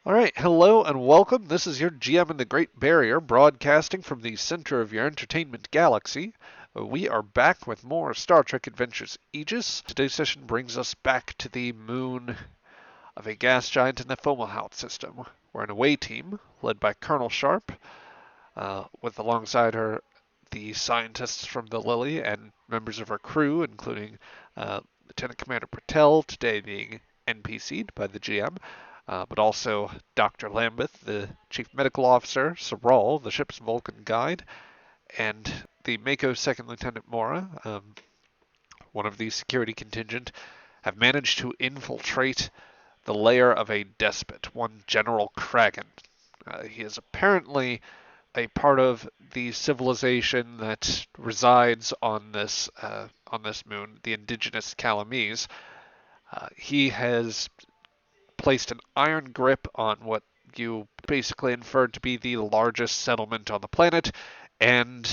All right, hello and welcome. This is your GM in the Great Barrier, broadcasting from the center of your entertainment galaxy. We are back with more Star Trek Adventures Aegis. Today's session brings us back to the moon of a gas giant in the Fomalhaut system. We're an away team led by Colonel Sharp, with alongside her the scientists from the Lily and members of her crew, including Lieutenant Commander Patel, today being NPC'd by the GM, but also Dr. Lambeth, the Chief Medical Officer, Sabral, the ship's Vulcan guide, and the Mako Second Lieutenant Mora, one of the security contingent, have managed to infiltrate the lair of a despot, one General Kraggan. He is apparently a part of the civilization that resides on this moon, the indigenous Calamese. He has placed an iron grip on what you basically inferred to be the largest settlement on the planet, and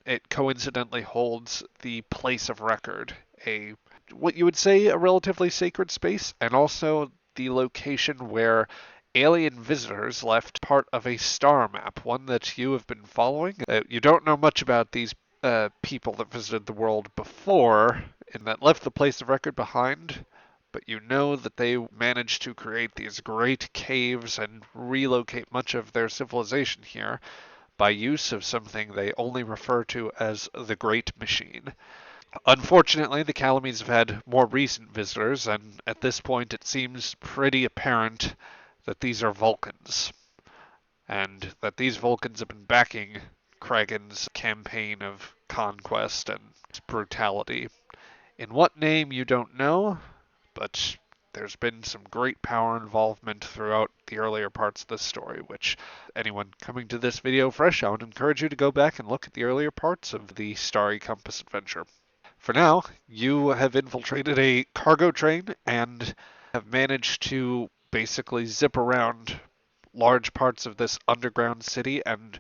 it coincidentally holds the place of record, a what you would say a relatively sacred space, and also the location where alien visitors left part of a star map, one that you have been following. You don't know much about these people that visited the world before and that left the place of record behind, but you know that they managed to create these great caves and relocate much of their civilization here by use of something they only refer to as the Great Machine. Unfortunately, the Calamese have had more recent visitors, and at this point it seems pretty apparent that these are Vulcans, and that these Vulcans have been backing Kraggan's campaign of conquest and brutality. In what name you don't know, but there's been some great power involvement throughout the earlier parts of the story, which anyone coming to this video fresh, I would encourage you to go back and look at the earlier parts of the Starry Compass adventure. For now, you have infiltrated a cargo train and have managed to basically zip around large parts of this underground city, and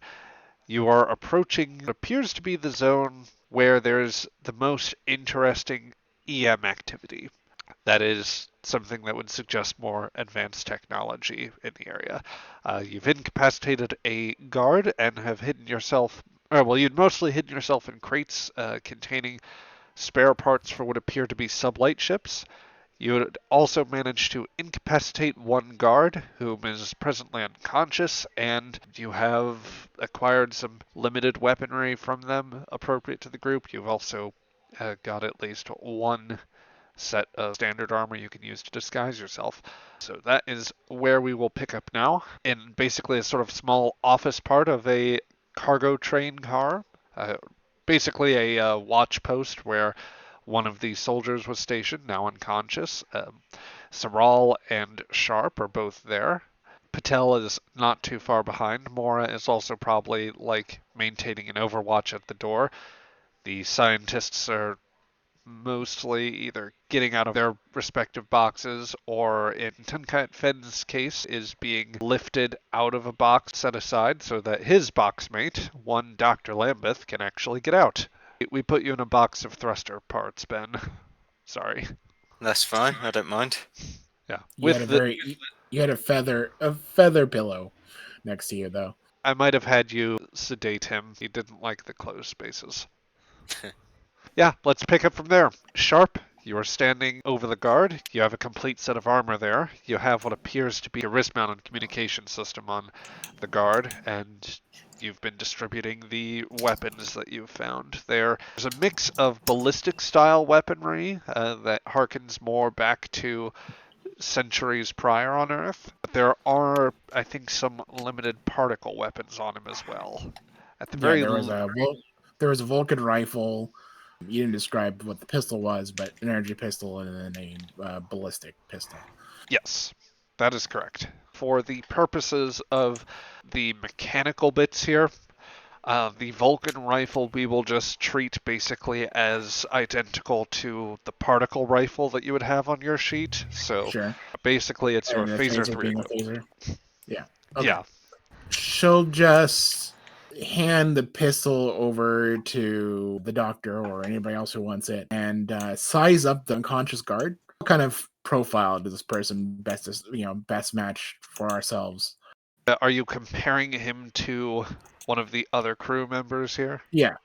you are approaching what appears to be the zone where there's the most interesting EM activity. That is something that would suggest more advanced technology in the area. You've incapacitated a guard and have hidden yourself. Well, you'd mostly hidden yourself in crates containing spare parts for what appear to be sublight ships. You would also managed to incapacitate one guard, whom is presently unconscious, and you have acquired some limited weaponry from them appropriate to the group. You've also got at least one set of standard armor you can use to disguise yourself. So that is where we will pick up now, in basically a sort of small office part of a cargo train car. Basically a watch post where one of the soldiers was stationed, now unconscious. Saral and Sharp are both there. Patel is not too far behind. Mora is also probably maintaining an overwatch at the door. The scientists are mostly either getting out of their respective boxes or, in Tunkat Fenn's case, is being lifted out of a box set aside so that his boxmate, one Dr. Lambeth, can actually get out. We put you in a box of thruster parts, Ben. Sorry. That's fine. I don't mind. Yeah. You had you had a feather pillow next to you though. I might have had you sedate him. He didn't like the closed spaces. Yeah, let's pick up from there. Sharp, you are standing over the guard. You have a complete set of armor there. You have what appears to be a wrist-mounted communication system on the guard, and you've been distributing the weapons that you've found. There's a mix of ballistic-style weaponry that harkens more back to centuries prior on Earth. But there are, I think, some limited particle weapons on him as well. At the Yeah, very there was a Vulcan rifle. You didn't describe what the pistol was, but an energy pistol and then a ballistic pistol. Yes, that is correct. For the purposes of the mechanical bits here, the Vulcan rifle we will just treat basically as identical to the particle rifle that you would have on your sheet. So Sure. basically it's your And the phaser phaser 3 being a equivalent. phaser. Yeah. Okay. Yeah. She'll just hand the pistol over to the doctor or anybody else who wants it and size up the unconscious guard. kind of profile does this person best match for ourselves? Are you comparing him to one of the other crew members here? Yeah.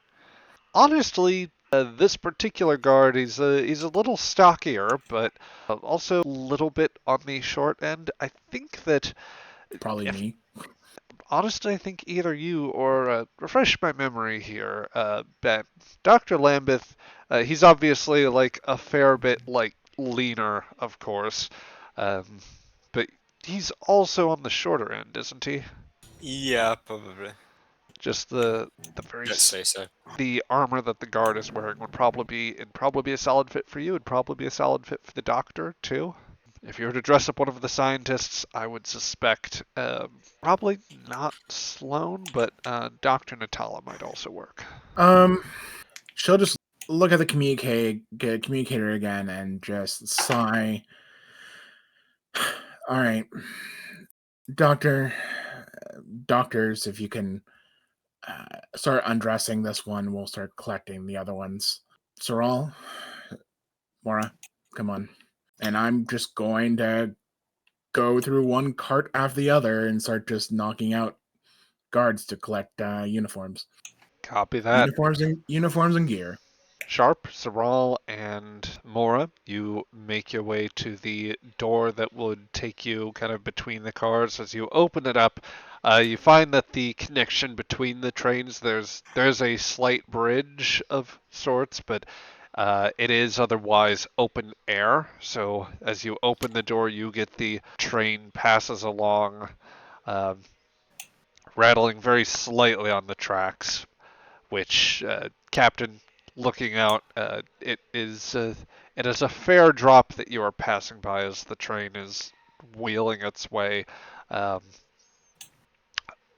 Honestly, this particular guard, he's a little stockier, but also a little bit on the short end. I think that Probably me. honestly, I think either you or refresh my memory here, Ben. Dr. Lambeth, he's obviously like a fair bit like leaner, of course, um, but he's also on the shorter end, isn't he? Yeah, probably. Just the very Let's say so. the armor that the guard is wearing would probably be a solid fit for you. It'd probably be a solid fit for the doctor too. If you were to dress up one of the scientists, I would suspect probably not Sloan, but Dr. Natala might also work. She'll just look at the communicator again and just sigh. All right, doctors, if you can start undressing this one, we'll start collecting the other ones. Soral, Mora, come on. And I'm just going to go through one cart after the other and start just knocking out guards to collect uniforms. Copy that. Uniforms and gear. Sharp, Saral, and Mora, you make your way to the door that would take you kind of between the cars. As you open it up, you find that the connection between the trains, there's a slight bridge of sorts, but it is otherwise open air. So as you open the door, you get the train passes along, rattling very slightly on the tracks, which Captain, looking out, it is a fair drop that you are passing by as the train is wheeling its way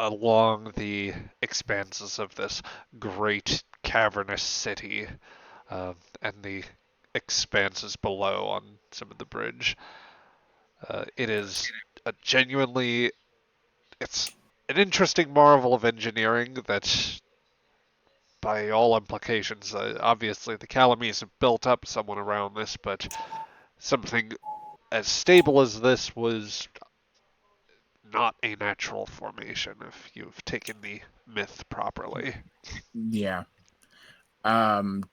along the expanses of this great cavernous city and the expanses below on some of the bridge. It is a genuinely, it's an interesting marvel of engineering that, by all implications, obviously the Calamese have built up someone around this, but something as stable as this was not a natural formation if you've taken the myth properly. Yeah.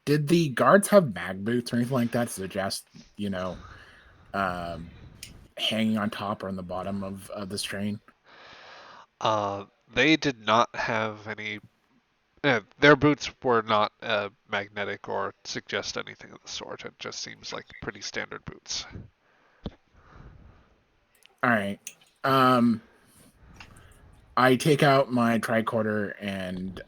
Did the guards have mag boots or anything like that to suggest, hanging on top or on the bottom of this train? They did not have any. Their boots were not magnetic or suggest anything of the sort. It just seems like pretty standard boots. All right. I take out my tricorder and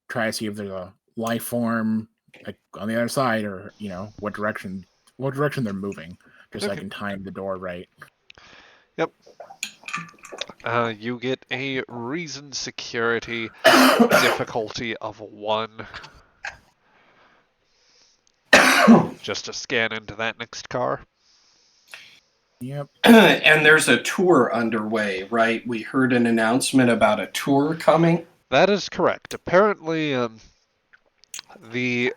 try to see if there's a life form like on the other side, or what direction they're moving, just so I can time the door right. Yep. You get a reason security difficulty of 1. Just to scan into that next car. Yep. And there's a tour underway, right? We heard an announcement about a tour coming. That is correct. Apparently, the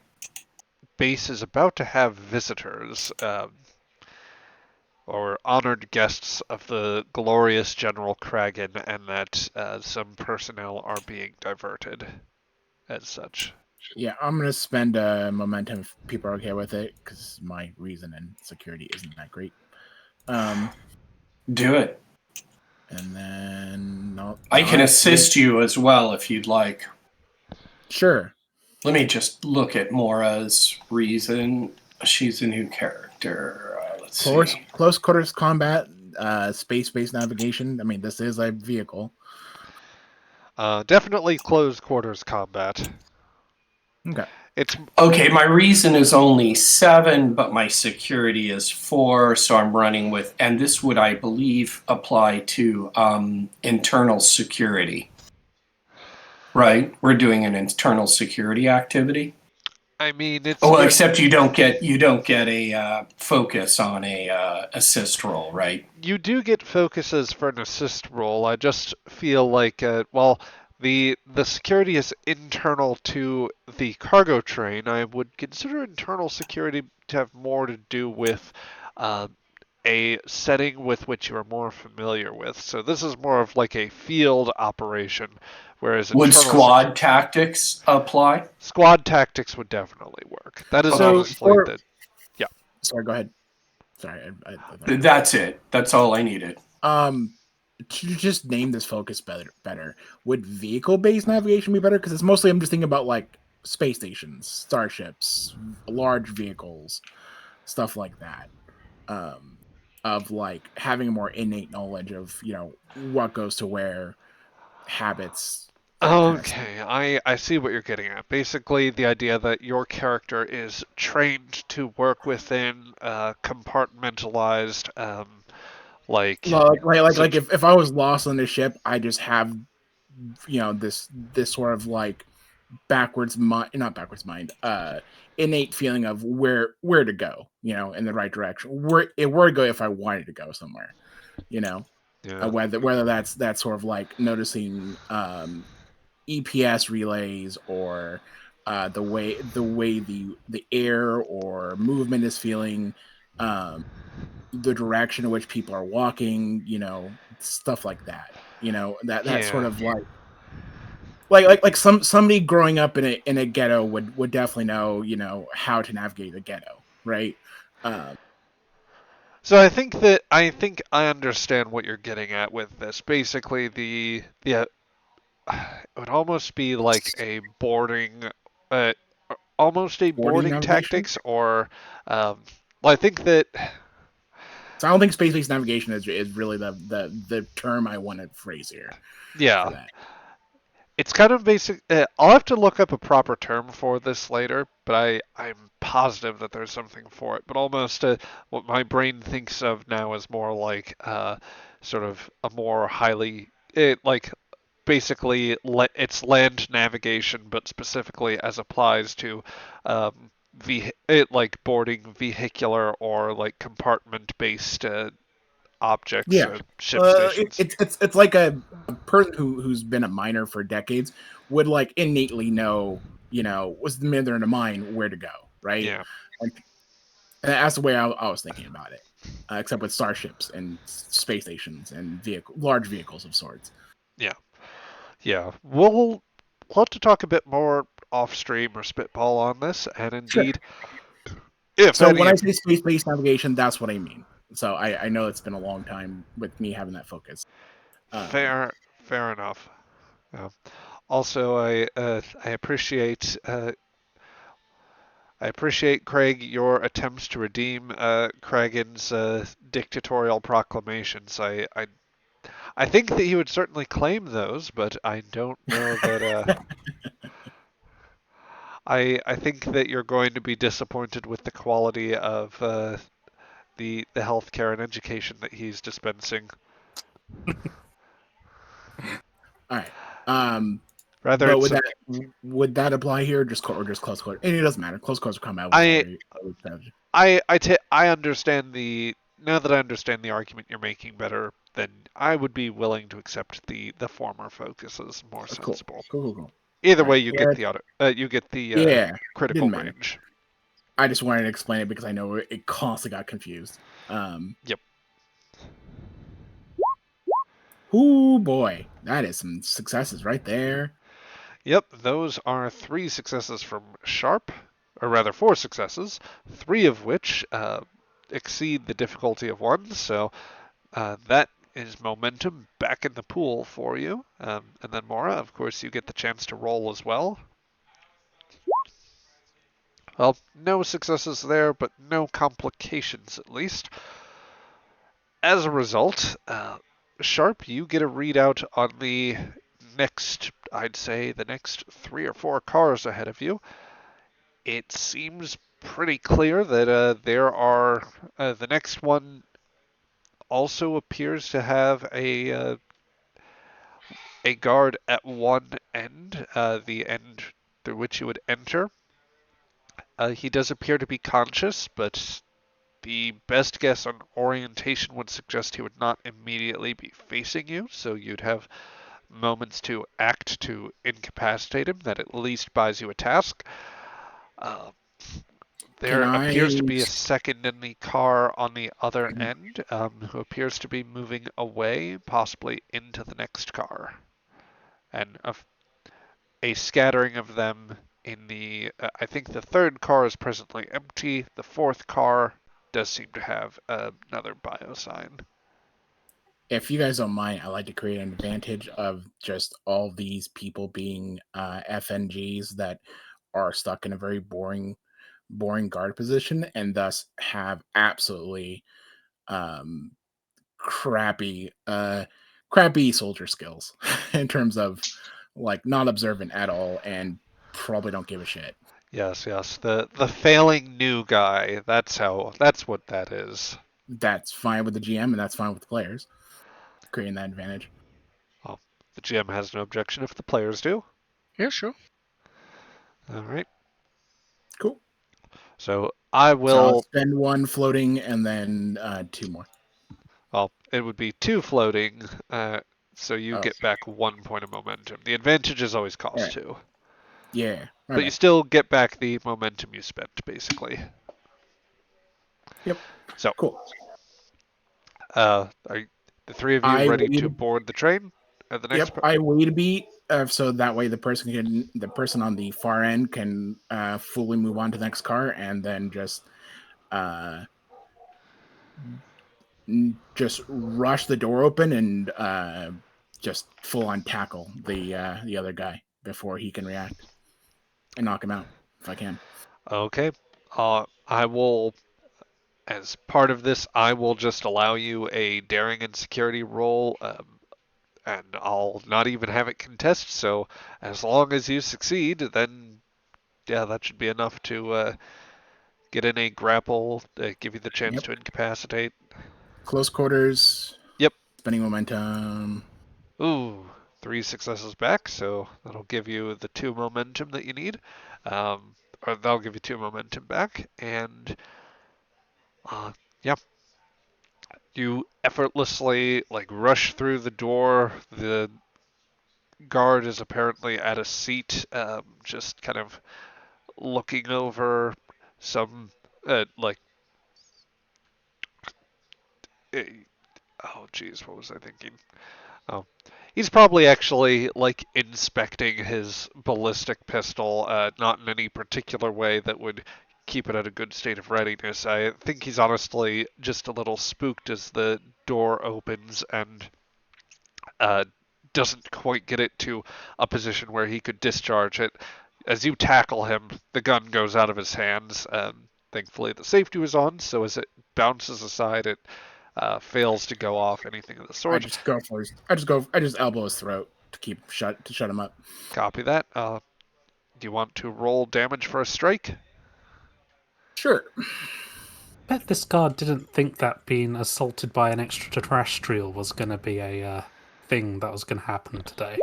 base is about to have visitors, or honored guests of the glorious General Kraggan, and that some personnel are being diverted as such. Yeah, I'm going to spend momentum if people are okay with it, because my reason and security isn't that great. Do it. And then I can assist you as well if you'd like. Sure. Let me just look at Mora's reason. She's a new character. Let's see. Close quarters combat, space-based navigation. I mean, this is a vehicle. Definitely close quarters combat. Okay. Okay, my reason is only 7, but my security is 4, so I'm running with, and this would, I believe, apply to internal security. Right? We're doing an internal security activity. I mean, it's except you don't get a focus on a assist roll, right? You do get focuses for an assist roll. I just feel like, The security is internal to the cargo train. I would consider internal security to have more to do with uh, a setting with which you are more familiar with. So this is more of like a field operation, whereas Would internal squad tactics apply? squad tactics would definitely work. That is So honestly the yeah. Sorry, go ahead. Sorry, That's it. That's all I needed. To just name this focus better, would vehicle-based navigation be better? Because it's mostly I'm just thinking about like space stations, starships, large vehicles, stuff like that. Of like having a more innate knowledge of what goes to where, habits, that kind of stuff. Okay, I see what you're getting at. Basically, the idea that your character is trained to work within compartmentalized, like, Like if I was lost on the ship, I just have this sort of like backwards mind, not backwards mind, innate feeling of where to go, in the right direction, where to go if I wanted to go somewhere, yeah, whether that's sort of like noticing EPS relays or the way the air or movement is feeling, the direction in which people are walking, stuff like that. That sort yeah. of like somebody growing up in a ghetto would definitely know how to navigate a ghetto, right? Um, So I think I understand what you're getting at with this. Basically, it would almost be like a uh, almost a boarding boarding navigation. tactics, or well, I think that So I don't think space-based navigation is really the term I want to phrase here for yeah, that. it's kind of basic. I'll have to look up a proper term for this later, but I'm positive that there's something for it. But almost what my brain thinks of now is more like sort of a more highly like basically it's land navigation, but specifically as applies to like boarding vehicular or like compartment based objects, Yeah, ship stations. it's like a person who's been a miner for decades would like innately know, was the minute they're in a mine where to go, right? Yeah. And that's the way I was thinking about it, except with starships and space stations and large vehicles of sorts. Yeah. Yeah. We'll have to talk a bit more off stream or spitball on this, and Sure. indeed, if So any when I of say space-based navigation, that's what I mean. So I know it's been a long time with me having that focus. fair enough. Yeah. Also, I appreciate, Craig, your attempts to redeem Kraggan's dictatorial proclamations. I think that he would certainly claim those, but I don't know that. I think that you're going to be disappointed with the quality of the healthcare and education that he's dispensing. All right. Rather, But it's would that apply here, or just close quarters? And it doesn't matter. Close quarters will come out with I all the strategy. I understand now that I understand the argument you're making better, then I would be willing to accept the former focus as more Cool. sensible. Cool. Either All way, right. you Yeah. get the critical Didn't matter. range. I just wanted to explain it because I know it constantly got confused. Yep. Oh boy, that is some successes right there. Yep, those are 3 successes from Sharp, or rather 4 successes, 3 of which exceed the difficulty of 1, so that is momentum back in the pool for you. And then Mora, of course, you get the chance to roll as well. Well, no successes there, but no complications at least. As a result, Sharp, you get a readout on the next, I'd say, the next 3 or 4 cars ahead of you. It seems pretty clear that there are the next one also appears to have a guard at one end, the end through which you would enter. He does appear to be conscious, but the best guess on orientation would suggest he would not immediately be facing you, so you'd have moments to act to incapacitate him, that at least buys you a task. Uh, Can there I? appears to be a second in the car on the other end, who appears to be moving away, possibly into the next car. And a scattering of them in the. I think the third car is presently empty. The fourth car does seem to have another bio sign. If you guys don't mind, I like to create an advantage of just all these people being FNGs that are stuck in a very boring guard position and thus have absolutely crappy soldier skills in terms of like not observant at all and probably don't give a shit. Yes, yes. The failing new guy. That's what that is. That's fine with the GM and that's fine with the players. Creating that advantage. Well, the GM has no objection if the players do. Yeah, sure. All right. Cool. So I So I'll will. spend one floating and then 2 more. Well, it would be 2 floating, so you Oh, get back 1 point of momentum. The advantage is always cost Alright. 2. Yeah. But you still get back the momentum you spent, basically. Yep. So, Cool. are the 3 of you I ready to waited- board the train? At the next Yep. I wait a beat so that way the person on the far end can fully move on to the next car and then just rush the door open and just full on tackle the other guy before he can react and knock him out if I can. Okay. I will, as part of this, I will just allow you a daring and security roll, and I'll not even have it contest. So as long as you succeed, then yeah, that should be enough to get in a grapple, give you the chance Yep. to incapacitate. Close quarters. Yep. Spending momentum. Ooh, 3 successes back, so that'll give you the 2 momentum that you need. Or that'll give you 2 momentum back, and yeah, you effortlessly rush through the door. The guard is apparently at a seat, just kind of looking over some eh, oh geez, what was I thinking? Oh, he's probably actually inspecting his ballistic pistol, not in any particular way that would keep it at a good state of readiness. I think he's honestly just a little spooked as the door opens and doesn't quite get it to a position where he could discharge it. As you tackle him, the gun goes out of his hands. Thankfully, the safety was on, so as it bounces aside, it fails to go off, anything of the sort. I just elbow his throat to shut him up. Copy that. Do you want to roll damage for a strike? Sure. Bet this guard didn't think that being assaulted by an extraterrestrial was going to be a thing that was going to happen today.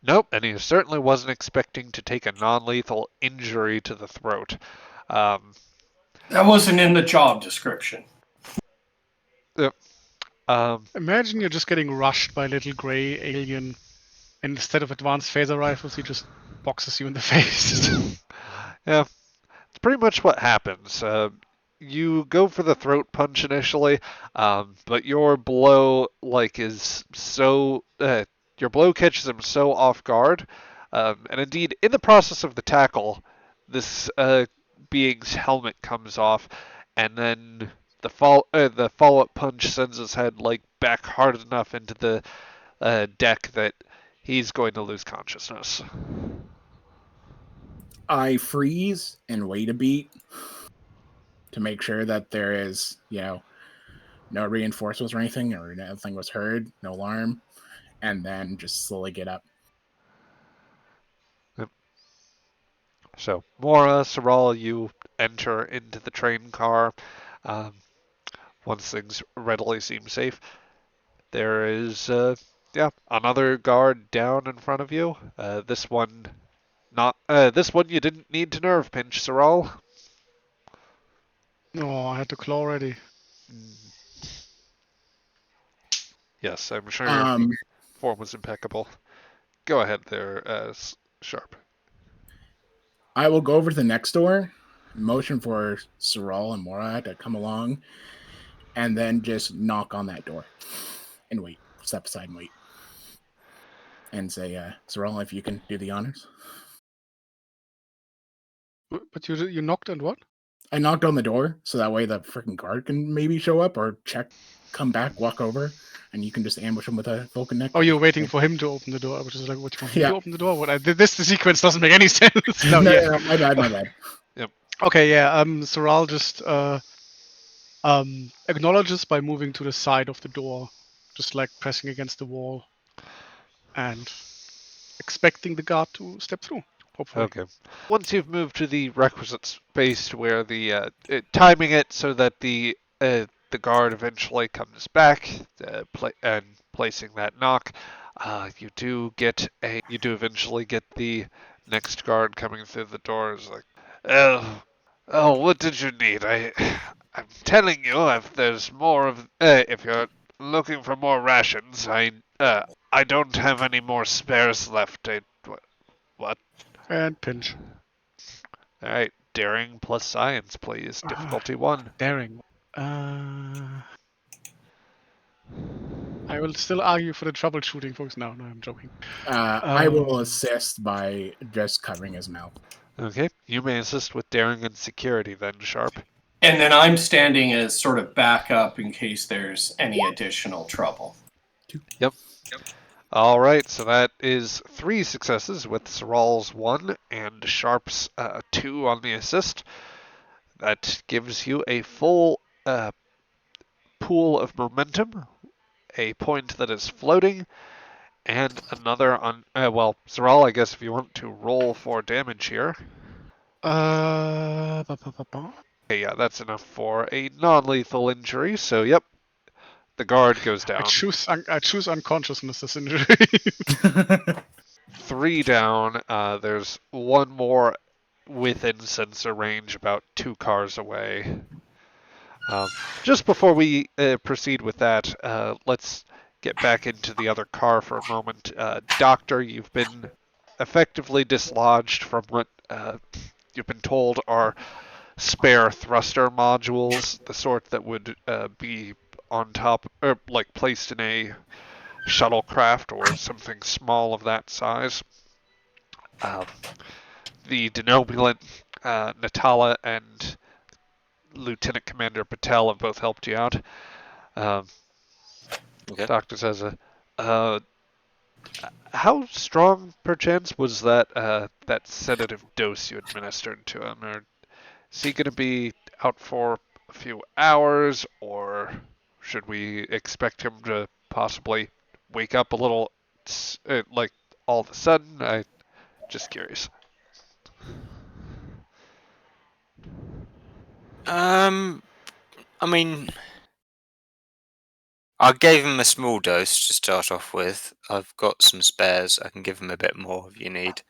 Nope, and he certainly wasn't expecting to take a non-lethal injury to the throat. That wasn't in the job description. Imagine you're just getting rushed by a little grey alien, and instead of advanced phaser rifles, he just boxes you in the face. Yeah, it's pretty much what happens. You go for the throat punch initially, but your blow is so your blow catches him so off guard, and indeed in the process of the tackle, this being's helmet comes off, and then the follow-up punch sends his head back hard enough into the deck that he's going to lose consciousness. I freeze and wait a beat to make sure that there is, no reinforcements or anything, or nothing was heard, no alarm, and then just slowly get up. Yep. So, Mora, Saral, you enter into the train car. Once things readily seem safe, there is, another guard down in front of you. This one you didn't need to nerve pinch, Saral. Oh, I had to claw already. Yes, I'm sure you're form was impeccable. Go ahead there, Sharp. I will go over to the next door, motion for Sorrel and Mora to come along, and then just knock on that door and wait. Step aside and wait. And say, Sorrel, if you can do the honors. But you knocked and what? I knocked on the door so that way the freaking guard can maybe show up or check, come back, walk over, and you can just ambush him with a Vulcan neck. Oh, you're waiting for him to open the door, which is like, what, you want me Yeah. to open the door? What? The sequence doesn't make any sense. No, yeah. no, my bad. Okay, yeah. Soral just acknowledges by moving to the side of the door, just like pressing against the wall, and expecting the guard to step through. Hopefully. Okay. Once you've moved to the requisite space to where the timing it so that the guard eventually comes back, and placing that knock, you do eventually get the next guard coming through the doors. Like, oh, what did you need? I'm telling you, if there's more of, if you're looking for more rations, I don't have any more spares left. What? And pinch. All right, daring plus science, please. Difficulty 1. Daring. I will still argue for the troubleshooting, folks. No, I'm joking. I will assist by just covering his mouth. Okay, you may assist with daring and security then, Sharp. And then I'm standing as sort of backup in case there's any additional trouble. Yep. All right, so that is 3 successes with Soral's 1 and Sharp's 2 on the assist. That gives you a full pool of momentum, a point that is floating, and another on. Soral, I guess if you want to roll for damage here. Uh, Okay, yeah, that's enough for a non-lethal injury. So, yep, the guard goes down. I choose unconsciousness as injury. 3 down. There's 1 more within sensor range, about 2 cars away. Just before we proceed with that, let's get back into the other car for a moment. Doctor, you've been effectively dislodged from what you've been told are spare thruster modules, the sort that would be on top, or like placed in a shuttlecraft or something small of that size. The denobulant Natala and Lieutenant Commander Patel have both helped you out. Okay. Doctor says, how strong, perchance, was that sedative dose you administered to him? Or is he going to be out for a few hours, or should we expect him to possibly wake up a little, like, all of a sudden? I'm just curious. I mean, I gave him a small dose to start off with. I've got some spares. I can give him a bit more if you need.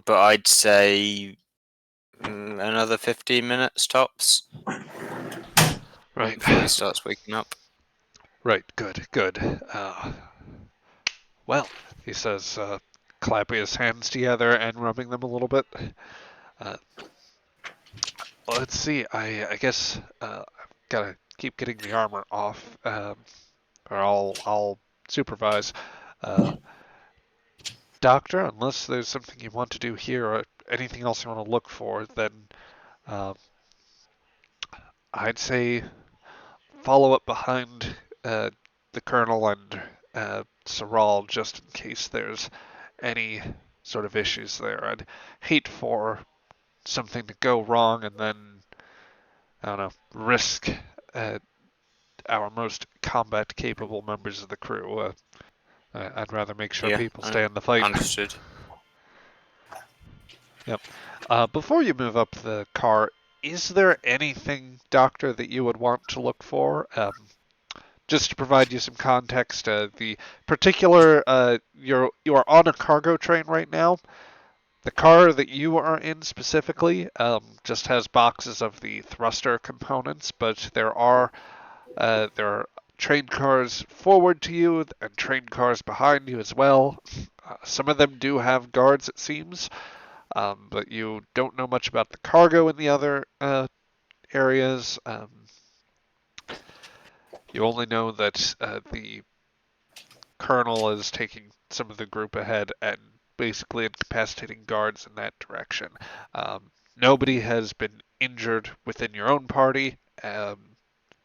But I'd say another 15 minutes tops. Right. Before he starts waking up. Right, good. Well, he says, clapping his hands together and rubbing them a little bit. Let's see, I guess I've got to keep getting the armor off, or I'll supervise. Doctor, unless there's something you want to do here or anything else you want to look for, then I'd say follow up behind the Colonel and Soral just in case there's any sort of issues there. I'd hate for something to go wrong and then, I don't know, risk our most combat capable members of the crew. I'd rather make sure people stay in the fight. Understood. Yep. Before you move up the car, is there anything, Doctor, that you would want to look for? Just to provide you some context, the particular, you are on a cargo train right now. The car that you are in specifically just has boxes of the thruster components, but there are train cars forward to you and train cars behind you as well. Some of them do have guards, it seems, but you don't know much about the cargo in the other areas. You only know that the colonel is taking some of the group ahead and basically incapacitating guards in that direction. Nobody has been injured within your own party,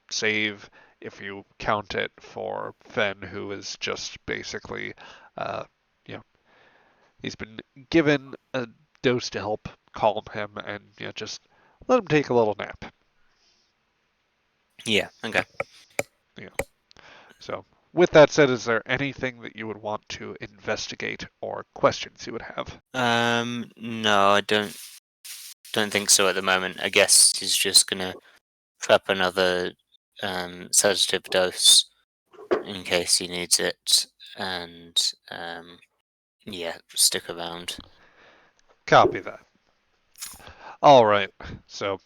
save if you count it for Fen, who is just basically, he's been given a dose to help calm him and just let him take a little nap. Yeah, okay. So, with that said, is there anything that you would want to investigate or questions you would have? No, I don't think so at the moment. I guess he's just gonna prep another sedative dose in case he needs it, and stick around. Copy that. All right. So,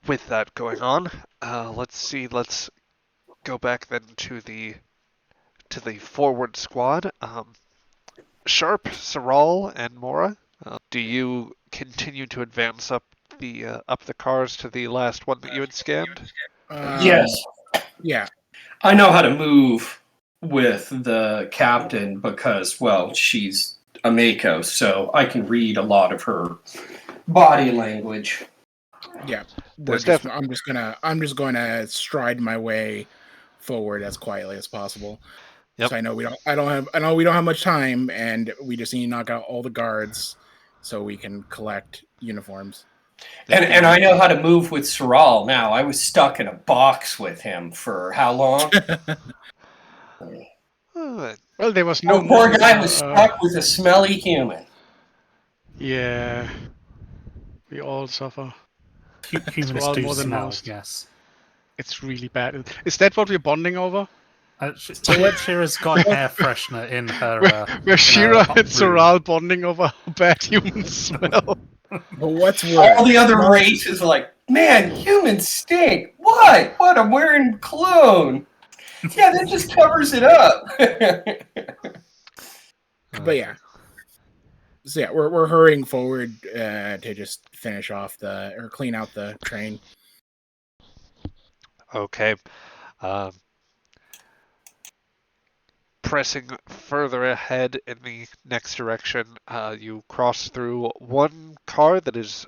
with that going on, let's see. Let's go back then to the forward squad. Sharp, Saral, and Mora. Do you continue to advance up the cars to the last one that you had scanned? Yes. Yeah. I know how to move with the captain because, well, she's a Mako, so I can read a lot of her body language. Yeah. There's I'm just gonna stride my way forward as quietly as possible. Yep. So I know we don't have much time, and we just need to knock out all the guards so we can collect uniforms. And I know how to move with Saral now. I was stuck in a box with him for how long? Well, there was no The poor mouse, guy was stuck with a smelly human. Yeah, we all suffer. Humans all do more than smell, most. yes. It's really bad. Is that what we're bonding over? Shira's got air freshener in her. We're Shira and room. Saral bonding over how bad humans smell. But what's worse? All the other races are like, man, humans stink. What? What? I'm wearing cologne. Yeah, that just covers it up. But yeah. So yeah, we're hurrying forward to just finish off or clean out the train. Okay. Pressing further ahead in the next direction, you cross through one car that is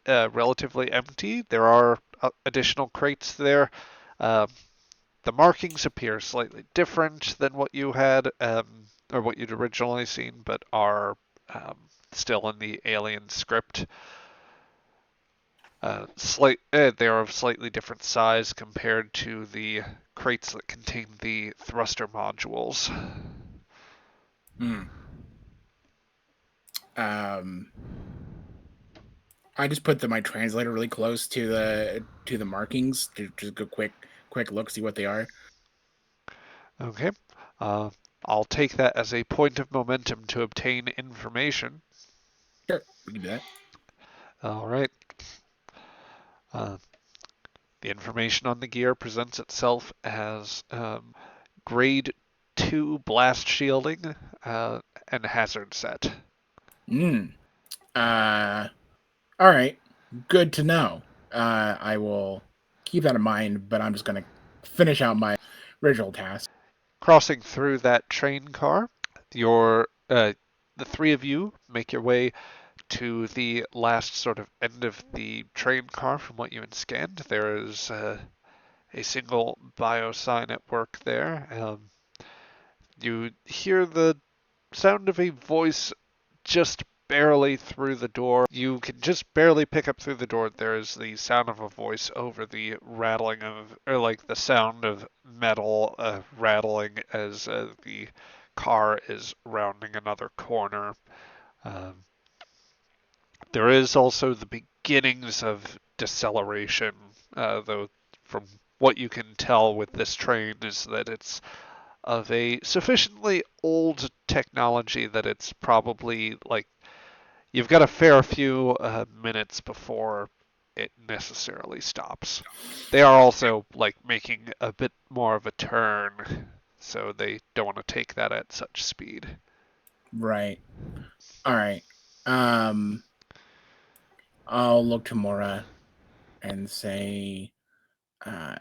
relatively empty. There are additional crates there. The markings appear slightly different than what you had, or what you'd originally seen, but are still in the alien script. They are of slightly different size compared to the crates that contain the thruster modules. I just put my translator really close to the markings to just go quick look, see what they are. Okay. I'll take that as a point of momentum to obtain information. Sure, we can do that. All right. The information on the gear presents itself as grade 2 blast shielding and hazard set. All right. Good to know. I will keep that in mind, but I'm just going to finish out my original task. Crossing through that train car, the three of you make your way to the last sort of end of the train car from what you had scanned. There is a single biosign at work there. You hear the sound of a voice just barely through the door. You can just barely pick up through the door. There is the sound of a voice over the rattling of, or like the sound of metal rattling as the car is rounding another corner. There is also the beginnings of deceleration, though from what you can tell with this train is that it's of a sufficiently old technology that it's probably like you've got a fair few minutes before it necessarily stops. They are also like making a bit more of a turn, so they don't want to take that at such speed. Right. All right. I'll look to Mora and say,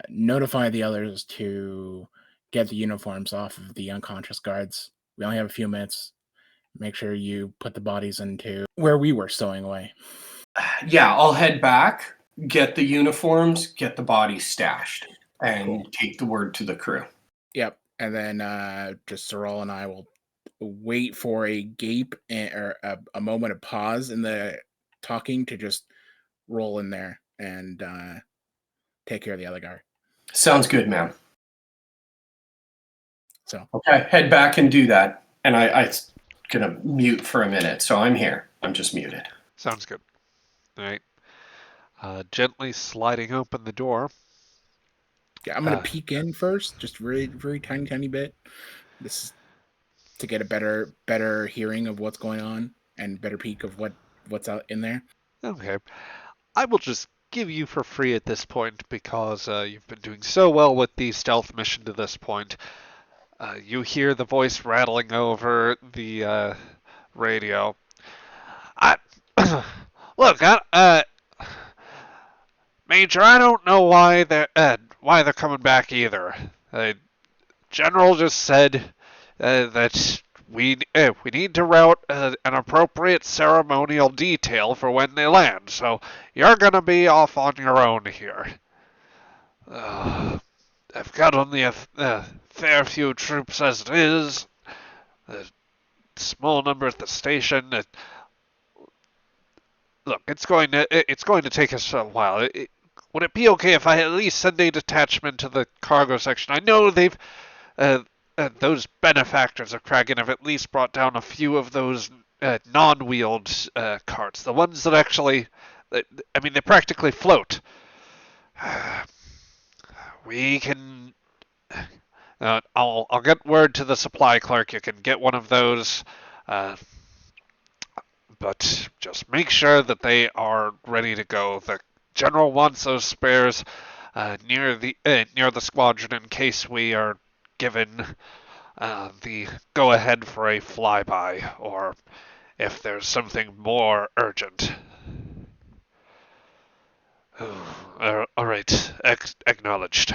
notify the others to get the uniforms off of the unconscious guards. We only have a few minutes. Make sure you put the bodies into where we were stowing away. Yeah, I'll head back, get the uniforms, get the bodies stashed, and Cool. take the word to the crew. Yep. And then just Sorrel and I will wait for a gape or a moment of pause in the talking to just roll in there and take care of the other guy. Sounds good, man. So Okay, head back and do that. And I gonna mute for a minute, so I'm here. I'm just muted. Sounds good. All right. Gently sliding open the door. yeah, I'm gonna peek in first, just very, very tiny bit. This is to get a better hearing of what's going on and better peek of what's out in there. Okay. I will just give you for free at this point because you've been doing so well with the stealth mission to this point. You hear the voice rattling over the radio. Look, Major, I don't know why they're coming back either. General just said that we need to route an appropriate ceremonial detail for when they land, so you're gonna be off on your own here. I've got only a fair few troops as it is, a small number at the station. Look, it's going to take us a while. Would it be okay if I at least send a detachment to the cargo section? I know they've those benefactors of Kraggan have at least brought down a few of those non-wheeled carts, the ones that actually, I mean, they practically float. We can. I'll get word to the supply clerk. You can get one of those, but just make sure that they are ready to go. The general wants those spares near the squadron in case we are given the go-ahead for a flyby, or if there's something more urgent. All right, acknowledged.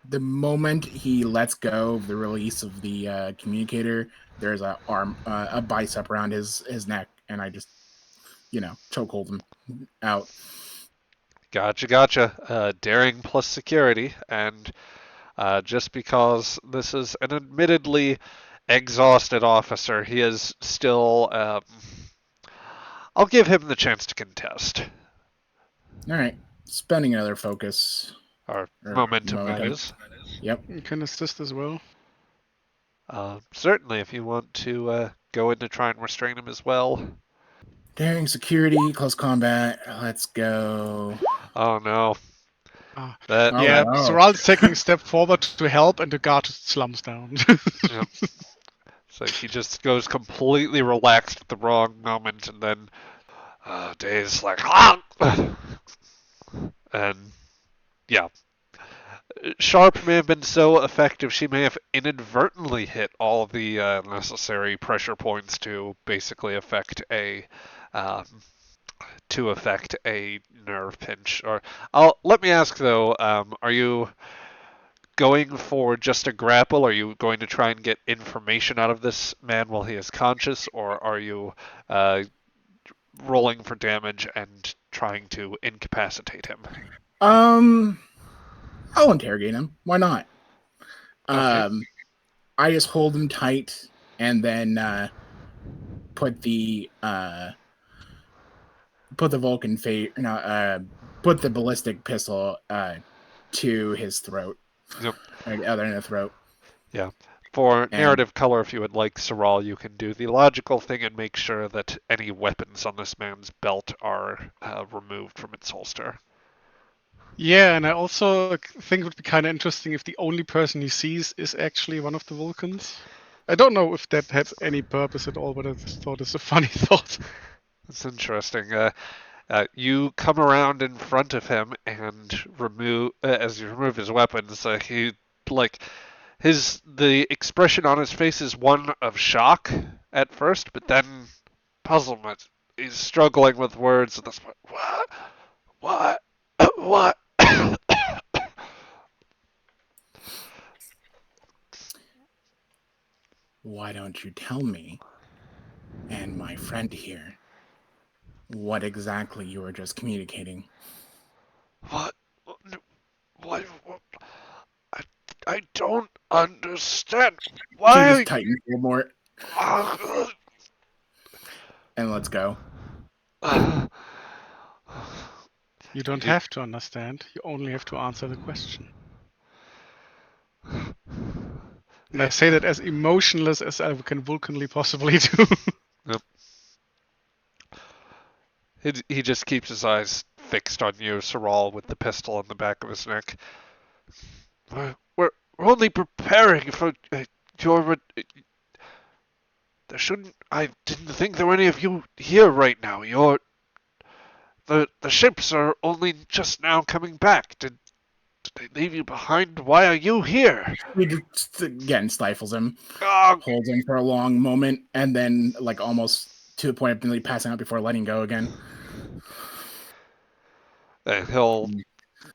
The moment he lets go of the release of the communicator, there's a bicep around his neck, and I just, chokehold him out. Gotcha. Daring plus security, and just because this is an admittedly exhausted officer, he is still. I'll give him the chance to contest. All right, spending another focus. Or momentum, that is. Yep. You can assist as well. Certainly, if you want to go in to try and restrain him as well. Daring, security, close combat. Let's go. Oh no. Yeah, no. Sorrel's taking a step forward to help, and the guard just slumps down. Yep. So he just goes completely relaxed at the wrong moment, and then Dave's like, and yeah. Sharp may have been so effective she may have inadvertently hit all the necessary pressure points to basically affect a nerve pinch. Or let me ask though, are you going for just a grapple? Are you going to try and get information out of this man while he is conscious, or are you rolling for damage and trying to incapacitate him? I'll interrogate him. Why not? Okay. I just hold him tight and then put the Vulcan put the ballistic pistol to his throat. Yep. Or the other end of the throat. Yeah. For narrative color, if you would like, Sorrel, you can do the logical thing and make sure that any weapons on this man's belt are removed from its holster. Yeah, and I also think it would be kind of interesting if the only person he sees is actually one of the Vulcans. I don't know if that has any purpose at all, but I just thought it's a funny thought. That's interesting. You come around in front of him and as you remove his weapons, he like the expression on his face is one of shock at first, but then puzzlement. He's struggling with words at this point. What? What? Why don't you tell me, and my friend here, what exactly you were just communicating? What? What? I don't understand. She Why? just tightens a little more, and let's go. You don't have to understand. You only have to answer the question. And I say that as emotionless as I can Vulcanly possibly do. He just keeps his eyes fixed on you, Saral, with the pistol on the back of his neck. We're only preparing for your. There shouldn't. I didn't think there were any of you here right now. The ships are only just now coming back. Did they leave you behind? Why are you here? He just again stifles him, Oh, holds him for a long moment, and then like almost to the point of nearly passing out before letting go again. and he'll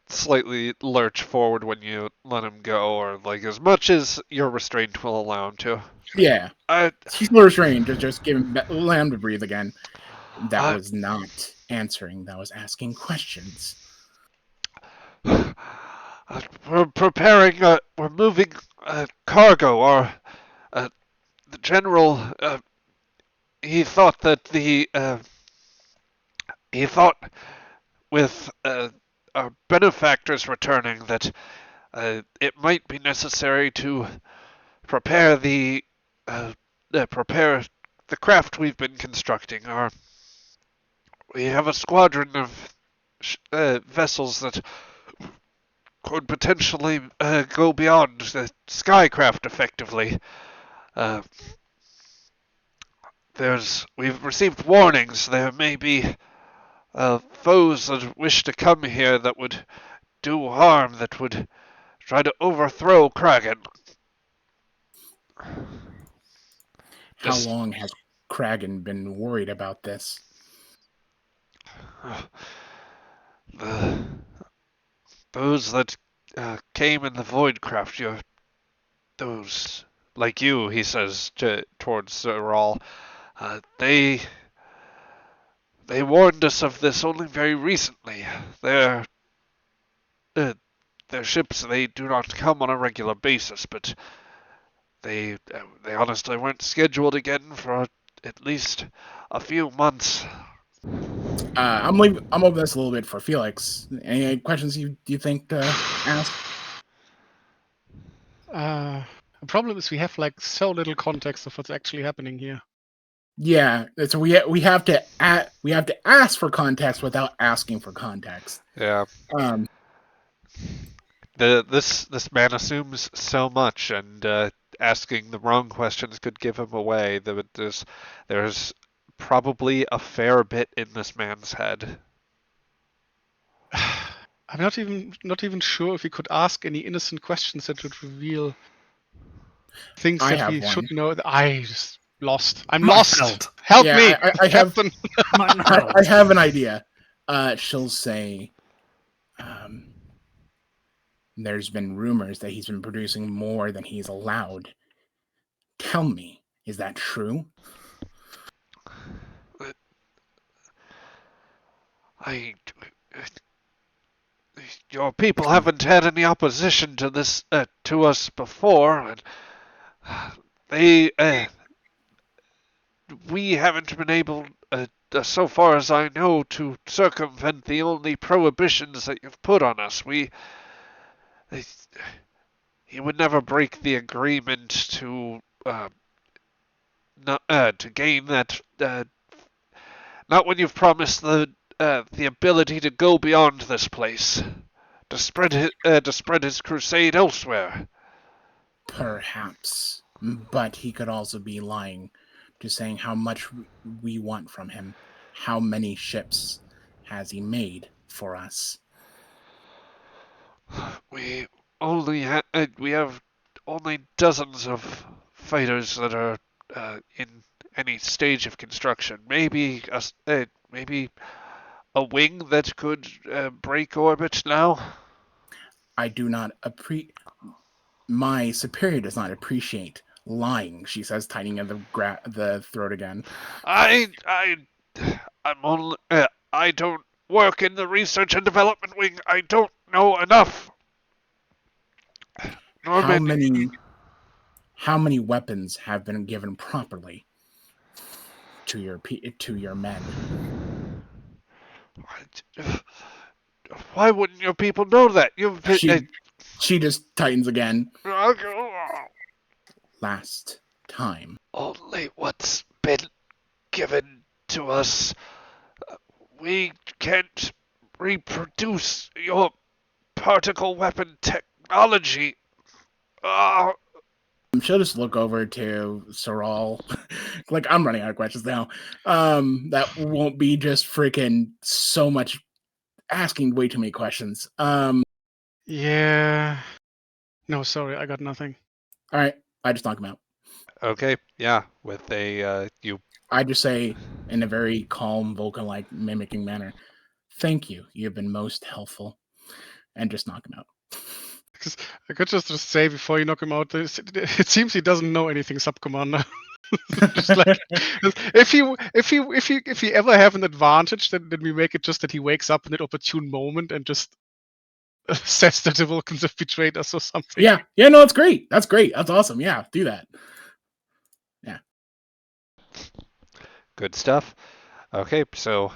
slightly lurch forward when you let him go, or like as much as your restraint will allow him to. Yeah, he's still restrained. Just let him to breathe again. That was not answering. That was asking questions. We're preparing. We're moving cargo. The general. He thought that he thought with our benefactors returning that it might be necessary to prepare prepare the craft we've been constructing. We have a squadron of vessels that could potentially go beyond the skycraft effectively. We've received warnings there may be foes that wish to come here that would do harm, that would try to overthrow Kraggan. How long has Kraggan been worried about this? Those that came in the Voidcraft, those like you, he says towards Rawl, they warned us of this only very recently. Their ships, they do not come on a regular basis, but they honestly weren't scheduled again for at least a few months. I'm over this a little bit for Felix. Any questions you think to ask? The problem is we have like so little context of what's actually happening here. Yeah, so we have to ask for context without asking for context. Yeah. This man assumes so much, and asking the wrong questions could give him away. There's probably a fair bit in this man's head. I'm not even sure if we could ask any innocent questions that would reveal things that we should know. I just lost. I'm lost. Help me! I have an idea. She'll say, there's been rumors that he's been producing more than he's allowed. Tell me, is that true? Your people haven't had any opposition to this to us before, and we haven't been able, so far as I know, to circumvent the only prohibitions that you've put on us. He would never break the agreement to gain that. Not when you've promised the ability to go beyond this place, to spread his crusade elsewhere. Perhaps, but he could also be lying, just saying how much we want from him, how many ships, has he made for us? We we have only dozens of fighters that are in any stage of construction. Maybe maybe a wing that could break orbit now. I do not my superior does not appreciate lying, she says, tightening the throat again. I'm only I don't work in the research and development wing. I don't know enough. How many weapons have been given properly to your men? Why wouldn't your people know that? She just tightens again. Last time. Only what's been given to us. We can't reproduce your particle weapon technology. She'll just look over to Saral. Like, I'm running out of questions now. That won't be just freaking so much asking way too many questions. Yeah. No, sorry, I got nothing. All right, I just knock him out. Okay, yeah, with I just say in a very calm, Vulcan-like mimicking manner, "Thank you. You've been most helpful," and just knock him out. Because I could just say before you knock him out, it seems he doesn't know anything, Sub Commander. Just like, if he ever have an advantage, then we make it just that he wakes up in an opportune moment and just says that the Vulcans have betrayed us or something. Yeah, no, it's great. That's great. That's awesome. Yeah, do that. Yeah. Good stuff. Okay, so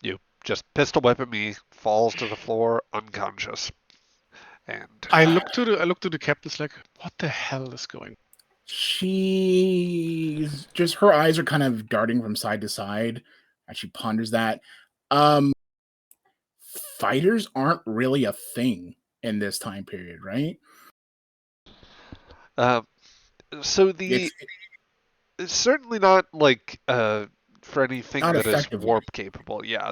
you just pistol weapon me, falls to the floor, unconscious. And I look to the captain's like, what the hell is going on? She's just, her eyes are kind of darting from side to side as she ponders that. Fighters aren't really a thing in this time period, right? So it's certainly not like for anything not that is warp capable. Yeah,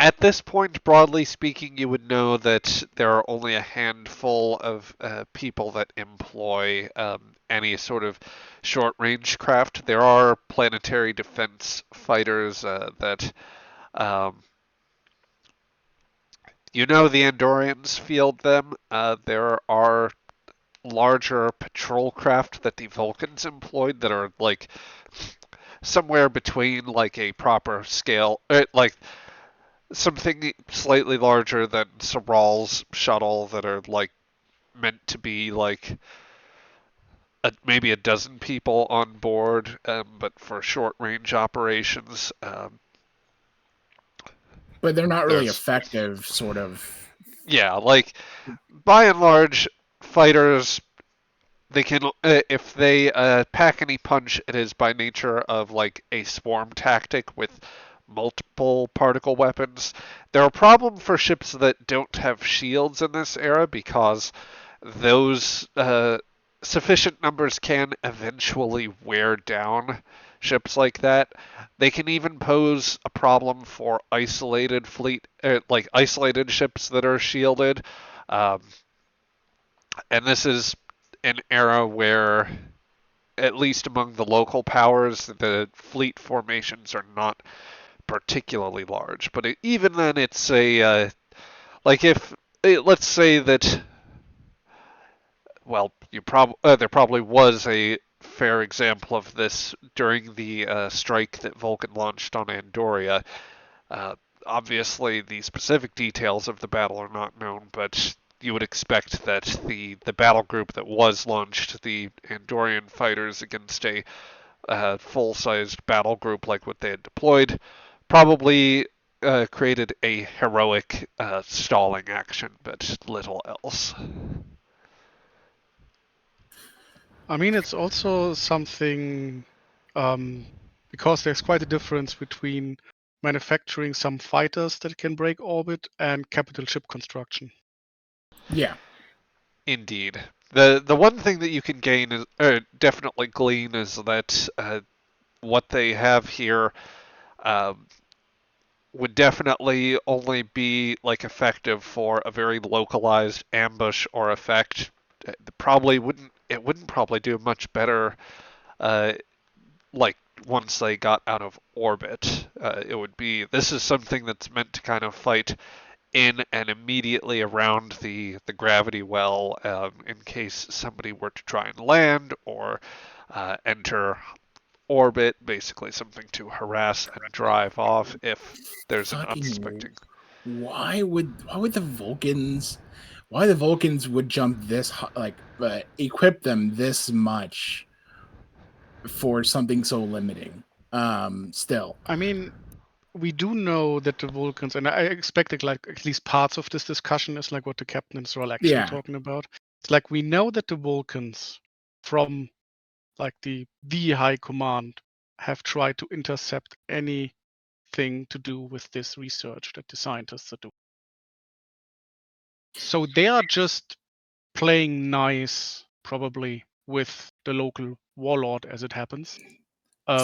at this point, broadly speaking, you would know that there are only a handful of people that employ any sort of short-range craft. There are planetary defense fighters that the Andorians field them. There are larger patrol craft that the Vulcans employed that are like somewhere between like a proper scale, like something slightly larger than Saral's shuttle that are like meant to be like maybe a dozen people on board, but for short range operations. But they're not really effective, sort of. Yeah, like by and large, fighters, they can if they pack any punch, it is by nature of like a swarm tactic with multiple particle weapons. They're a problem for ships that don't have shields in this era because those sufficient numbers can eventually wear down ships like that. They can even pose a problem for isolated isolated ships that are shielded. And this is an era where, at least among the local powers, the fleet formations are not particularly large. But even then, it's a like if let's say that, well, there probably was a fair example of this during the strike that Vulcan launched on Andoria. Obviously, the specific details of the battle are not known, but you would expect that the battle group that was launched, the Andorian fighters against a full-sized battle group like what they had deployed, probably created a heroic stalling action, but little else. I mean, it's also something because there's quite a difference between manufacturing some fighters that can break orbit and capital ship construction. Yeah. Indeed. The one thing that you can gain is definitely glean is that what they have here, would definitely only be like effective for a very localized ambush or effect. It wouldn't probably do much better uh, like once they got out of orbit. It would be this is something that's meant to kind of fight in and immediately around the gravity well, in case somebody were to try and land or enter orbit, basically something to harass and drive off if there's an unsuspecting. Why the Vulcans would jump this equip them this much for something so limiting? Still, I mean, we do know that the Vulcans, and I expected like at least parts of this discussion is like what the captain is all actually Yeah. talking about. It's like we know that the Vulcans from like the high command have tried to intercept anything to do with this research that the scientists are doing. So they are just playing nice, probably, with the local warlord as it happens.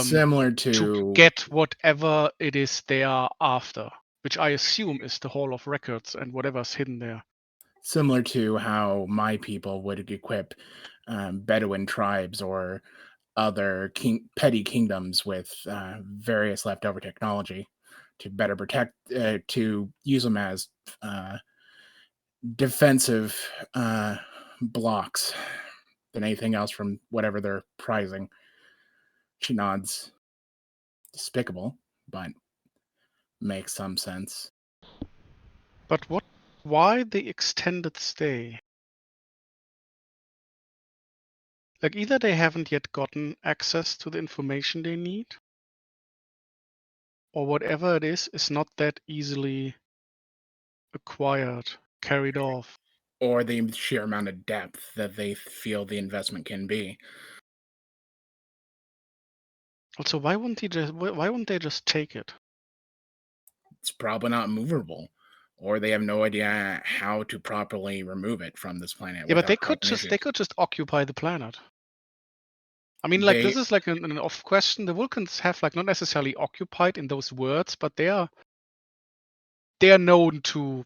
similar To to get whatever it is they are after, which I assume is the Hall of Records and whatever's hidden there. similar to how my people would equip Bedouin tribes or other petty kingdoms with various leftover technology to better protect, to use them as defensive blocks than anything else from whatever they're prizing. She nods. Despicable, but makes some sense. But why the extended stay? Like either they haven't yet gotten access to the information they need, or whatever it is not that easily acquired, carried off. Or the sheer amount of depth that they feel the investment can be. Also, why wouldn't they just take it? It's probably not movable, or they have no idea how to properly remove it from this planet. Yeah, but they without could just occupy the planet. I mean, like, this is like an off question. The Vulcans have like not necessarily occupied in those words, but they are known to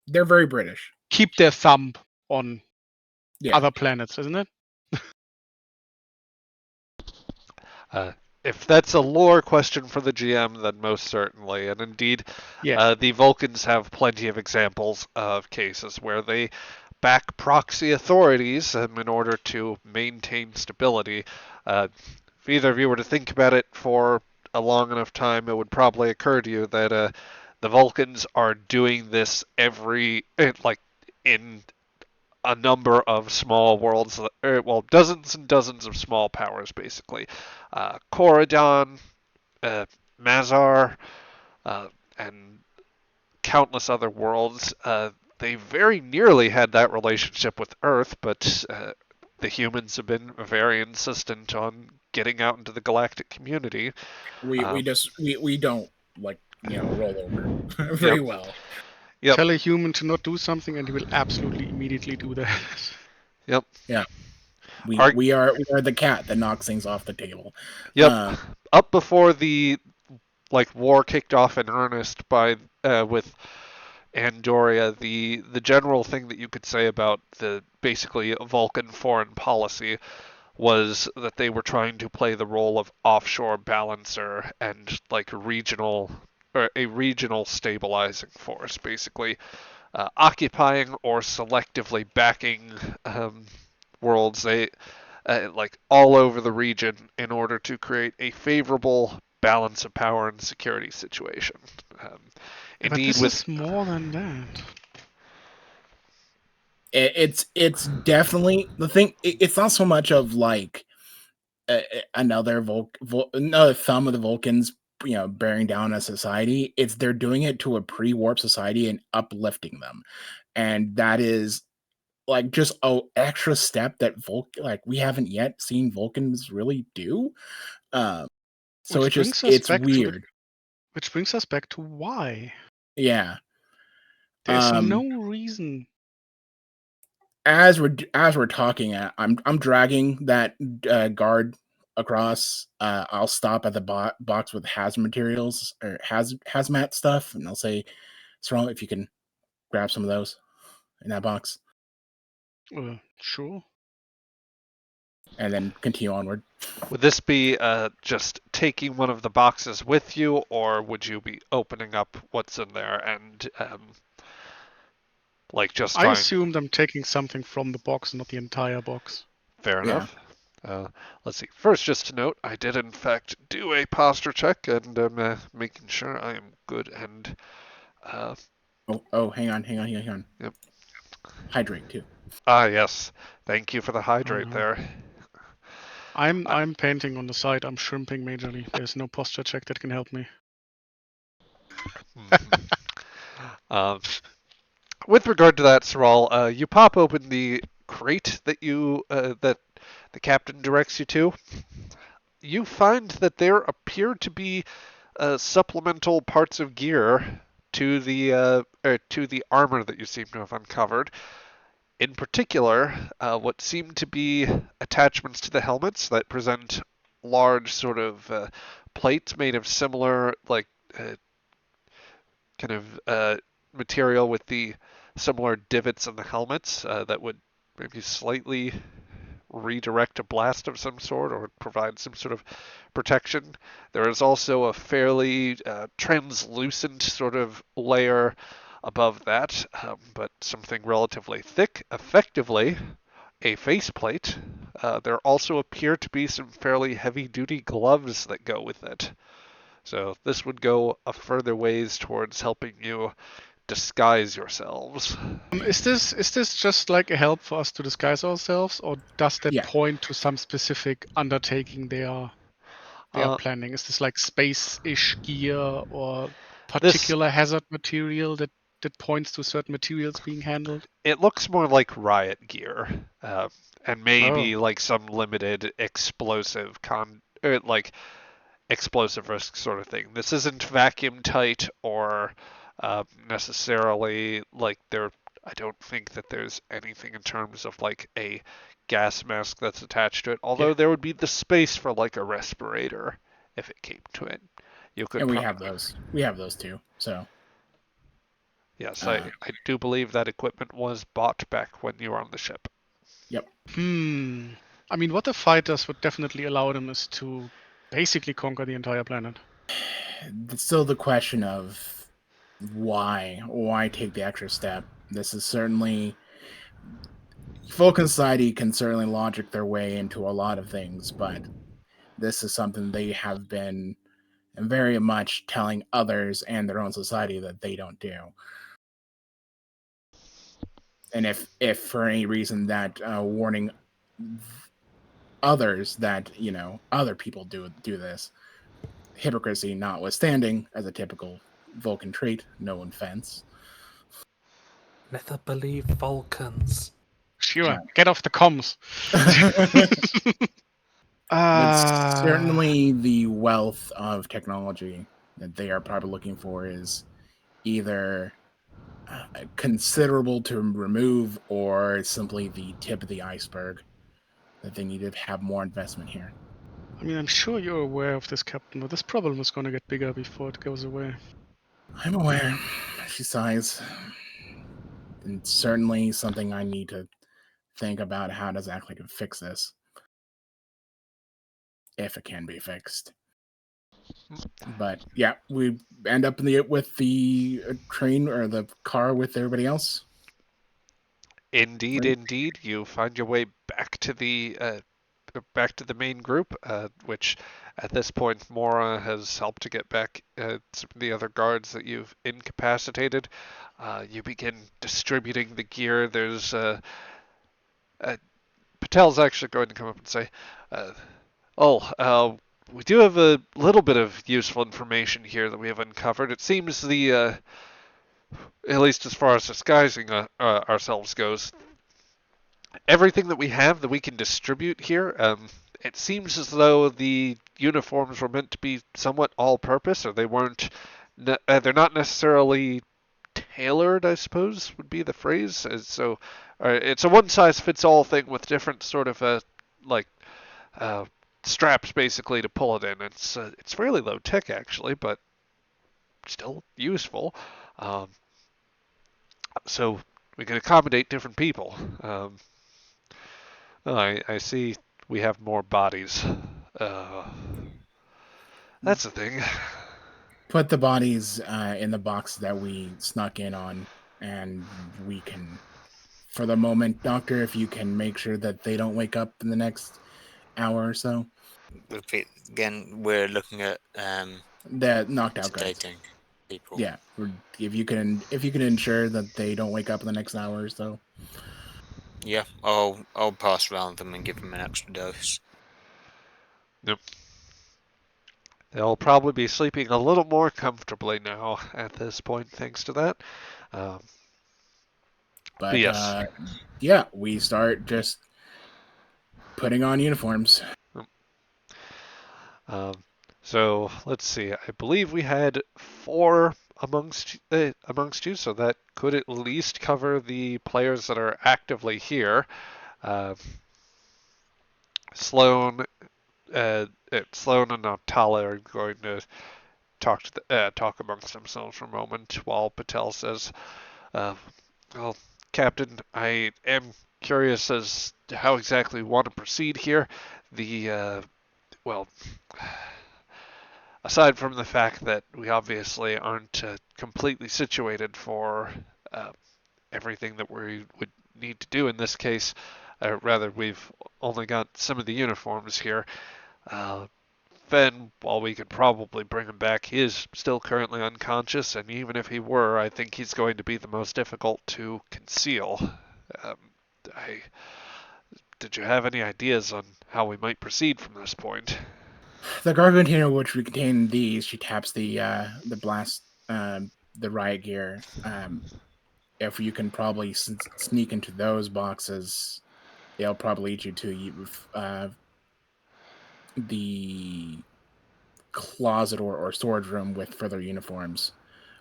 They're very British. keep their thumb on Yeah. other planets, isn't it? If that's a lore question for the GM, then most certainly. And indeed, Yeah. the Vulcans have plenty of examples of cases where they back proxy authorities in order to maintain stability. If either of you were to think about it for a long enough time, it would probably occur to you that the Vulcans are doing this in a number of small worlds, dozens and dozens of small powers, basically. Corridon, Mazar, and countless other worlds. They very nearly had that relationship with Earth, but the humans have been very insistent on getting out into the galactic community. We don't roll over very well. Yep. Tell a human to not do something, and he will absolutely immediately do that. Yep. Yeah. We are the cat that knocks things off the table. Yep. Up before the war kicked off in earnest with Andoria, the general thing that you could say about the basically Vulcan foreign policy was that they were trying to play the role of offshore balancer and a regional stabilizing force, basically occupying or selectively backing worlds all over the region in order to create a favorable balance of power and security situation. But this is more than that. It's definitely the thing. It's not so much of like another thumb of the Vulcans, bearing down a society. It's they're doing it to a pre-warp society and uplifting them, and that is like just an extra step that we haven't yet seen Vulcans really do. So it's weird. Which brings us back to why. Yeah. There's no reason. As we're talking, I'm dragging that guard across. I'll stop at the box with hazmat stuff, and I'll say, Sorrel, if you can grab some of those in that box, Sure. and then continue onward. Would this be just taking one of the boxes with you, or would you be opening up what's in there and like just I trying? assumed I'm taking something from the box, not the entire box. Fair Yeah. enough. Let's see. First, just to note, I did in fact do a posture check, and I'm making sure I am good and. Hang on. Yep. Hydrate too. Ah, yes. Thank you for the hydrate there. I'm painting on the side. I'm shrimping majorly. There's no posture check that can help me. With regard to that, Saral, you pop open the crate that that the captain directs you to. You find that there appear to be supplemental parts of gear to the armor that you seem to have uncovered. In particular, what seem to be attachments to the helmets that present large sort of plates made of similar kind of material with the similar divots in the helmets that would maybe slightly redirect a blast of some sort or provide some sort of protection. There is also a fairly translucent sort of layer above that, but something relatively thick, effectively a faceplate. There also appear to be some fairly heavy-duty gloves that go with it. So this would go a further ways towards helping you disguise yourselves. Is this just like a help for us to disguise ourselves, or does that point to some specific undertaking they are planning? Is this like space-ish gear or particular hazard material that points to certain materials being handled? It looks more like riot gear, and maybe like some limited explosive explosive risk sort of thing. This isn't vacuum tight or necessarily like there. I don't think that there's anything in terms of like a gas mask that's attached to it. Although there would be the space for like a respirator if it came to it. You could. And we have those. We have those too. So. Yes, I do believe that equipment was bought back when you were on the ship. Yep. I mean, what the fighters would definitely allow them is to basically conquer the entire planet. It's still the question of why take the extra step. This is certainly Vulcan society can certainly logic their way into a lot of things, but this is something they have been very much telling others and their own society that they don't do. And if for any reason that warning others that other people do this, hypocrisy notwithstanding, as a typical Vulcan trait, no offense. Never believe Vulcans. Sure, get off the comms. But certainly the wealth of technology that they are probably looking for is either considerable to remove or simply the tip of the iceberg, that they need to have more investment here. I mean, I'm sure you're aware of this, Captain, but this problem is going to get bigger before it goes away. I'm aware. She sighs. And certainly something I need to think about how to exactly fix this. If it can be fixed. But yeah, we end up with the train or the car with everybody else. Indeed, Right. indeed. You find your way back to the main group, which at this point Mora has helped to get back some of the other guards that you've incapacitated. You begin distributing the gear. There's Patel's actually going to come up and say, we do have a little bit of useful information here that we have uncovered. It seems at least as far as disguising ourselves goes, everything that we have that we can distribute here, it seems as though the uniforms were meant to be somewhat all-purpose, or they weren't. They're not necessarily tailored, I suppose, would be the phrase. So, it's a one-size-fits-all thing with different sort of straps basically to pull it in. It's fairly low tech actually, but still useful. Um, so we can accommodate different people. I see we have more bodies. Uh, that's the thing. Put the bodies in the box that we snuck in on, and we can, for the moment, Doctor, if you can make sure that they don't wake up in the next hour or so. Repeat again. We're looking at The knocked out guys. sedating people. Yeah, if you can ensure that they don't wake up in the next hour or so. Yeah, I'll pass around them and give them an extra dose. Yep. They'll probably be sleeping a little more comfortably now at this point, thanks to that. But yes. Yeah, we start just putting on uniforms. So let's see. I believe we had 4 amongst you, so that could at least cover the players that are actively here. Sloan, Sloan and Natala are going to talk amongst themselves for a moment while Patel says, "Well, Captain, I am curious as to how exactly we want to proceed here. Well, aside from the fact that we obviously aren't completely situated for everything that we would need to do in this case, rather, we've only got some of the uniforms here. Fenn, while we could probably bring him back, he is still currently unconscious, and even if he were, I think he's going to be the most difficult to conceal. Um, did you have any ideas on how we might proceed from this point?" The cargo container which would contain these, she taps the blast, the riot gear. If you can probably sneak into those boxes, they'll probably lead you to the closet or storage room with further uniforms.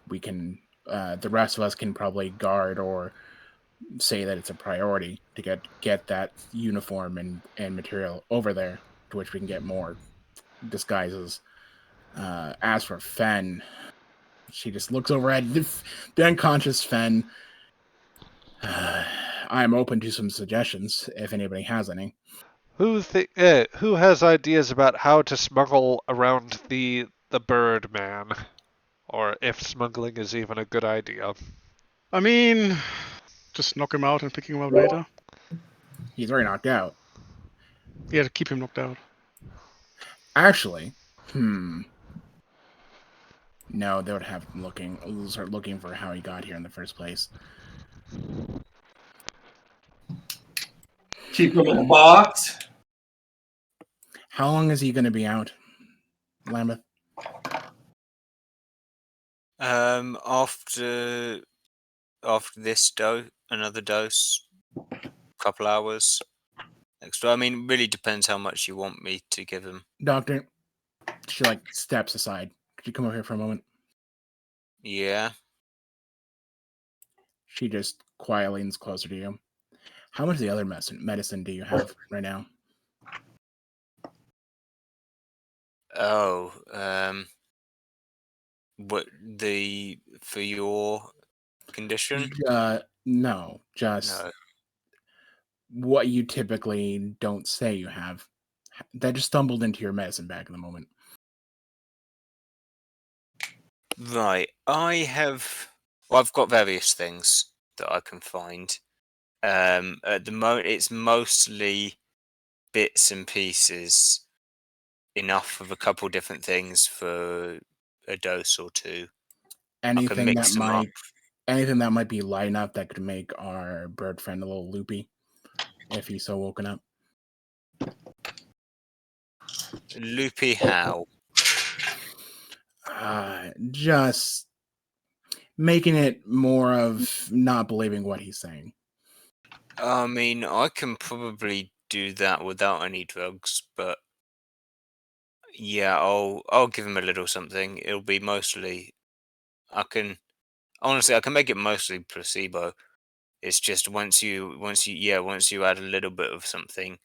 We can, the rest of us can probably guard or say that it's a priority to get that uniform and material over there, to which we can get more disguises. As for Fen, she just looks over at the unconscious Fen. I'm open to some suggestions if anybody has any. Who has ideas about how to smuggle around the bird man, or if smuggling is even a good idea? I mean, just knock him out and pick him up later. He's already knocked out. Yeah, to keep him knocked out. Actually, no, they would have start looking for how he got here in the first place. Keep him in a box. How long is he going to be out, Lambeth? After this dose, another dose, couple hours extra. I mean, really depends how much you want me to give him. Doctor, she steps aside. Could you come over here for a moment? Yeah. She just quietly leans closer to you. How much of the other medicine do you have right now? Oh, what for your condition? No, just No. what you typically don't say you have. That just stumbled into your medicine bag in the moment. Right. I've got various things that I can find. At the moment, it's mostly bits and pieces, enough of a couple different things for a dose or two. I can Anything mix them up. anything that might be light enough that could make our bird friend a little loopy if he's so woken up. Loopy how? Just making it more of not believing what he's saying. I mean, I can probably do that without any drugs, but yeah, I'll give him a little something. It'll be mostly I can make it mostly placebo. It's just once you add a little bit of something,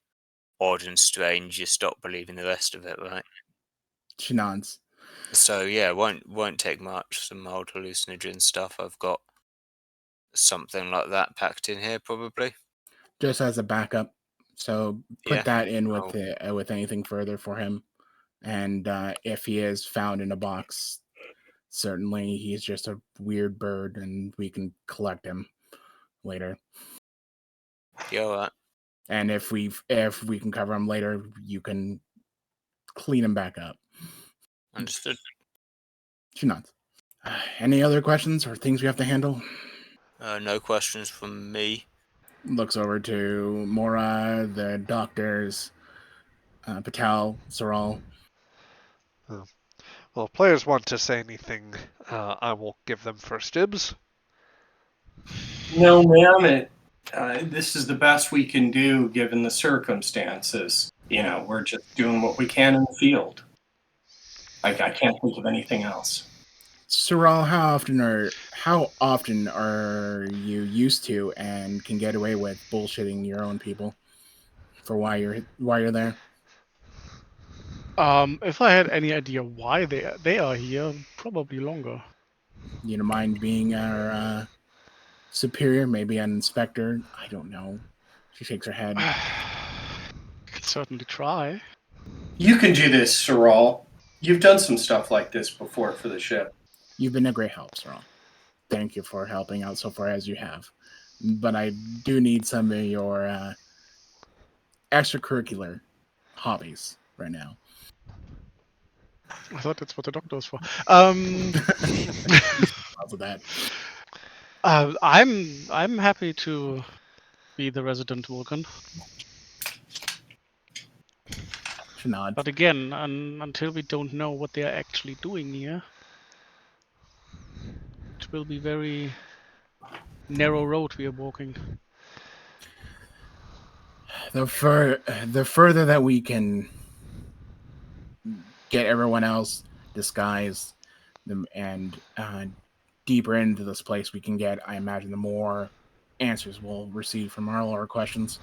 odd and strange, you stop believing the rest of it, right? She nods. So yeah, won't take much. Some mild hallucinogen stuff. I've got something like that packed in here, probably. Just as a backup. So put Yeah. that in with Oh. with anything further for him. And if he is found in a box, certainly he's just a weird bird, and we can collect him later. Yeah, all right. And if we can cover him later, you can clean him back up. Understood. She nods. Any other questions or things we have to handle? No questions from me. Looks over to Mora, the doctors, Patel, Saral. Well, if players want to say anything, I will give them first dibs. No, ma'am. This is the best we can do given the circumstances. We're just doing what we can in the field. I can't think of anything else. Saral, how often are you used to and can get away with bullshitting your own people for why you're there? If I had any idea why they are here, probably longer. You don't mind being our superior, maybe an inspector? I don't know. She shakes her head. Could certainly try. You can do this, Saral. You've done some stuff like this before for the ship. You've been a great help, Saral. Thank you for helping out so far as you have. But I do need some of your extracurricular hobbies right now. I thought that's what the doctor was for. Also that. I'm happy to be the resident Vulcan. She nods. But again, until we don't know what they are actually doing here, it will be very narrow road we are walking. The further that we can get everyone else disguised and deeper into this place we can get, I imagine the more answers we'll receive from all our questions.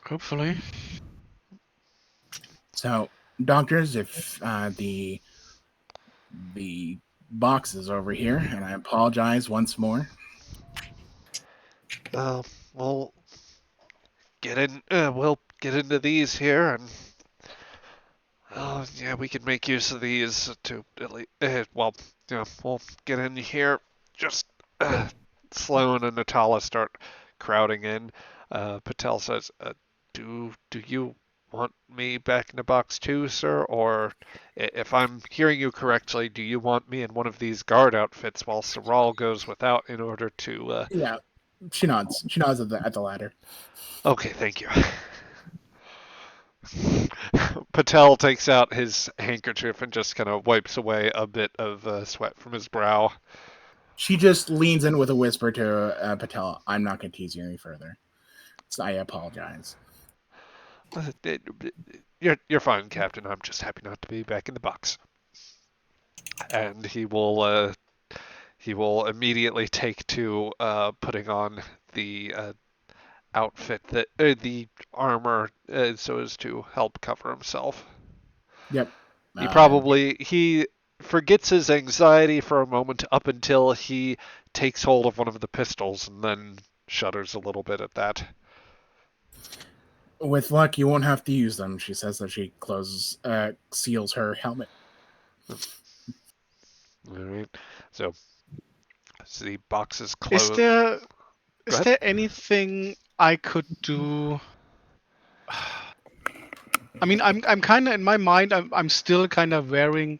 Hopefully. So, doctors, if the box is over here, and I apologize once more. We'll get in. We'll get into these here, and yeah, we can make use of these to at least. Well, we'll get in here. Just Sloan and Natala start crowding in. Patel says, "Do you want me back in the box too, sir? Or if I'm hearing you correctly, do you want me in one of these guard outfits while Saral goes without in order to?" Yeah, she nods. She nods at the ladder. Okay, thank you. Patel takes out his handkerchief and just kind of wipes away a bit of sweat from his brow. She just leans in with a whisper to Patel. I'm not going to tease you any further. So I apologize. You're fine, Captain. I'm just happy not to be back in the box. And he will immediately take to putting on the outfit that the armor so as to help cover himself. Yep. He forgets his anxiety for a moment up until he takes hold of one of the pistols and then shudders a little bit at that. With luck, you won't have to use them, she says as she seals her helmet. All right. So the box is closed. Is there anything I could do? I mean, I'm kind of in my mind. I'm still kind of wearing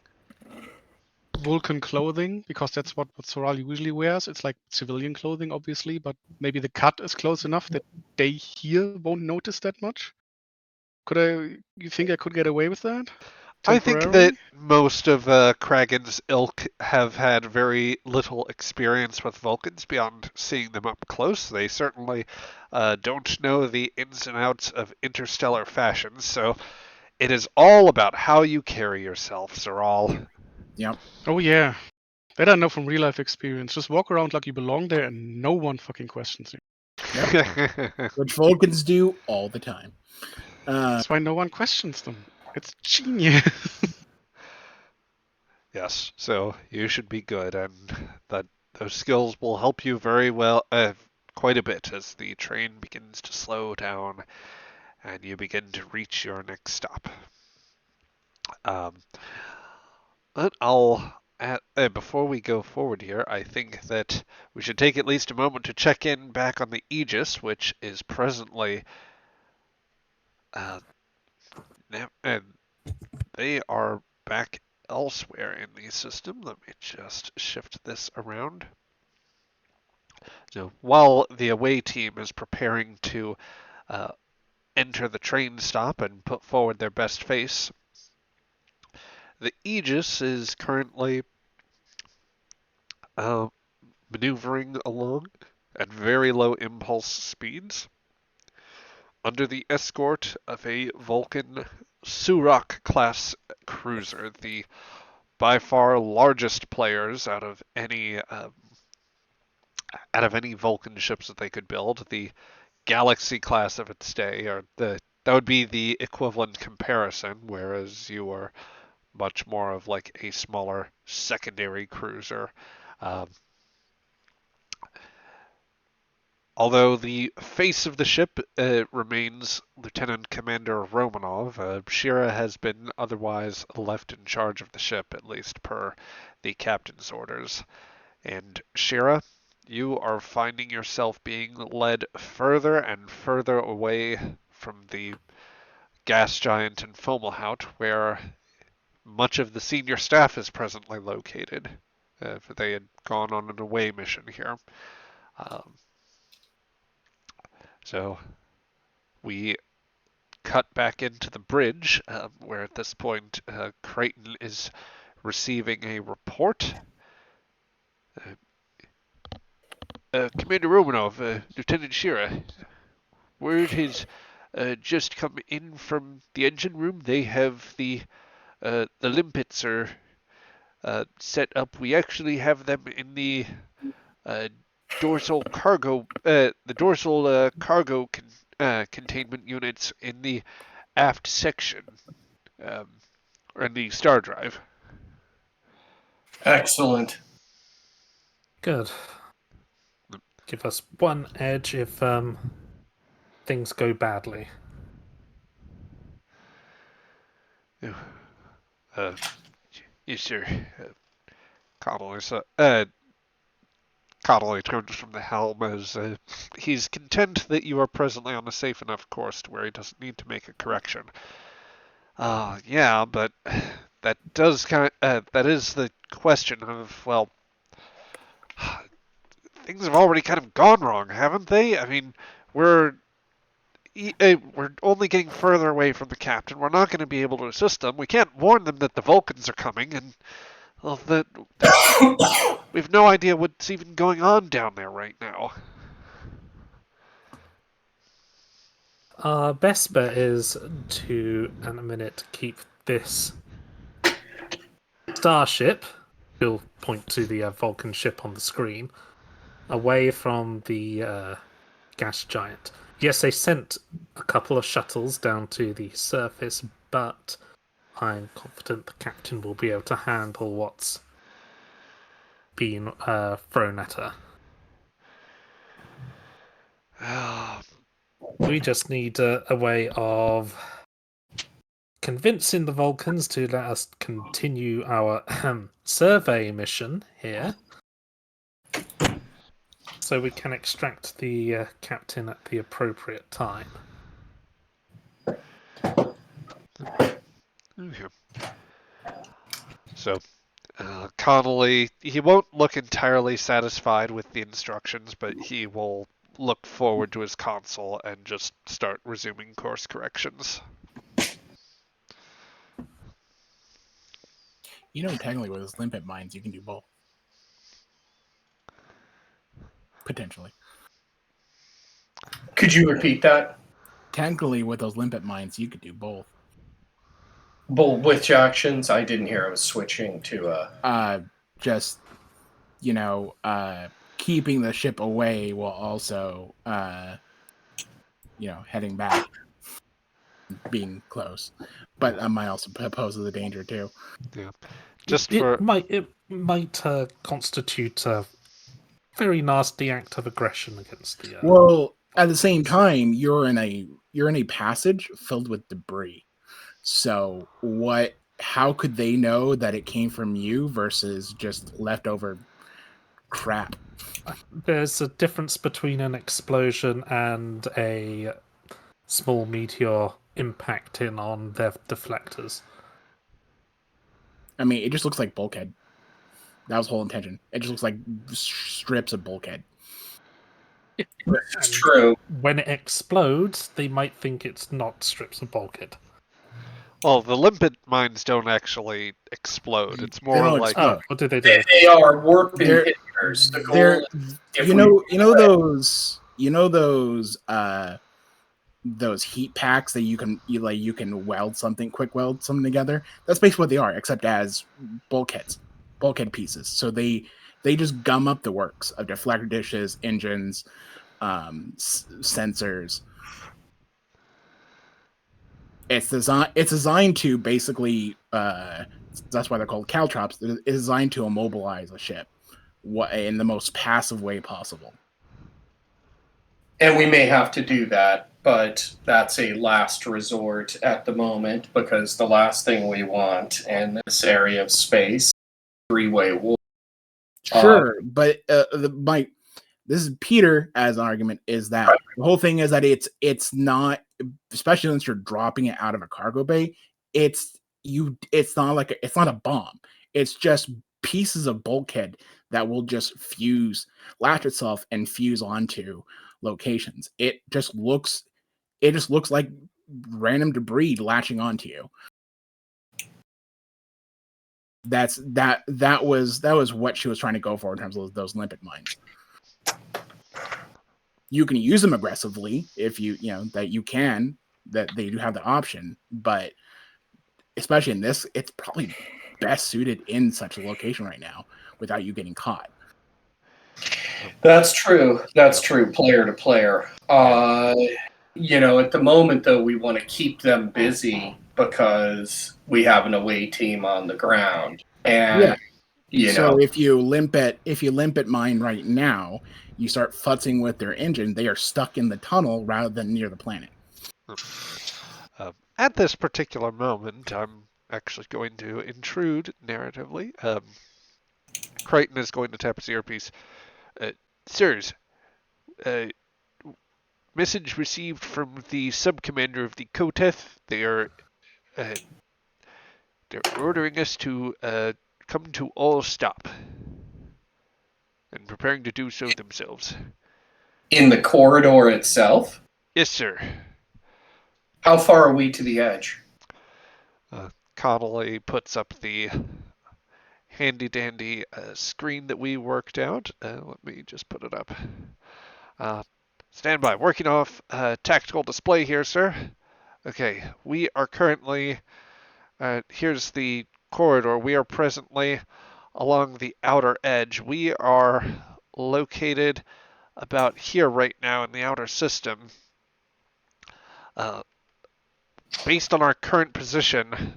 Vulcan clothing because that's what Soral usually wears. It's like civilian clothing, obviously, but maybe the cut is close enough that they here won't notice that much. You think I could get away with that? I think that most of Kraggan's ilk have had very little experience with Vulcans beyond seeing them up close. They certainly don't know the ins and outs of interstellar fashion, so it is all about how you carry yourself, Saral. Yep. Oh yeah. That I know from real life experience. Just walk around like you belong there and no one fucking questions you. Which Vulcans do all the time. That's why no one questions them. It's genius. Yes, so you should be good, and those skills will help you very well, quite a bit as the train begins to slow down and you begin to reach your next stop. But before we go forward here, I think that we should take at least a moment to check in back on the Aegis, which is presently, they are back elsewhere in the system. Let me just shift this around. So while the away team is preparing to enter the train stop and put forward their best face, the Aegis is currently maneuvering along at very low impulse speeds under the escort of a Vulcan Surak class cruiser, the by far largest players out of any Vulcan ships that they could build. The Galaxy class of its day, or that would be the equivalent comparison, whereas you are much more of like a smaller secondary cruiser. Although the face of the ship remains Lieutenant Commander Romanov, Shira has been otherwise left in charge of the ship, at least per the captain's orders. And Shira, you are finding yourself being led further and further away from the gas giant in Fomalhaut, where much of the senior staff is presently located. They had gone on an away mission here. So we cut back into the bridge, where at this point Creighton is receiving a report. Commander Romanov, Lieutenant Shira, word has just come in from the engine room. They have the limpets are set up. We actually have them in the dorsal cargo containment units in the aft section, or in the star drive. Excellent. Good. Give us one edge if things go badly. Yes, sir. Connolly turns from the helm as he's content that you are presently on a safe enough course to where he doesn't need to make a correction. Yeah, but that is the question of, well, things have already kind of gone wrong, haven't they? I mean, we're only getting further away from the captain. We're not going to be able to assist them. We can't warn them that the Vulcans are coming, and well, we have no idea what's even going on down there right now. Our best bet is to, in a minute, keep this starship, we'll point to the Vulcan ship on the screen, away from the gas giant. Yes, they sent a couple of shuttles down to the surface, but I'm confident the captain will be able to handle what's been thrown at her. We just need a way of convincing the Vulcans to let us continue our survey mission here, so we can extract the captain at the appropriate time. Okay. So, Connolly, he won't look entirely satisfied with the instructions, but he will look forward to his console and just start resuming course corrections. You know, technically with those limpet mines, you can do both. Potentially. Could you repeat that? Technically with those limpet mines, you could do both. Both which actions? I didn't hear. I was switching to Just, keeping the ship away while also, heading back, being close. But I might also pose the danger too. Yeah. It might constitute a very nasty act of aggression against the. Well, at the same time, you're in a passage filled with debris. So how could they know that it came from you versus just leftover crap? There's a difference between an explosion and a small meteor impacting on their deflectors. I mean, it just looks like bulkhead. That was the whole intention. It just looks like strips of bulkhead. It's true. When it explodes, they might think it's not strips of bulkhead. Well, the limpet mines don't actually explode. It's more don't like explode. Oh, what do they do? They are warp They're- inhibitors. The goal They're, is if we- those heat packs that you can weld something together. That's basically what they are, except as bulkhead pieces. So they just gum up the works of deflector dishes, engines, sensors. It's designed to basically, that's why they're called caltrops. It's designed to immobilize a ship in the most passive way possible. And we may have to do that, but that's a last resort at the moment, because the last thing we want in this area of space, three-way war. Sure, but this is Peter as an argument is that Right. the whole thing is that it's not, especially once you're dropping it out of a cargo bay, it's not a bomb. It's just pieces of bulkhead that will just latch itself and fuse onto locations. It just looks like random debris latching onto you. That was what she was trying to go for in terms of those limpet mines. You can use them aggressively if that they do have the option, but especially in this, it's probably best suited in such a location right now without you getting caught. That's true. That's true, player to player. At the moment, though, we want to keep them busy because we have an away team on the ground. And, So if you limp at mine right now, you start futzing with their engine, they are stuck in the tunnel rather than near the planet. At this particular moment, I'm actually going to intrude narratively. Crichton is going to tap his earpiece. Sirs, message received from the subcommander of the Koteth. They're ordering us to come to all stop, and preparing to do so themselves. in the corridor itself? Yes, sir. How far are we to the edge? Connolly puts up the handy-dandy screen that we worked out. Let me just put it up. Stand by. Working off tactical display here, sir. Okay, we are currently... here's the corridor. We are presently along the outer edge. We are located about here right now in the outer system. Based on our current position,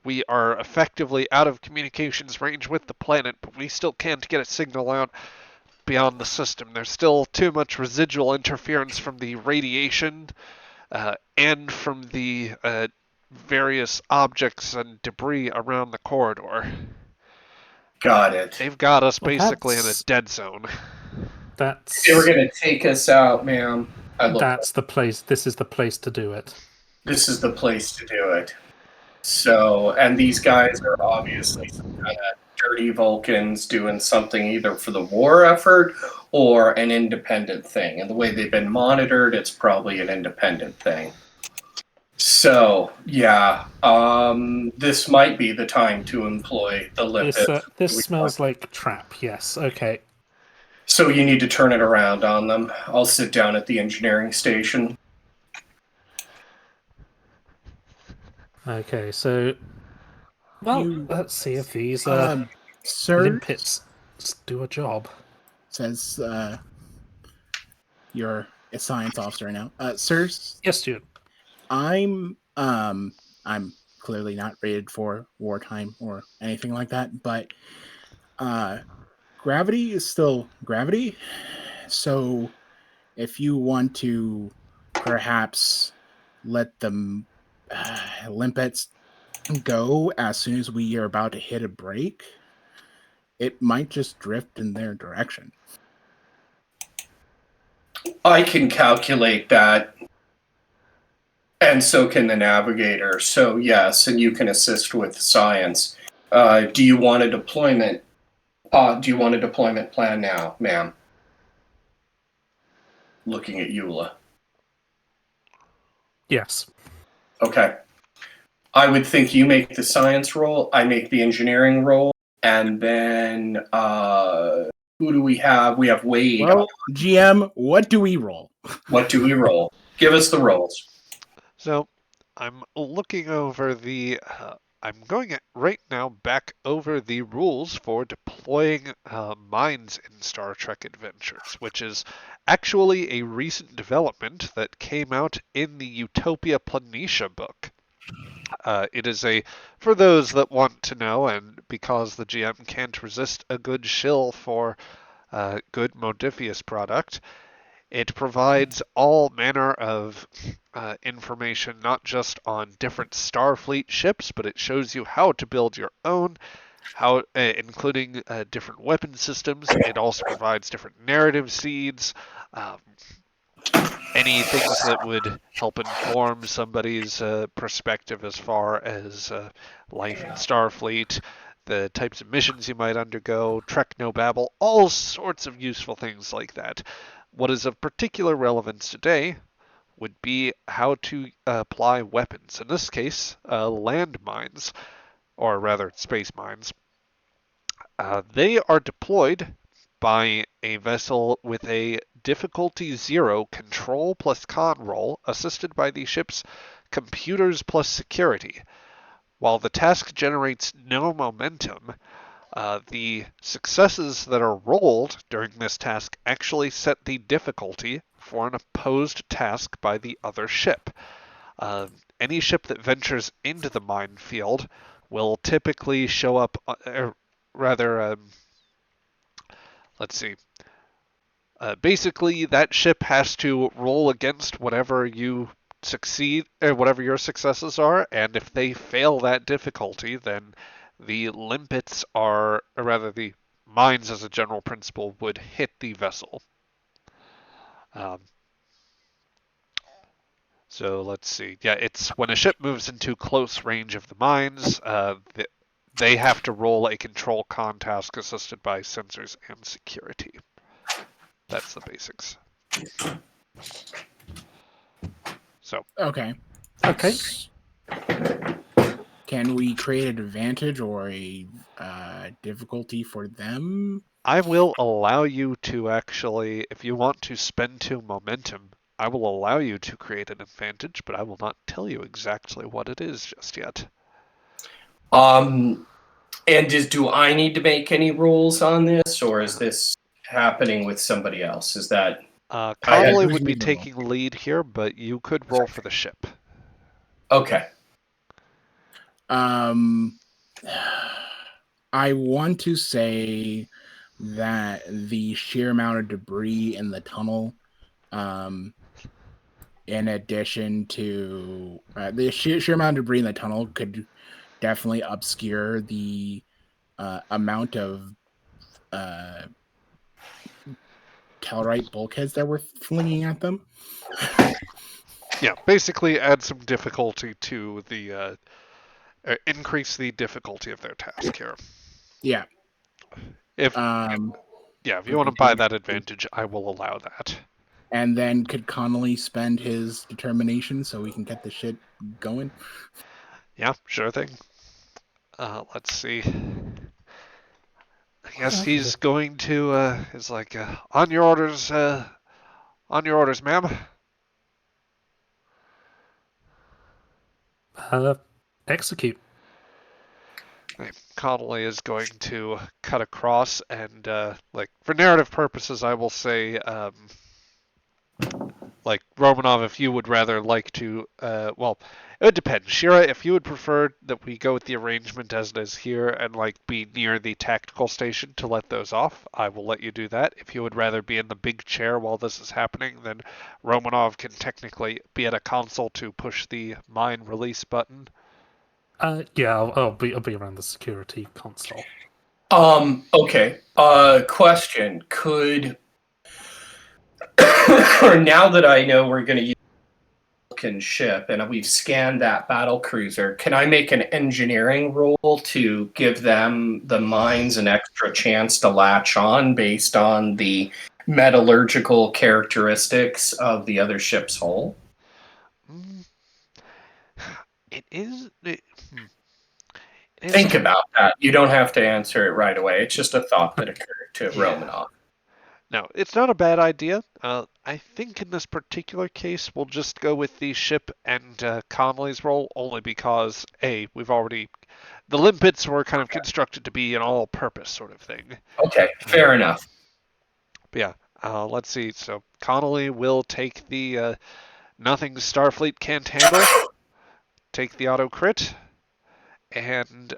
we are effectively out of communications range with the planet, but we still can't get a signal out beyond the system. There's still too much residual interference from the radiation and from the various objects and debris around the corridor. Got it. They've got us Well, basically in a that's- dead zone. That's They were going to take us out, ma'am. that's the place. This is the place to do it. This is the place to do it. So, and these guys are obviously some kind of dirty Vulcans doing something either for the war effort or an independent thing. And the way they've been monitored, it's probably an independent thing. So, yeah, this might be the time to employ the limpet. This smells like trap. Yes. Okay. So you need to turn it around on them. I'll sit down at the engineering station. Okay. So, well, You- let's see if these Sir, limpets do a job. says your science officer now. Sirs, Yes, Stuart. I'm clearly not rated for wartime or anything like that, but gravity is still gravity. So if you want to perhaps let the limpets go as soon as we are about to hit a break, it might just drift in their direction. I can calculate that, and so can the navigator. So yes, and you can assist with science. Do you want a deployment? Do you want a deployment plan now, ma'am? Looking at Eula. Yes. Okay. I would think you make the science roll, I make the engineering roll, and then who do we have? We have Wade. Well, GM, what do we roll? What do we roll? Give us the rolls. So I'm looking over the. I'm going right now back over the rules for deploying mines in Star Trek Adventures, which is actually a recent development that came out in the Utopia Planitia book. It is for those that want to know, and because the GM can't resist a good shill for good Modiphius product, it provides all manner of information, not just on different Starfleet ships, but it shows you how to build your own, including different weapon systems. It also provides different narrative seeds, um, any things that would help inform somebody's perspective as far as life in Starfleet, the types of missions you might undergo, Trek No Babble, all sorts of useful things like that. What is of particular relevance today would be how to apply weapons. In this case, land mines, or rather space mines. They are deployed by a vessel with a difficulty 0 control plus con roll, assisted by the ship's computers plus security. While the task generates no momentum, the successes that are rolled during this task actually set the difficulty for an opposed task by the other ship. Any ship that ventures into the minefield will typically show up, let's see. Basically, that ship has to roll against whatever you succeed, or whatever your successes are, and if they fail that difficulty, then the limpets or rather the mines as a general principle, would hit the vessel. So let's see. Yeah, it's when a ship moves into close range of the mines, they have to roll a control con task assisted by sensors and security. That's the basics. So. Okay. Okay. Can we create an advantage or a difficulty for them? I will allow you to actually, if you want to spend 2 momentum, I will allow you to create an advantage, but I will not tell you exactly what it is just yet. And do I need to make any rules on this, or is this happening with somebody else? Is that Connolly would be taking lead here, but you could roll for the ship. okay? I want to say that the sheer amount of debris in the tunnel, in addition to the sheer amount of debris in the tunnel, could definitely obscure the amount of Tellarite bulkheads that we're flinging at them. Yeah, basically add some difficulty to the increase the difficulty of their task here. Yeah. If you want to buy that advantage, I will allow that. And then could Connolly spend his determination so we can get the shit going? Yeah, sure thing. Let's see. I guess he's going to, is like, on your orders, ma'am. Execute. Connolly is going to cut across and, for narrative purposes, I will say, Romanov, if you would rather like to, it would depend. Shira, if you would prefer that we go with the arrangement as it is here and, be near the tactical station to let those off, I will let you do that. If you would rather be in the big chair while this is happening, then Romanov can technically be at a console to push the mine release button. I'll be around the security console. Okay. Question. Could now that I know we're going to use the Vulcan ship and we've scanned that battle cruiser, can I make an engineering roll to give them, the mines, an extra chance to latch on based on the metallurgical characteristics of the other ship's hull? Think about that. You don't have to answer it right away. It's just a thought that occurred to Romanov. No, it's not a bad idea. I think in this particular case, we'll just go with the ship and Connolly's role, only because, we've already... The limpets were kind of constructed to be an all-purpose sort of thing. Okay, fair enough. But yeah, let's see. So Connolly will take the nothing Starfleet can't handle, take the auto-crit, and...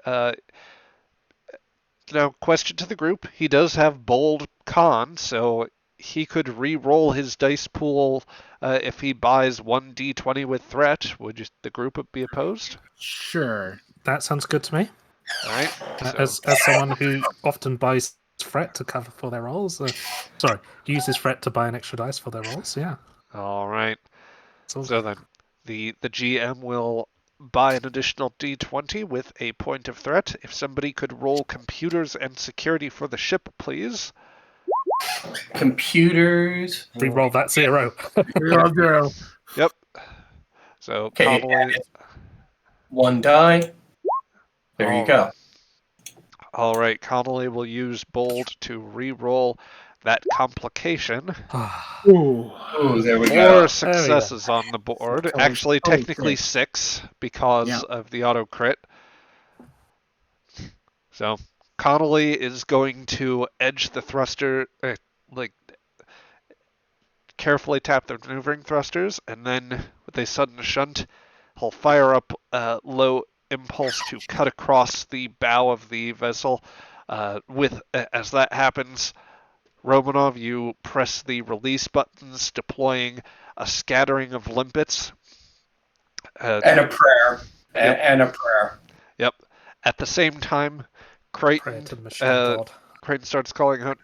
Now, question to the group. He does have bold con, so he could re-roll his dice pool if he buys 1d20 with threat. Would the group be opposed? Sure. That sounds good to me. All right. As someone who often buys threat to cover for their rolls, uses threat to buy an extra dice for their rolls, yeah. All right. So then, the GM will buy an additional d20 with a point of threat. If somebody could roll computers and security for the ship, please. Computers. Re-roll that 0. Reroll 0. Yep. So Okay, Connolly... one die. There you go. All right, Connolly will use bold to re-roll that complication. Ooh. Ooh, there we go. 4 successes on the board. Actually, technically 6 because of the auto crit. So Connolly is going to edge the thruster, carefully tap the maneuvering thrusters, and then with a sudden shunt, he'll fire up low impulse to cut across the bow of the vessel. As that happens, Romanov, you press the release buttons, deploying a scattering of limpets. And a prayer. Yep. And a prayer. Yep. At the same time, Creighton starts calling out,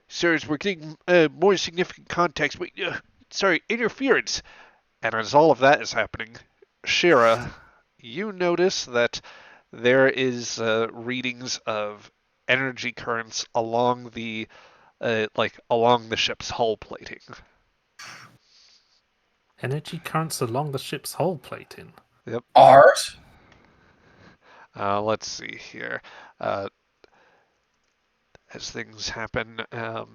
"Sirs, we're getting more significant contacts. Interference." And as all of that is happening, Shira, you notice that there is readings of energy currents along the ship's hull plating. Energy currents along the ship's hull plating? Yep. Ours? Let's see here. As things happen, have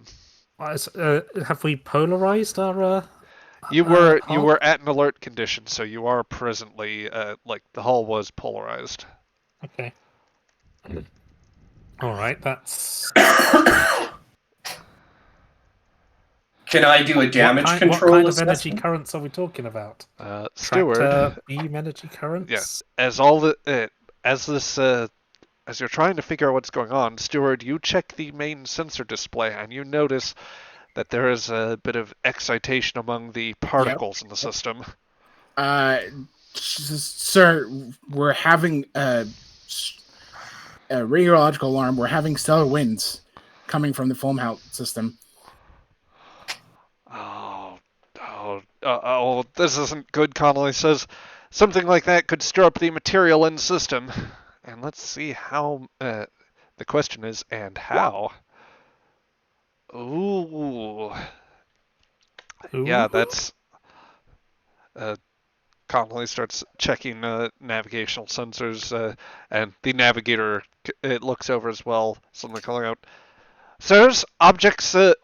we polarized our? You were at an alert condition, so you are presently the hull was polarized. Okay. All right, that's. Can I do a damage control? What kind of energy currents are we talking about? Steward. Beam energy currents. Yes. As you're trying to figure out what's going on, Steward, you check the main sensor display and you notice that there is a bit of excitation among the particles in the system. Sir, we're having a radiological alarm. We're having stellar winds coming from the Foamhout system. Oh, this isn't good, Connolly says. Something like that could stir up the material in the system. And let's see how... the question is, and how? Ooh. Yeah, that's... Connolly starts checking navigational sensors, and the navigator it looks over as well, suddenly calling out, "Sirs, objects on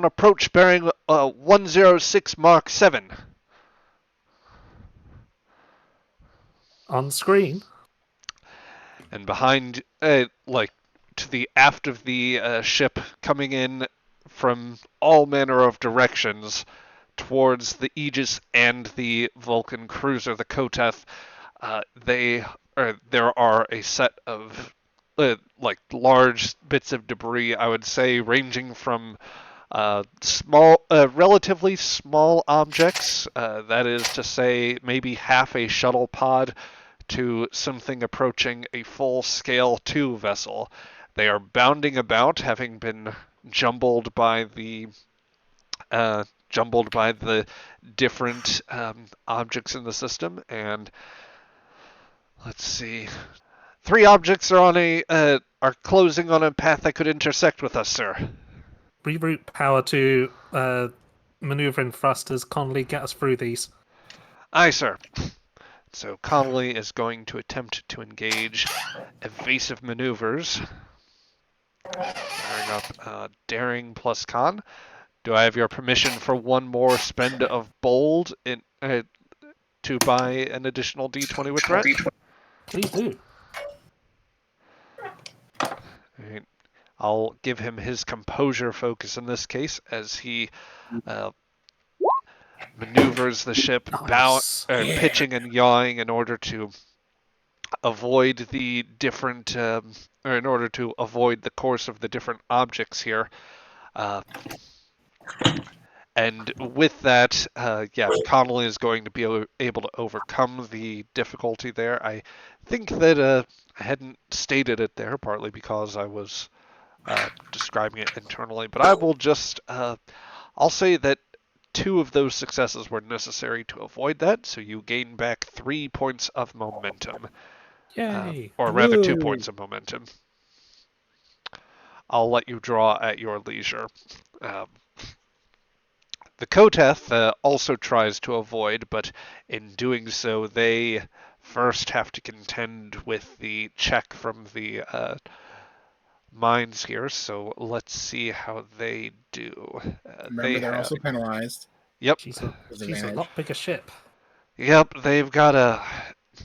approach bearing 106 Mark 7. On screen? and behind, like to the aft of the ship, coming in from all manner of directions towards the Aegis and the Vulcan cruiser, the Koteth. There are a set of like large bits of debris, I would say, ranging from relatively small objects, that is to say, maybe half a shuttle pod, to something approaching a full-scale 2 vessel. They are bounding about, having been jumbled by the different objects in the system. And let's see, 3 objects are closing on a path that could intersect with us, sir. Reroute power to maneuvering thrusters. Connolly, get us through these. Aye, sir. So Connolly is going to attempt to engage evasive maneuvers. Firing up daring plus con. Do I have your permission for one more spend of bold to buy an additional d20 with threat? Please do. Right. I'll give him his composure focus in this case as he maneuvers the ship, Nice. pitching and yawing in order to avoid the different, or in order to avoid the course of the different objects here. And with that, Connolly is going to be able to overcome the difficulty there. I think that I hadn't stated it there, partly because I was describing it internally, but I will just, I'll say that 2 of those successes were necessary to avoid that, so you gain back 3 points of momentum. Yay. Or rather, Woo. 2 points of momentum. I'll let you draw at your leisure. The Koteth also tries to avoid, but in doing so, they first have to contend with the check from the mines here. So let's see how they do. Remember, they're also penalized. Yep. She's a Disadvantage. lot bigger ship. Yep. They've got a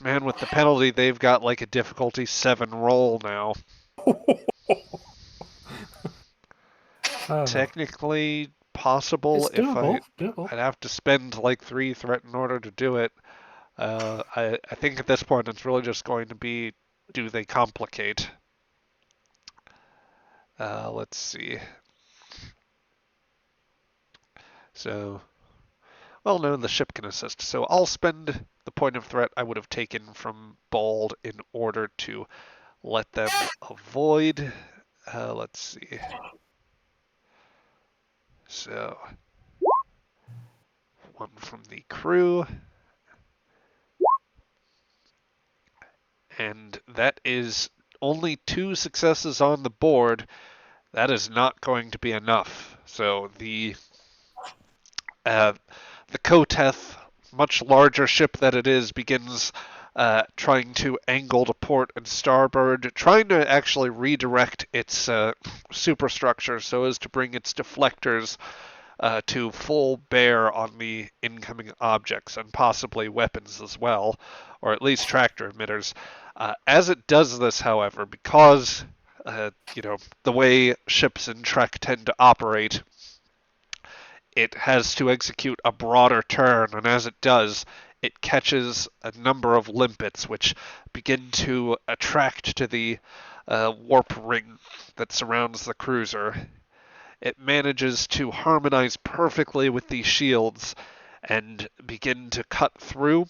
man with the penalty. They've got like a difficulty 7 roll now. Technically possible. It's doable. Doable. I'd have to spend like 3 threat in order to do it. I think at this point it's really just going to be, do they complicate? Let's see. So, well, no, the ship can assist. So I'll spend the point of threat I would have taken from Bald in order to let them avoid. Let's see. So, 1 from the crew. And that is only 2 successes on the board. That is not going to be enough. So the Koteth, much larger ship that it is, begins trying to angle to port and starboard, trying to actually redirect its superstructure so as to bring its deflectors to full bear on the incoming objects, and possibly weapons as well, or at least tractor emitters. As it does this, however, because the way ships in Trek tend to operate, it has to execute a broader turn, and as it does, it catches a number of limpets, which begin to attract to the warp ring that surrounds the cruiser. It manages to harmonize perfectly with these shields and begin to cut through.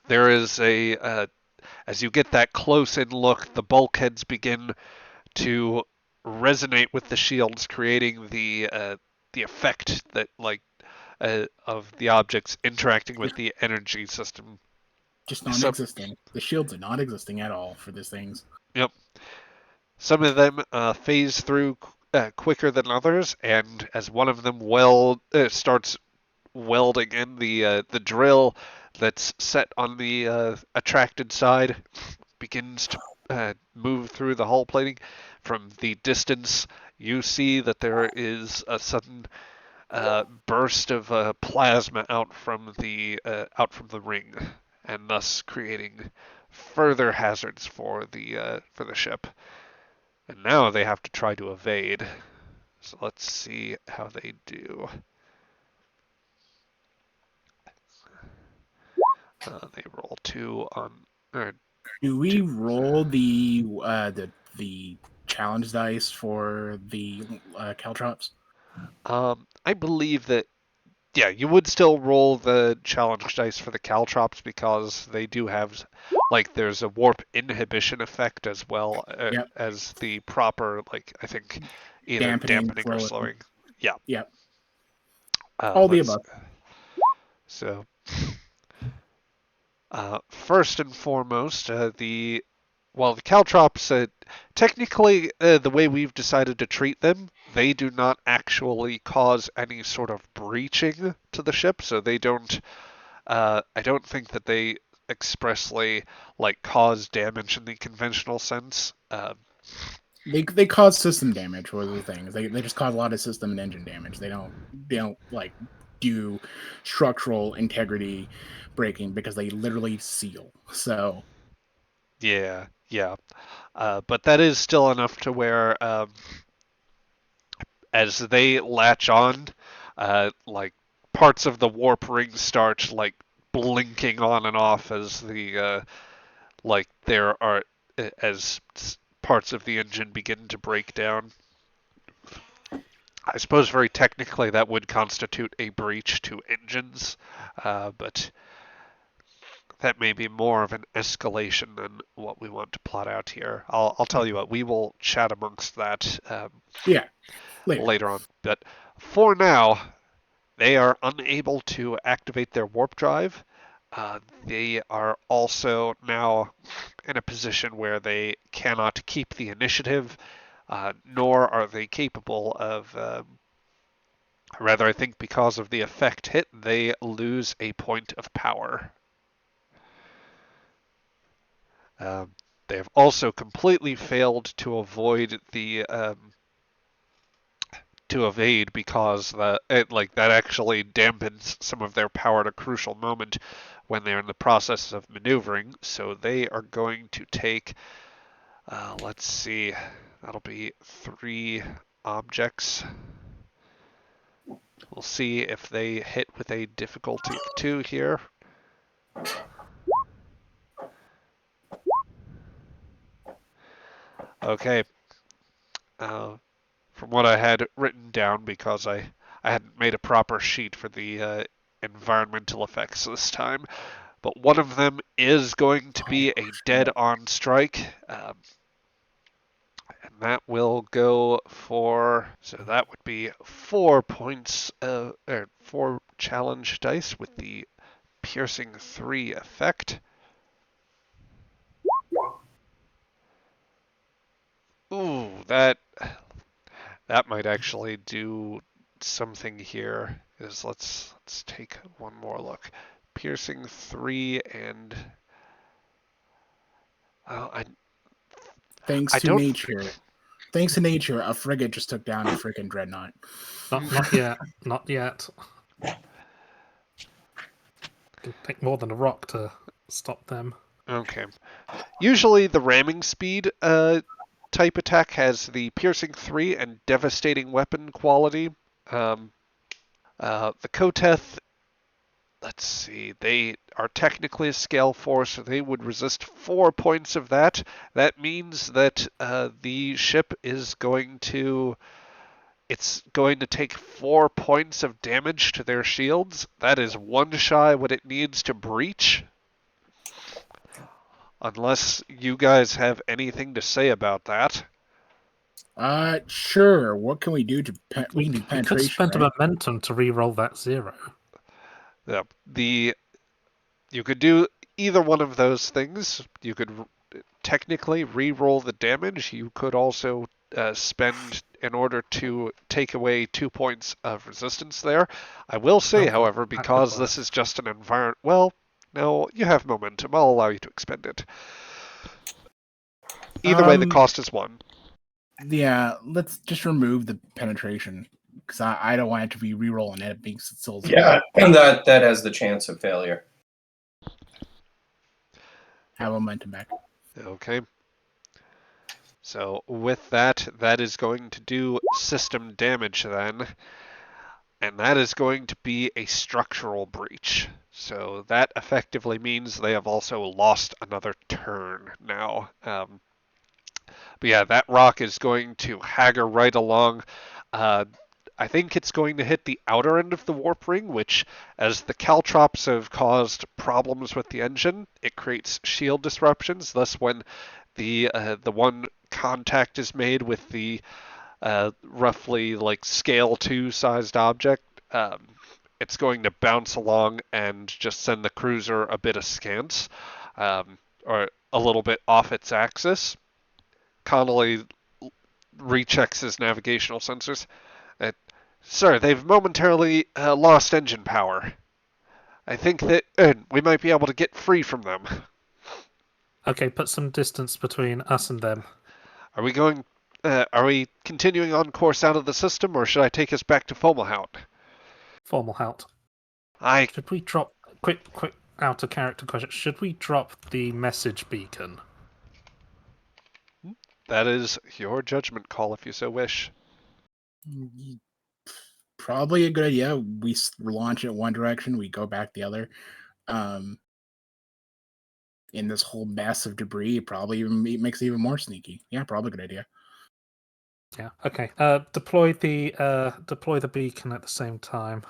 There is as you get that close-in look, the bulkheads begin to resonate with the shields, creating the effect that of the objects interacting with the energy system. Just non-existing. The shields are not existing at all for these things. Yep. Some of them phase through quicker than others, and as one of them starts welding in, the drill that's set on the attracted side begins to move through the hull plating. From the distance, you see that there is a sudden burst of plasma out from the ring, and thus creating further hazards for the ship. And now they have to try to evade. So let's see how they do. They roll 2 on. Do we roll the challenge dice for the caltrops? I believe that, yeah, you would still roll the challenge dice for the caltrops because they do have, like, there's a warp inhibition effect as well Yep. as the proper, like, I think either dampening or slowing. Yeah. Yep. All the above. So, first and foremost, the caltrops, technically, the way we've decided to treat them, they do not actually cause any sort of breaching to the ship, so they don't. I don't think that they expressly like cause damage in the conventional sense. They cause system damage. Was the thing. They just cause a lot of system and engine damage. They don't like do structural integrity breaking because they literally seal. So yeah. But that is still enough to where, as they latch on, like parts of the warp ring start like blinking on and off as like there are as parts of the engine begin to break down. I suppose very technically that would constitute a breach to engines, but that may be more of an escalation than what we want to plot out here. I'll tell you what, we will chat amongst that later on. But for now, they are unable to activate their warp drive. They are also now in a position where they cannot keep the initiative, nor are they capable of. Rather, I think because of the effect hit, they lose a point of power. They have also completely failed to avoid the to evade because that actually dampens some of their power at a crucial moment when they're in the process of maneuvering. So they are going to take, let's see, that'll be 3 objects. We'll see if they hit with a difficulty of 2 here. Okay. From what I had written down, because I hadn't made a proper sheet for the environmental effects this time, but one of them is going to be a dead-on strike, and that will go for, so that would be 4 points, or 4 challenge dice with the piercing 3 effect. Ooh, that might actually do something here. Let's take one more look. Piercing 3 and thanks to nature, a frigate just took down a freaking dreadnought. Not yet. Not yet. It'll take more than a rock to stop them. Okay. Usually the ramming speed type attack has the piercing 3 and devastating weapon quality. The Koteth, let's see, they are technically a scale 4, so they would resist 4 points of that. That means that the ship is going to take 4 points of damage to their shields. That is 1 shy what it needs to breach. Unless you guys have anything to say about that. Sure. What can we do to we can do penetration? We could spend a momentum to re-roll that 0. Yeah, you could do either one of those things. You could technically re-roll the damage. You could also spend in order to take away 2 points of resistance there. I will say, however, because this is just an environment. Well, no, you have momentum. I'll allow you to expend it. Either way, the cost is 1. Yeah, let's just remove the penetration because I don't want it to be re-rolling it being still. Yeah, and that has the chance of failure. have momentum back. Okay. So with that, that is going to do system damage then. And that is going to be a structural breach. So that effectively means they have also lost another turn now. But yeah, that rock is going to hagger right along. I think it's going to hit the outer end of the warp ring, which, as the caltrops have caused problems with the engine, it creates shield disruptions. Thus, when the one contact is made with the roughly like scale 2 sized object, it's going to bounce along and just send the cruiser a bit askance, or a little bit off its axis. Connolly rechecks his navigational sensors. Sir, they've momentarily lost engine power. I think that we might be able to get free from them. Okay, put some distance between us and them. Are we going? Are we continuing on course out of the system, or should I take us back to Fomalhaut? Formal halt. I Should we drop... Quick out of character question. Should we drop the message beacon? That is your judgment call, if you so wish. Probably a good idea. We launch it one direction, we go back the other. In this whole mess of debris, it probably even makes it even more sneaky. Yeah, probably a good idea. Yeah. Okay. Deploy the beacon at the same time.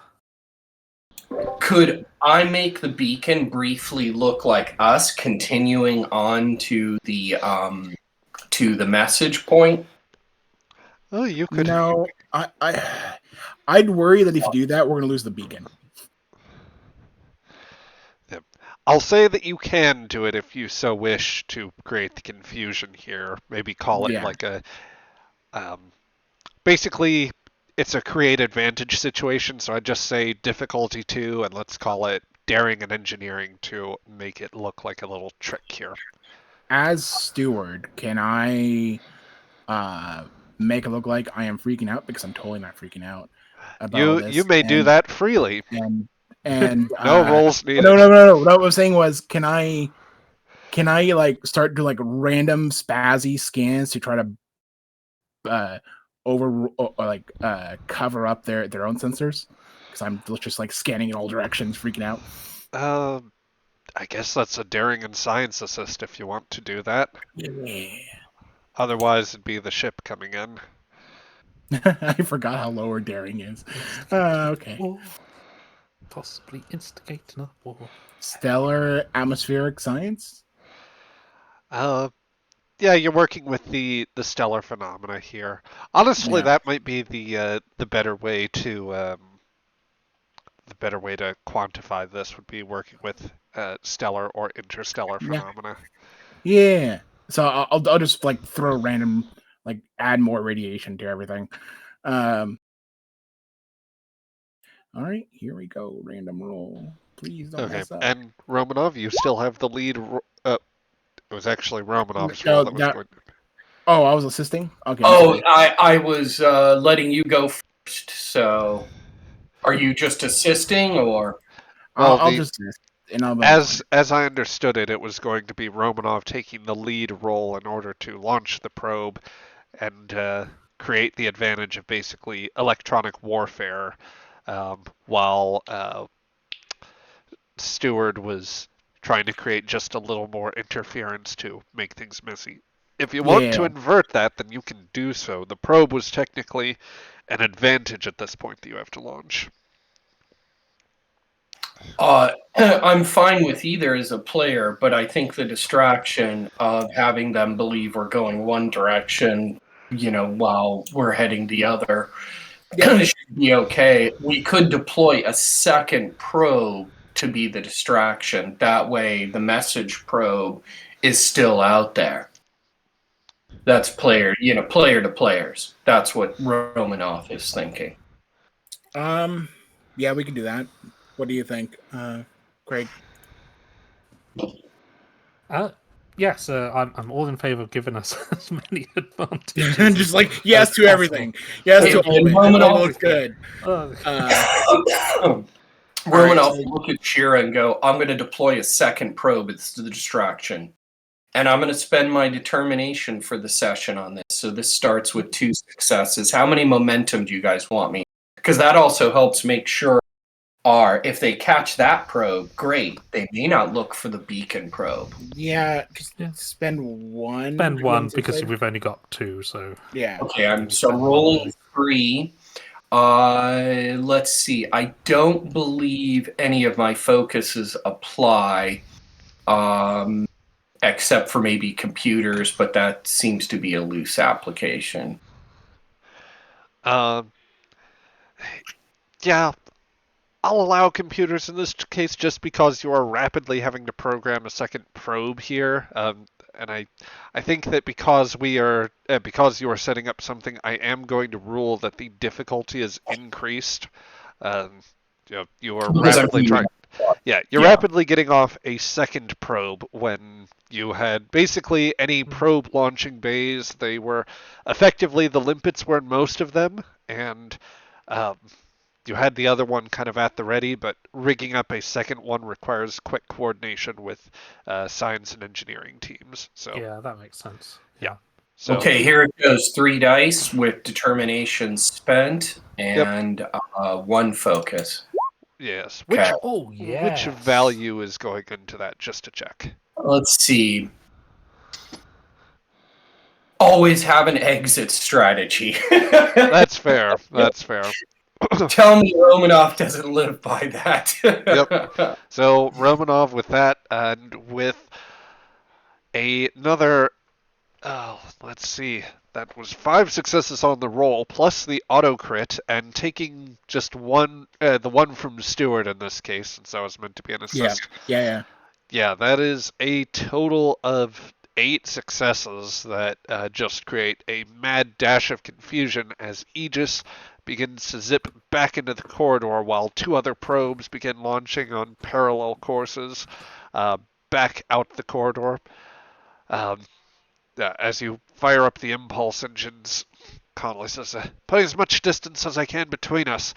Could I make the beacon briefly look like us continuing on to the message point? Oh, you could. No, I'd worry that if you do that, we're gonna lose the beacon. I'll say that you can do it if you so wish to create the confusion here. Maybe call it like a. Basically, it's a create advantage situation, so I'd just say difficulty 2, and let's call it daring and engineering to make it look like a little trick here. As steward, can I make it look like I am freaking out? Because I'm totally not freaking out about all this. You may do that freely. And no rolls needed. No. What I was saying was, can I like start to like random spazzy scans to try to cover up their own sensors? Because I'm just like scanning in all directions, freaking out. I guess that's a daring and science assist if you want to do that. Yeah. Otherwise, it'd be the ship coming in. I forgot how lower daring is. Okay. Possibly instigating a war. Stellar atmospheric science? Yeah, you're working with the stellar phenomena here. Honestly, that might be the better way to quantify this would be working with stellar or interstellar phenomena. Yeah. So I'll just like throw random, like add more radiation to everything. All right, here we go. Random roll. Please don't mess up. And Romanov, you still have the lead. It was actually Romanov's roll that was going. Oh, I was assisting? Okay. Oh, I was letting you go first, so are you just assisting, or? I'll just assist. As I understood it, it was going to be Romanov taking the lead role in order to launch the probe and create the advantage of basically electronic warfare, while Steward was trying to create just a little more interference to make things messy. If you want to invert that, then you can do so. The probe was technically an advantage at this point that you have to launch. I'm fine with either as a player, but I think the distraction of having them believe we're going one direction, while we're heading the other, should be okay. We could deploy a second probe to be the distraction. That way, the message probe is still out there. That's player to players. That's what Romanov is thinking. Yeah, we can do that. What do you think, Craig? Yes, I'm all in favor of giving us as many advantages. Just like yes to everything. Yes to all. Romanov looks good. Romanov will look at Shira and go, "I'm going to deploy a second probe. It's the distraction." And I'm going to spend my determination for the session on this. So this starts with 2 successes. How many momentum do you guys want me? Because that also helps make sure if they catch that probe, great. They may not look for the beacon probe. Yeah, just Yeah. spend one. Spend one because success. we've only got 2, so Yeah. Okay, I'm Spend one rolling roll. 3. Let's see. I don't believe any of my focuses apply, except for maybe computers, but that seems to be a loose application. Yeah, I'll allow computers in this case just because you are rapidly having to program a second probe here. And I think that because you are setting up something, I am going to rule that the difficulty is increased. You are Because I'm rapidly doing trying. Yeah, you're Yeah. rapidly getting off a second probe when you had basically any probe launching bays. They were effectively the limpets were in most of them, and you had the other one kind of at the ready, but rigging up a second one requires quick coordination with science and engineering teams. So yeah, that makes sense. Yeah. So, Okay, here it goes. 3 dice with determination spent and 1 focus. yes. Okay. Oh, yeah. Which value is going into that? Just to check. Let's see. Always have an exit strategy. That's fair. That's fair. Tell me Romanov doesn't live by that. Yep. So Romanov with that, and with another, let's see, that was 5 successes on the roll, plus the auto crit, and taking just one, the one from Stewart in this case, since that was meant to be an assist. Yeah. Yeah, that is a total of 8 successes that just create a mad dash of confusion as Aegis begins to zip back into the corridor while 2 other probes begin launching on parallel courses back out the corridor. As you fire up the impulse engines, Connolly says, putting as much distance as I can between us.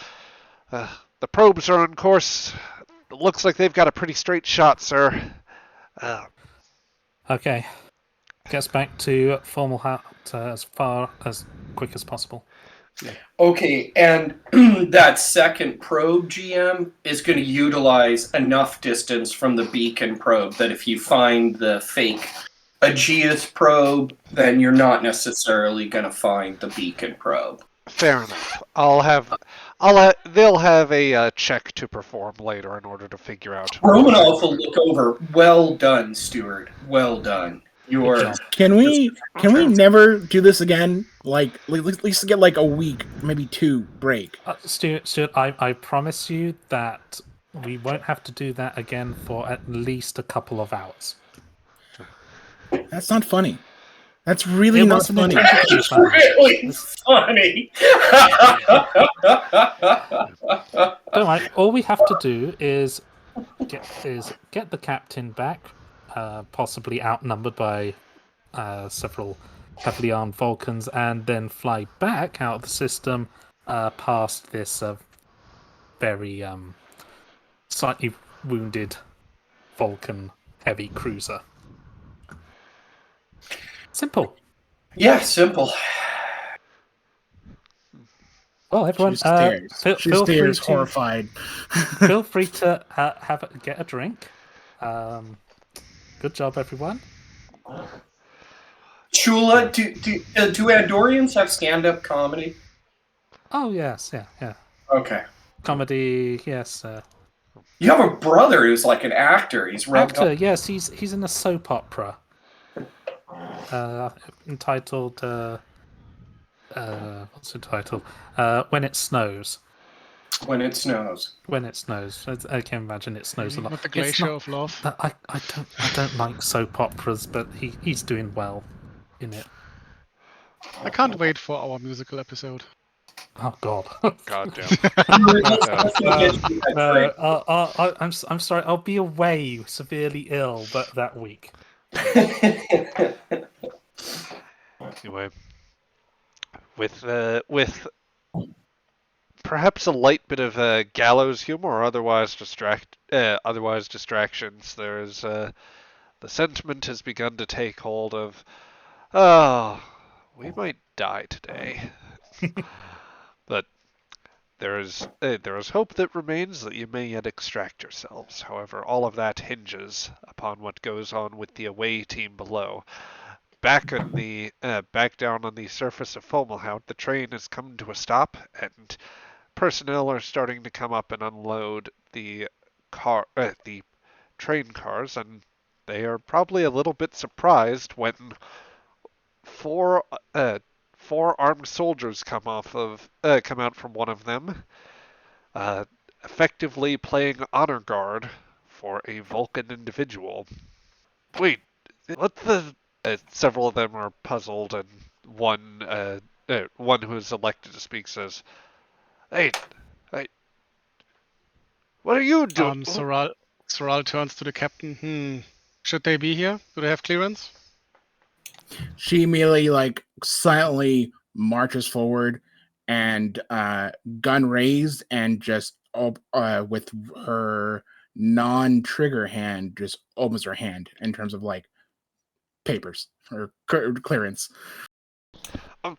The probes are on course. It looks like they've got a pretty straight shot, sir. Okay. Gets back to formal hat as quick as possible. Okay, and that second probe GM is going to utilize enough distance from the beacon probe that if you find the fake Aegis probe, then you're not necessarily going to find the beacon probe. Fair enough. They'll have a check to perform later in order to figure out. Romanov will look over. Well done, Stuart. Well done. job. Can we never do this again? Like at least get like a week, maybe 2 break. Stuart, I promise you that we won't have to do that again for at least a couple of hours. That's not funny. That's really It not wasn't funny. intended to be It's funny. really funny. Don't worry. All we have to do is get the captain back, possibly outnumbered by several heavily armed Vulcans, and then fly back out of the system past this very slightly wounded Vulcan heavy cruiser. Simple. Yeah, simple. Well, everyone, She stares. She feel free stares to horrified. feel free to get a drink. Good job, everyone. Chula, do Andorians have stand-up comedy? Oh yes, yeah. Okay. Comedy, yes. You have a brother who's like an actor. He's rubbed Actor, up. yes, he's in a soap opera. Entitled what's it titled? When It Snows. When it snows. When it snows. I can imagine it snows a lot. Not the It's glacier not- of love. I don't like soap operas, but he's doing well in it. I can't wait for our musical episode. Oh God. God damn. I'm sorry. I'll be away, severely ill, but that week. Anyway, with perhaps a light bit of gallows humor or otherwise distractions, there's the sentiment has begun to take hold of, oh, we might die today. But there is hope that remains that you may yet extract yourselves. However, all of that hinges upon what goes on with the away team below. Back down on the surface of Fomalhaut, the train has come to a stop, and personnel are starting to come up and unload the train cars, and they are probably a little bit surprised when four armed soldiers come out from one of them, effectively playing honor guard for a Vulcan individual. Wait, what the? Several of them are puzzled, and one who is elected to speak says, "Hey, what are you doing?" Soral turns to the captain. Should they be here? Do they have clearance? She immediately, like, silently marches forward and gun raised, and just with her non-trigger hand just opens her hand in terms of like papers or clearance. I'm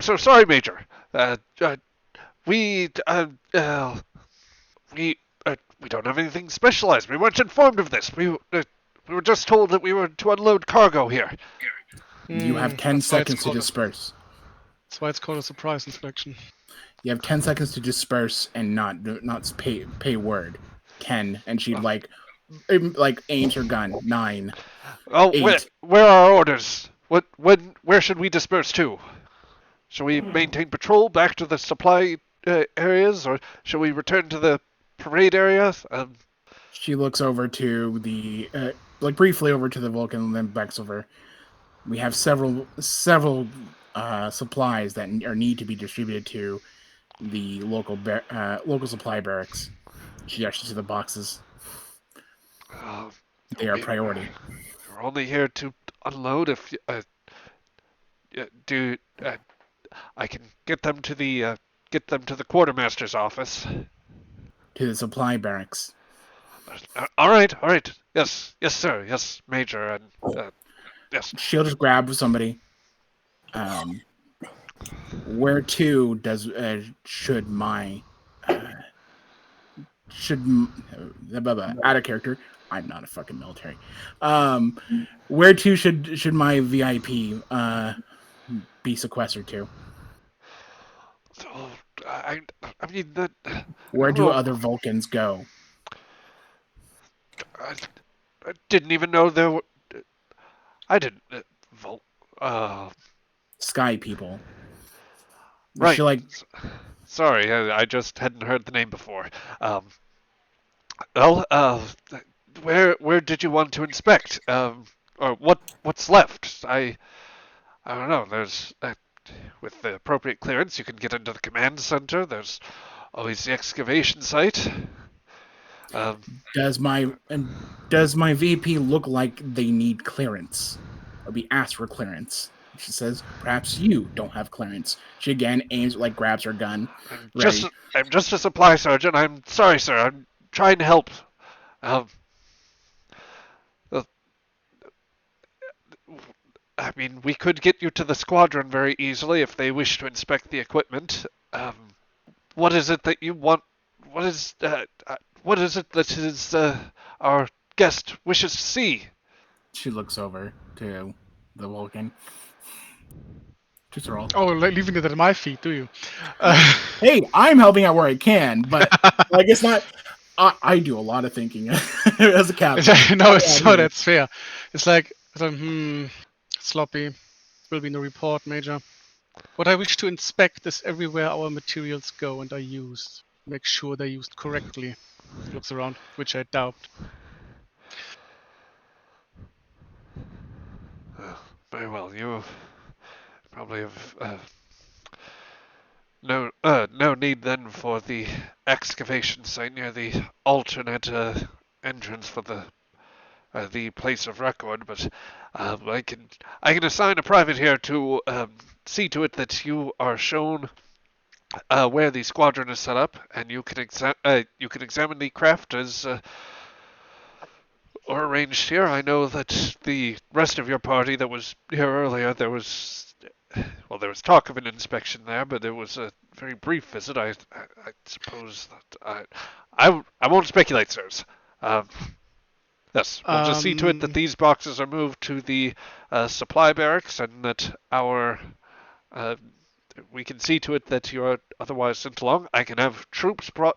so sorry, Major. We don't have anything specialized. We weren't informed of this. We were just told that we were to unload cargo here. You have 10 seconds to disperse. That's why it's called a surprise inspection. You have 10 seconds to disperse and not pay word. 10, and she like aims her gun. 9. Oh, 8. Where are our orders? Where should we disperse to? Shall we maintain patrol back to the supply areas, or shall we return to the parade area? She looks over to the briefly over to the Vulcan, and then backs over. We have several supplies that need to be distributed to the local supply barracks. She gestures to the boxes. They are priority. We're only here to unload. If I can get them to the quartermaster's office. To the supply barracks. All right. Yes, sir. Yes, Major. And yes. She'll just grab somebody. Where to does should out of character? I'm not a fucking military. Where to should my VIP be sequestered to? Oh, I mean that. Where do other Vulcans go? I didn't even know there were. I didn't. Sky people. Right. She Sorry, I just hadn't heard the name before. Where did you want to inspect? Or what's left? I don't know. There's with the appropriate clearance, you can get into the command center. There's always the excavation site. Does my VP look like they need clearance, or be asked for clearance? She says, "Perhaps you don't have clearance." She again aims, grabs her gun. I'm just a supply sergeant. I'm sorry, sir. I'm trying to help. I mean, we could get you to the squadron very easily if they wish to inspect the equipment. What is it that you want? What is it that our guest wishes to see? She looks over to the Vulcan. Just roll. Oh, leaving it at my feet, do you? Hey, I'm helping out where I can, but I guess not. I do a lot of thinking as a captain. That's fair. It's like, sloppy. Will be in the report, Major. What I wish to inspect is everywhere our materials go and are used. Make sure they're used correctly. He looks around, which I doubt. Very well. You probably have no need then for the excavation site near the alternate entrance for the place of record, but I can assign a private here to see to it that you are shown where the squadron is set up, and you can examine the craft as are arranged here. I know that the rest of your party that was here earlier, there was talk of an inspection there, but it was a very brief visit. I suppose that I won't speculate, sirs. Um, yes, we'll just see to it that these boxes are moved to the supply barracks, and that uh, we can see to it that you're otherwise sent along. I can have troops brought.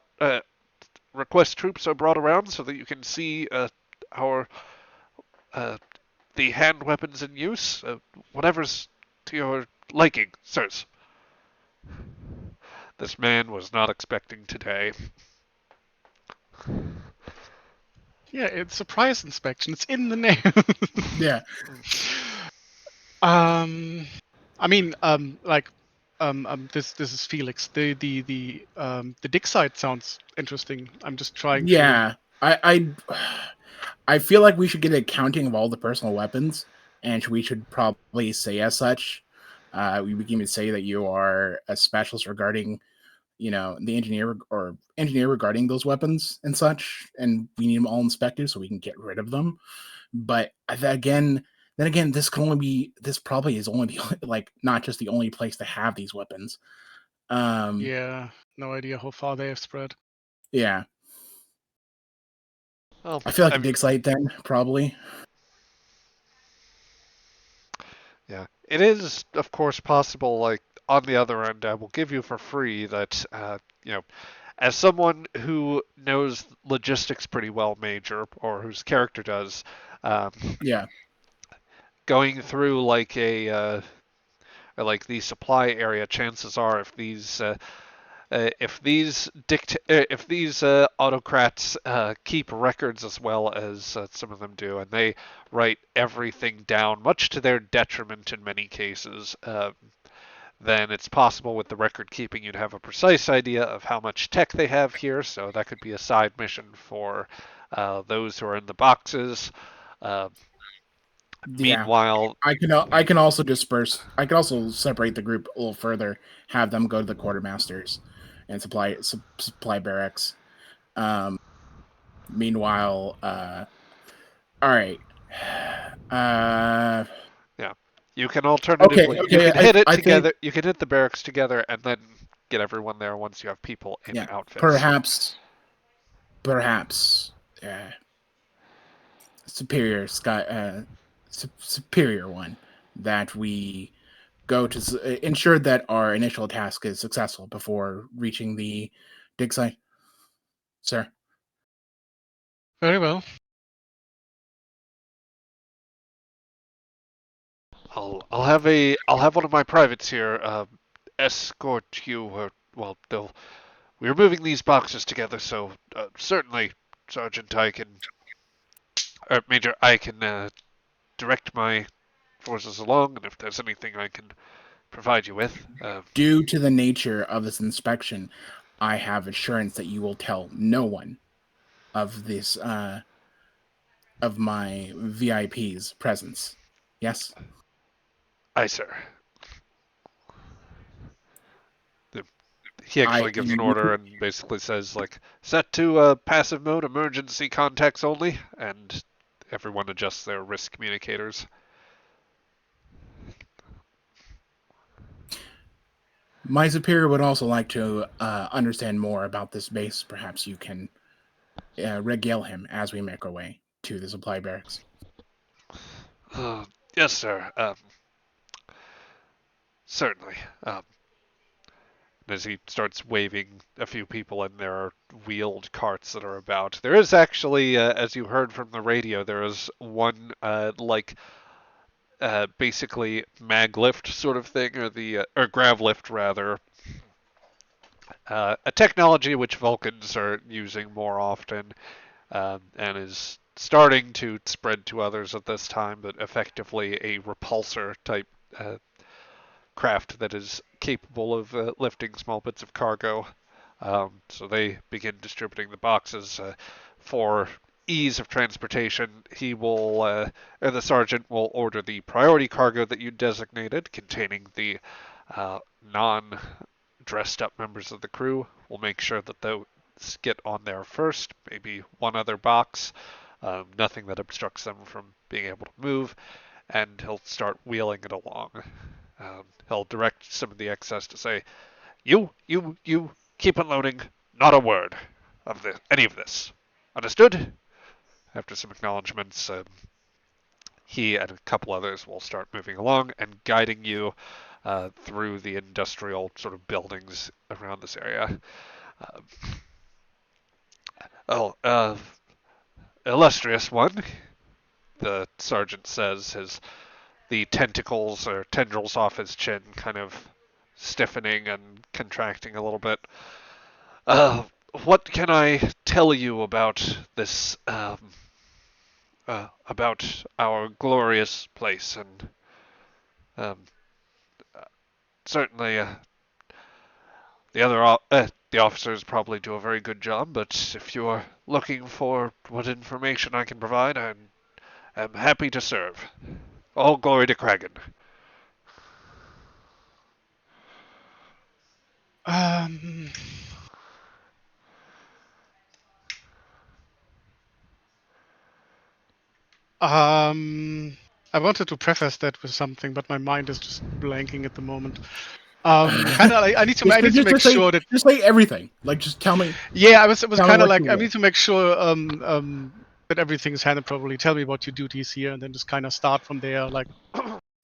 Request troops are brought around so that you can see our the hand weapons in use, whatever's to your liking, sirs. This man was not expecting today. Yeah, it's surprise inspection. It's in the name. Yeah. I mean, this is Felix. The dig site sounds interesting. I'm just trying to. Yeah. I feel like we should get a counting of all the personal weapons, and we should probably say as such. We can even say that you are a specialist regarding, the engineer regarding those weapons and such, and we need them all inspected so we can get rid of them. But then again, this probably is only like not just the only place to have these weapons. Yeah, no idea how far they have spread. Yeah. Well, I feel like a dig site then, probably. Yeah, it is, of course, possible. Like on the other end, I will give you for free that as someone who knows logistics pretty well, Major, or whose character does, Yeah. going through like like the supply area, chances are if these autocrats keep records as well as some of them do, and they write everything down, much to their detriment in many cases, then it's possible with the record keeping you'd have a precise idea of how much tech they have here. So that could be a side mission for those who are in the boxes. Meanwhile, I can also disperse. I can also separate the group a little further. Have them go to the quartermasters and supply barracks. Meanwhile, all right. yeah, you can alternatively Okay, you can hit it I together. think, You can hit the barracks together and then get everyone there once you have people in yeah, outfits. perhaps, superior superior one that we go to ensure that our initial task is successful before reaching the dig site, sir. Very well. I'll have one of my privates here escort you. We're moving these boxes together, so certainly, Sergeant, Major, I can direct my forces along, and if there's anything I can provide you with. Due to the nature of this inspection, I have assurance that you will tell no one of this of my VIP's presence. Yes? Aye, sir. He actually gives an order and basically says, like, set to passive mode, emergency contacts only, and everyone adjusts their risk communicators. My superior would also like to understand more about this base. Perhaps you can regale him as we make our way to the supply barracks. Yes, sir. Certainly. As he starts waving a few people, and there are wheeled carts that are about. There is actually, as you heard from the radio, there is one basically mag lift sort of thing, or grav lift rather. A technology which Vulcans are using more often, and is starting to spread to others at this time, but effectively a repulsor type craft that is capable of lifting small bits of cargo. So they begin distributing the boxes for ease of transportation. Or the sergeant will order the priority cargo that you designated, containing the non-dressed up members of the crew. We'll make sure that those get on there first, maybe one other box. nothing that obstructs them from being able to move, and he'll start wheeling it along. He'll direct some of the excess to say, you, keep unloading, not a word of any of this. Understood? After some acknowledgments, he and a couple others will start moving along and guiding you through the industrial sort of buildings around this area. Illustrious one, the sergeant says, the tentacles or tendrils off his chin kind of stiffening and contracting a little bit. What can I tell you about this, about our glorious place? And certainly the officers probably do a very good job, but if you're looking for what information I can provide, I'm happy to serve. All glory to Kraggan. Um, I wanted to preface that with something, but my mind is just blanking at the moment. Kind of, I need to make sure that just say everything. Like, just tell me. Yeah, it was Tell me kind of what like you I will. need to make sure that everything's handled properly. Tell me what your duties here, and then just kind of start from there, like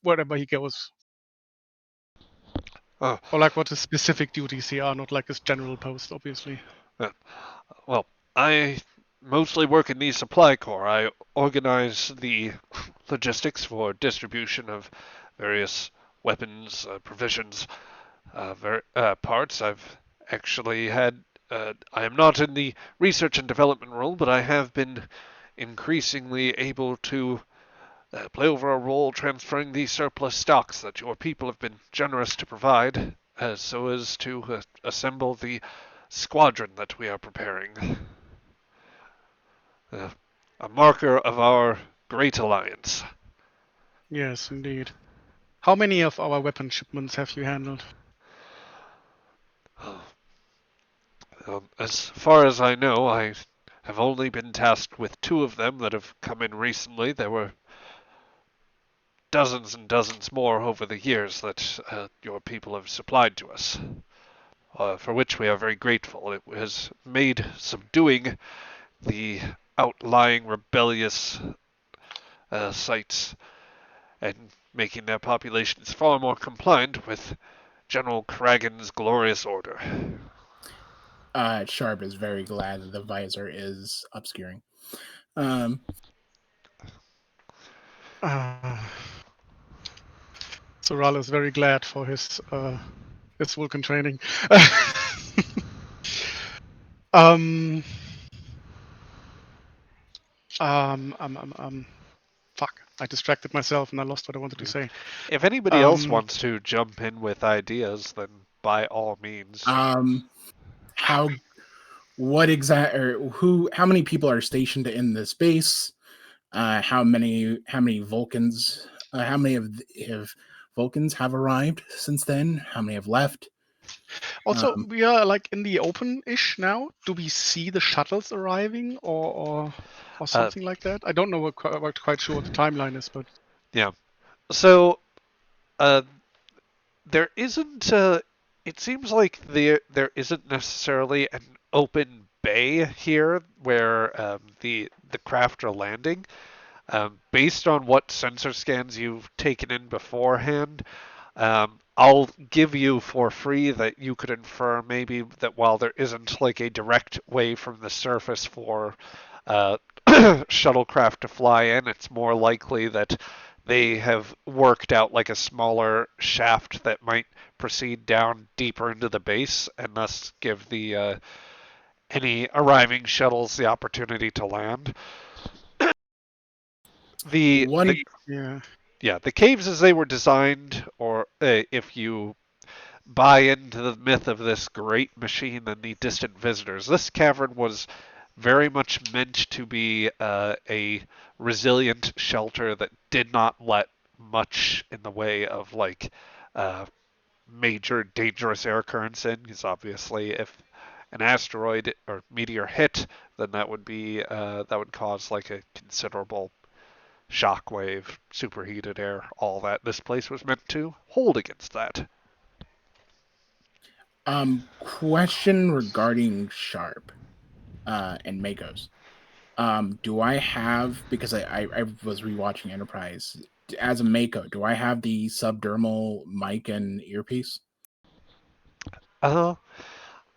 wherever he goes, Oh, or like what his specific duties here are, not like his general post, obviously. well, I mostly work in the supply corps. I organize the logistics for distribution of various weapons, provisions, parts. I've actually had. I am not in the research and development role, but I have been increasingly able to play over a role transferring the surplus stocks that your people have been generous to provide, so as to assemble the squadron that we are preparing. A marker of our great alliance. Yes, indeed. How many of our weapon shipments have you handled? As far as I know, I have only been tasked with 2 of them that have come in recently. There were dozens and dozens more over the years that your people have supplied to us, for which we are very grateful. It has made subduing the outlying rebellious sites and making their populations far more compliant with General Kraggan's glorious order. Sharp is very glad that the visor is obscuring. Soral is very glad for his Vulcan training. Fuck! I distracted myself and I lost what I wanted to say. If anybody else wants to jump in with ideas, then by all means. How many people are stationed in this base? How many Vulcans? How many of Vulcans have arrived since then? How many have left? Also, we are like in the open-ish now. Do we see the shuttles arriving or something like that? I don't know quite sure what the timeline is, but yeah. So, there isn't. It seems like there isn't necessarily an open bay here where the craft are landing. Based on what sensor scans you've taken in beforehand, I'll give you for free that you could infer maybe that while there isn't like a direct way from the surface for shuttlecraft to fly in, it's more likely that they have worked out like a smaller shaft that might proceed down deeper into the base and thus give the any arriving shuttles the opportunity to land. The caves as they were designed, or if you buy into the myth of this great machine and the distant visitors, this cavern was very much meant to be a resilient shelter that did not let much in the way of like major dangerous air currents in, because obviously if an asteroid or meteor hit, then that would cause like a considerable shockwave, superheated air, all that this place was meant to hold against that. Question regarding Sharp and Makos. Do I have, because I was rewatching Enterprise, as a Mako, do I have the subdermal mic and earpiece? I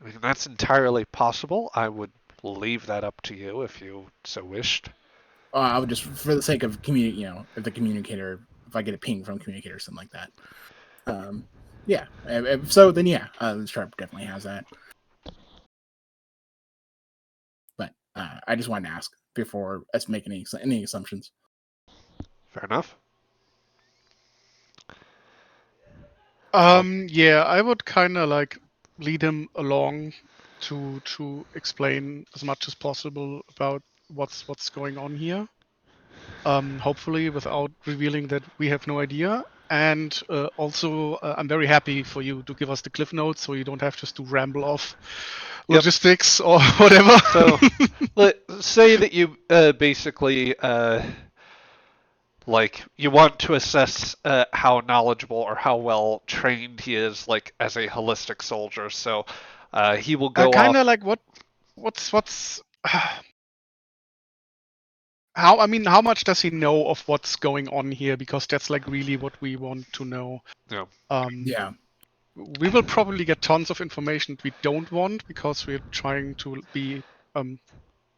mean, that's entirely possible. I would leave that up to you if you so wished. I would just, for the sake of if the communicator, if I get a ping from communicator or something like that. Yeah. If so, then yeah, Sharp definitely has that. But I just wanted to ask before us making any assumptions. Fair enough. Yeah, I would kind of like lead him along to explain as much as possible about what's going on here. Hopefully without revealing that we have no idea. And also, I'm very happy for you to give us the cliff notes, so you don't have just to ramble off logistics or whatever. So, let's say that you basically like you want to assess how knowledgeable or how well trained he is, like as a holistic soldier. So, he will go kind off. of like what's how much does he know of what's going on here? Because that's like really what we want to know. Yeah. Yeah. We will probably get tons of information we don't want because we're trying to be,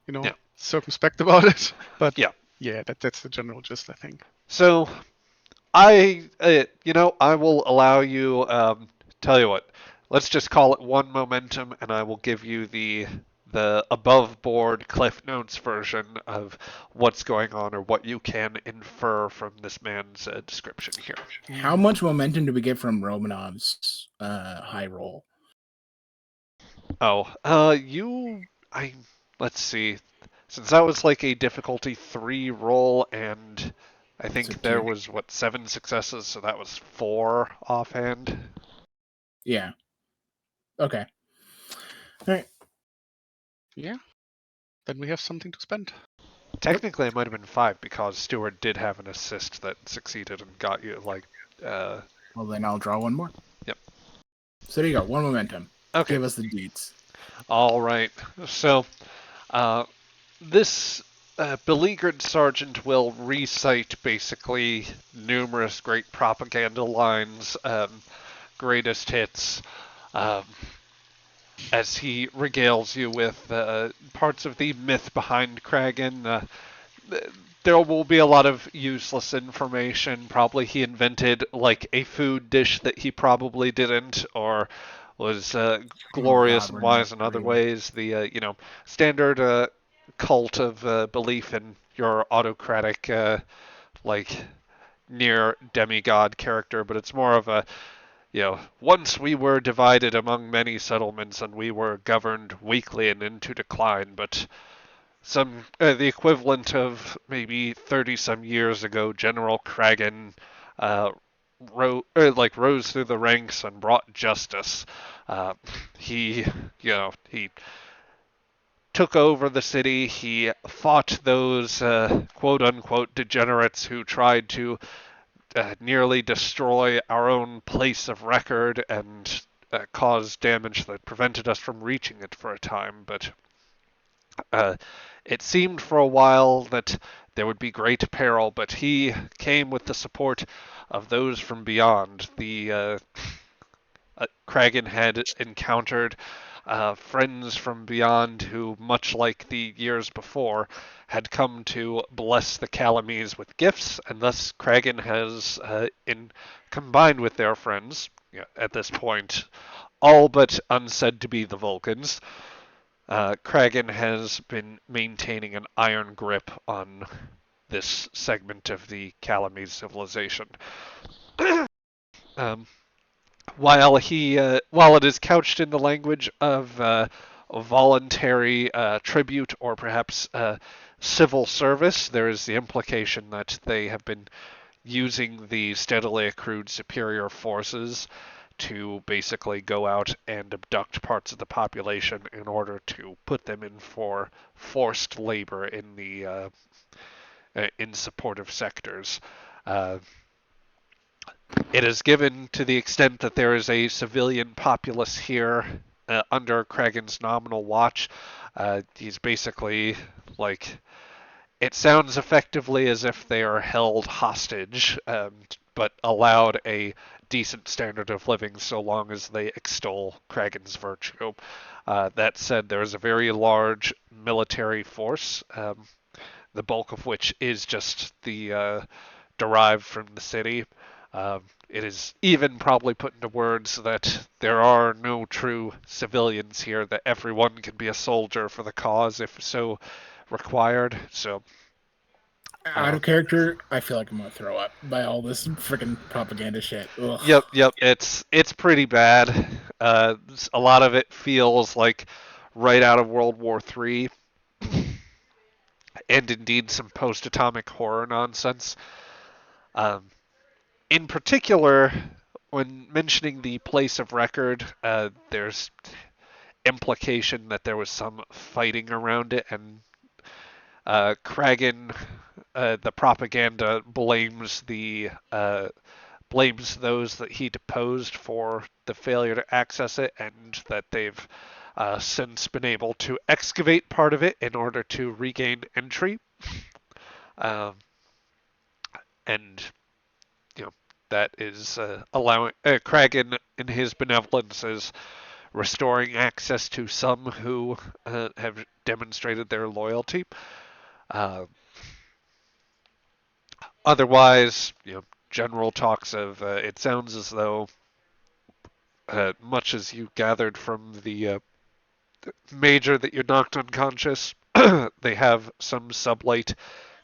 Yeah. circumspect about it. But Yeah. that's the general gist, I think. So, I will allow you. Tell you what, let's just call it one momentum, and I will give you the above board Cliff Notes version of what's going on or what you can infer from this man's description here. How much momentum do we get from Romanov's high roll? Oh, let's see. Since that was like a difficulty 3 roll, and I think there was, 7 successes, so that was 4 offhand. Yeah. Okay. All right. Yeah. Then we have something to spend. Technically, it might have been 5 because Stewart did have an assist that succeeded and got you, like, Well, then I'll draw one more. Yep. So there you go. One momentum. Okay. Give us the deets. All right. So, this beleaguered sergeant will recite basically numerous great propaganda lines, greatest hits, as he regales you with parts of the myth behind Kraggan. There will be a lot of useless information. Probably he invented like a food dish that he probably didn't, or was glorious and wise in other ways. The standard cult of belief in your autocratic like near demigod character, but it's more of a once we were divided among many settlements and we were governed weakly and into decline, but the equivalent of maybe 30 some years ago, General Kraggan rose through the ranks and brought justice. He took over the city. He fought those quote unquote degenerates who tried to nearly destroy our own place of record and cause damage that prevented us from reaching it for a time. But it seemed for a while that there would be great peril, but he came with the support of those from beyond. The Kraggan had encountered friends from beyond who, much like the years before, had come to bless the Calamies with gifts, and thus Kraggan has, combined with their friends, at this point, all but unsaid to be the Vulcans, Kraggan has been maintaining an iron grip on this segment of the Calamese civilization. While it is couched in the language of voluntary tribute or perhaps civil service, there is the implication that they have been using the steadily accrued superior forces to basically go out and abduct parts of the population in order to put them in for forced labor in the in supportive sectors. It is given to the extent that there is a civilian populace here under Kraggan's nominal watch. He's basically like, it sounds effectively as if they are held hostage, but allowed a decent standard of living so long as they extol Kraggan's virtue. That said, there is a very large military force, the bulk of which is just the derived from the city. It is even probably put into words that there are no true civilians here, that everyone can be a soldier for the cause if so required. So, out of character, I feel like I'm gonna throw up by all this freaking propaganda shit. Ugh. Yep. It's pretty bad. A lot of it feels like right out of World War III, and indeed some post-atomic horror nonsense. In particular, when mentioning the place of record, there's implication that there was some fighting around it, and Kraggan, the propaganda, blames those that he deposed for the failure to access it, and that they've since been able to excavate part of it in order to regain entry. And that is allowing Kraggan, in his benevolence, is restoring access to some who have demonstrated their loyalty. Otherwise, general talks of it sounds as though, much as you gathered from the major that you knocked unconscious, they have some sublight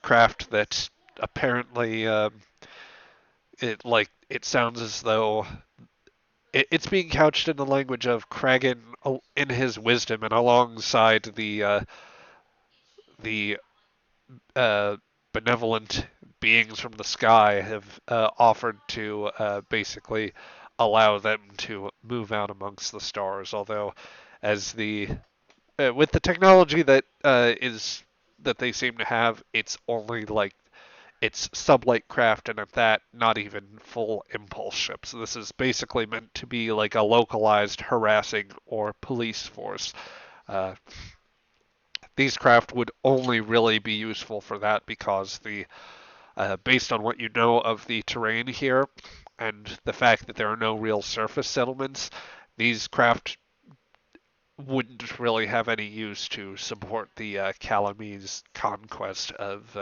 craft that apparently it sounds as though it's being couched in the language of Kraggan in his wisdom, and alongside the benevolent beings from the sky have offered to basically allow them to move out amongst the stars. Although, as with the technology that they seem to have, it's only like it's sublight craft, and at that, not even full impulse ships. This is basically meant to be like a localized harassing or police force. These craft would only really be useful for that because based on what you know of the terrain here and the fact that there are no real surface settlements, these craft wouldn't really have any use to support the Calamese conquest of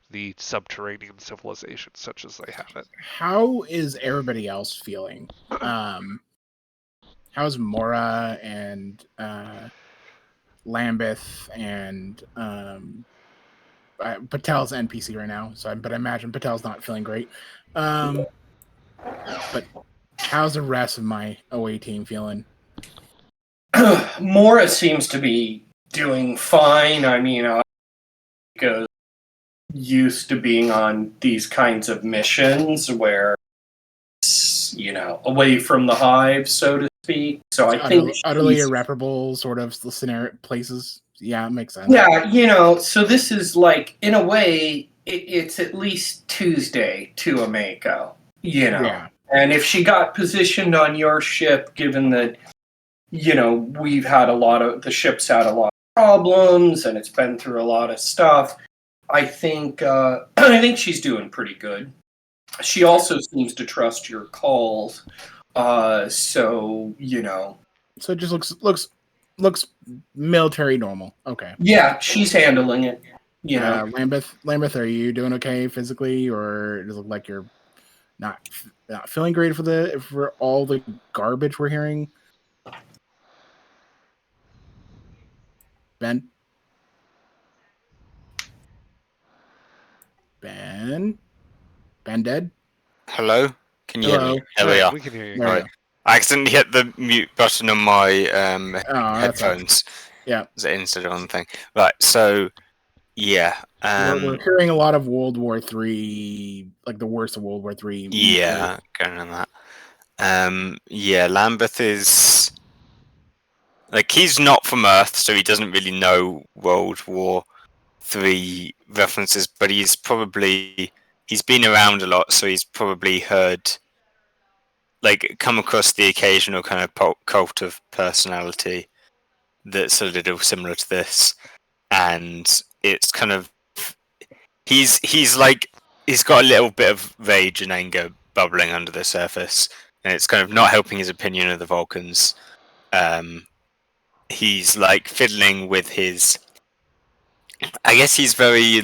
the subterranean civilization such as they have it. How is everybody else feeling? How's Mora and Lambeth and Patel's NPC right now? But I imagine Patel's not feeling great. But how's the rest of my OA team feeling? Mora seems to be doing fine. I mean, because used to being on these kinds of missions where it's, away from the hive, so to speak. So I think utterly irreparable sort of scenario places. Yeah, it makes sense. Yeah, so this is like, in a way, it's at least Tuesday to a Mako, Yeah. And if she got positioned on your ship, given that, we've had the ship's had a lot of problems and it's been through a lot of stuff, I think she's doing pretty good. She also seems to trust your calls, so So it just looks military normal. Okay. Yeah, she's handling it. Lambeth, are you doing okay physically, or does it look like you're not feeling great for all the garbage we're hearing? Ben dead? Hello? Can you Hello. hear me? There we are. We can hear you. Right. I accidentally hit the mute button on my headphones. Yeah. Instead of on the thing. Right, so yeah. We're hearing a lot of World War III, like the worst of World War III. Yeah, going on that. Yeah, Lambeth is like he's not from Earth, so he doesn't really know World War III references, but he's been around a lot, so he's probably heard come across the occasional kind of cult of personality that's a little similar to this, and it's kind of he's got a little bit of rage and anger bubbling under the surface, and it's kind of not helping his opinion of the Vulcans. He's like fiddling with his. I guess he's very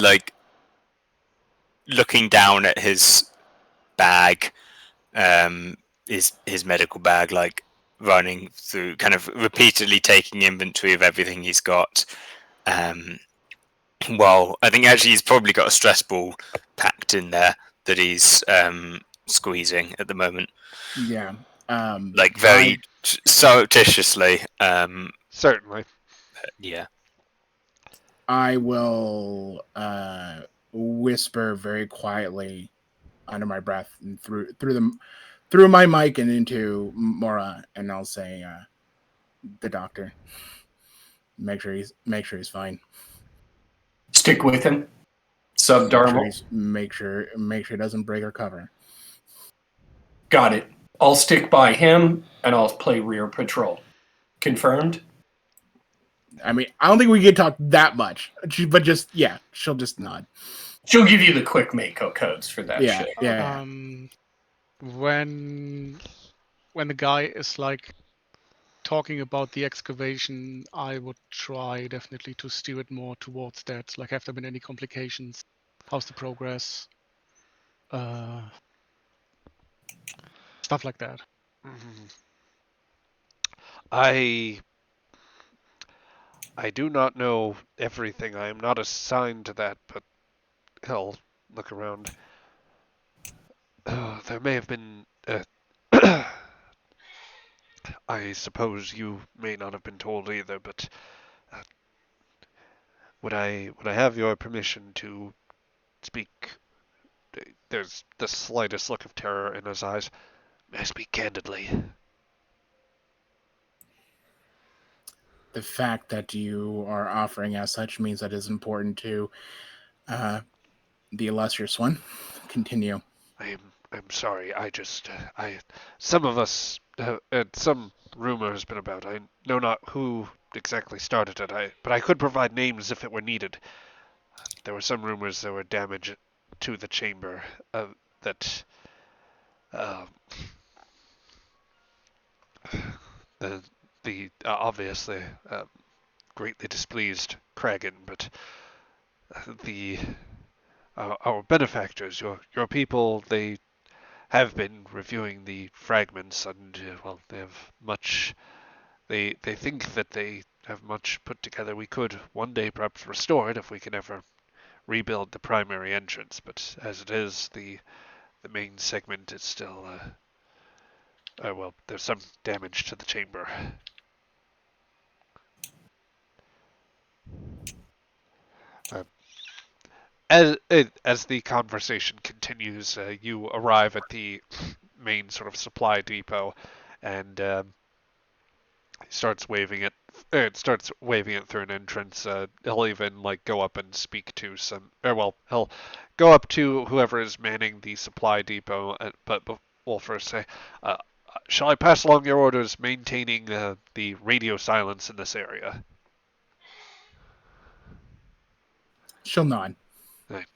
looking down at his bag, his medical bag, running through, kind of repeatedly taking inventory of everything he's got. Well, I think actually he's probably got a stress ball packed in there that he's squeezing at the moment. Yeah. Very surreptitiously. Certainly. Yeah. I will whisper very quietly under my breath and through my mic and into Mora, and I'll say, "The doctor. Make sure he's fine. Stick with him. Subdermal. Make sure he doesn't break or cover." Got it. I'll stick by him and I'll play rear patrol. Confirmed? I mean, I don't think we can talk that much, but she'll just nod. She'll give you the quick Mako codes for that shit. Yeah. When the guy is talking about the excavation, I would try definitely to steer it more towards that. Have there been any complications? How's the progress? Stuff like that. I do not know everything. I am not assigned to that, but he'll look around. There may have been. I suppose you may not have been told either, but would I have your permission to speak? There's the slightest look of terror in his eyes. May I speak candidly? The fact that you are offering as such means that it's important to the illustrious one. Continue. I'm sorry. Some of us, some rumor has been about. I know not who exactly started it. But I could provide names if it were needed. There were some rumors there were damage to the chamber that the obviously greatly displeased Kraggan, but our benefactors, your people, they have been reviewing the fragments, and they have much. They think that they have much put together. We could one day perhaps restore it if we can ever rebuild the primary entrance, but as it is, the main segment is still. There's some damage to the chamber. As the conversation continues, you arrive at the main sort of supply depot, and starts waving it. It starts waving it through an entrance. He'll even go up and speak to some. He'll go up to whoever is manning the supply depot. But we'll first say, shall I pass along your orders maintaining the radio silence in this area? She'll nod. Right.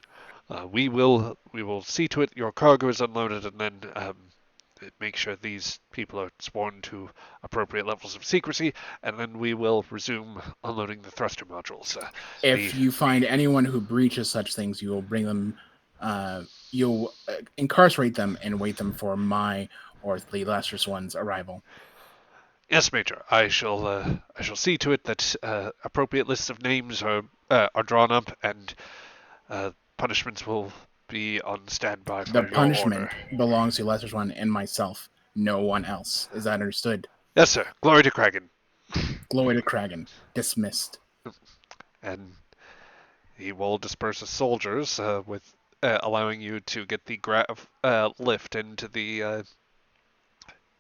We will see to it your cargo is unloaded, and then make sure these people are sworn to appropriate levels of secrecy, and then we will resume unloading the thruster modules. If you find anyone who breaches such things, you will bring them. You'll incarcerate them and wait them for my or the illustrious one's arrival. Yes, Major. I shall see to it that appropriate lists of names are drawn up, and punishments will be on standby for your order. The punishment belongs to the illustrious one and myself. No one else. Is that understood? Yes, sir. Glory to Kraggan. Glory to Kraggan. Dismissed. And he will disperse his soldiers with allowing you to get the lift into the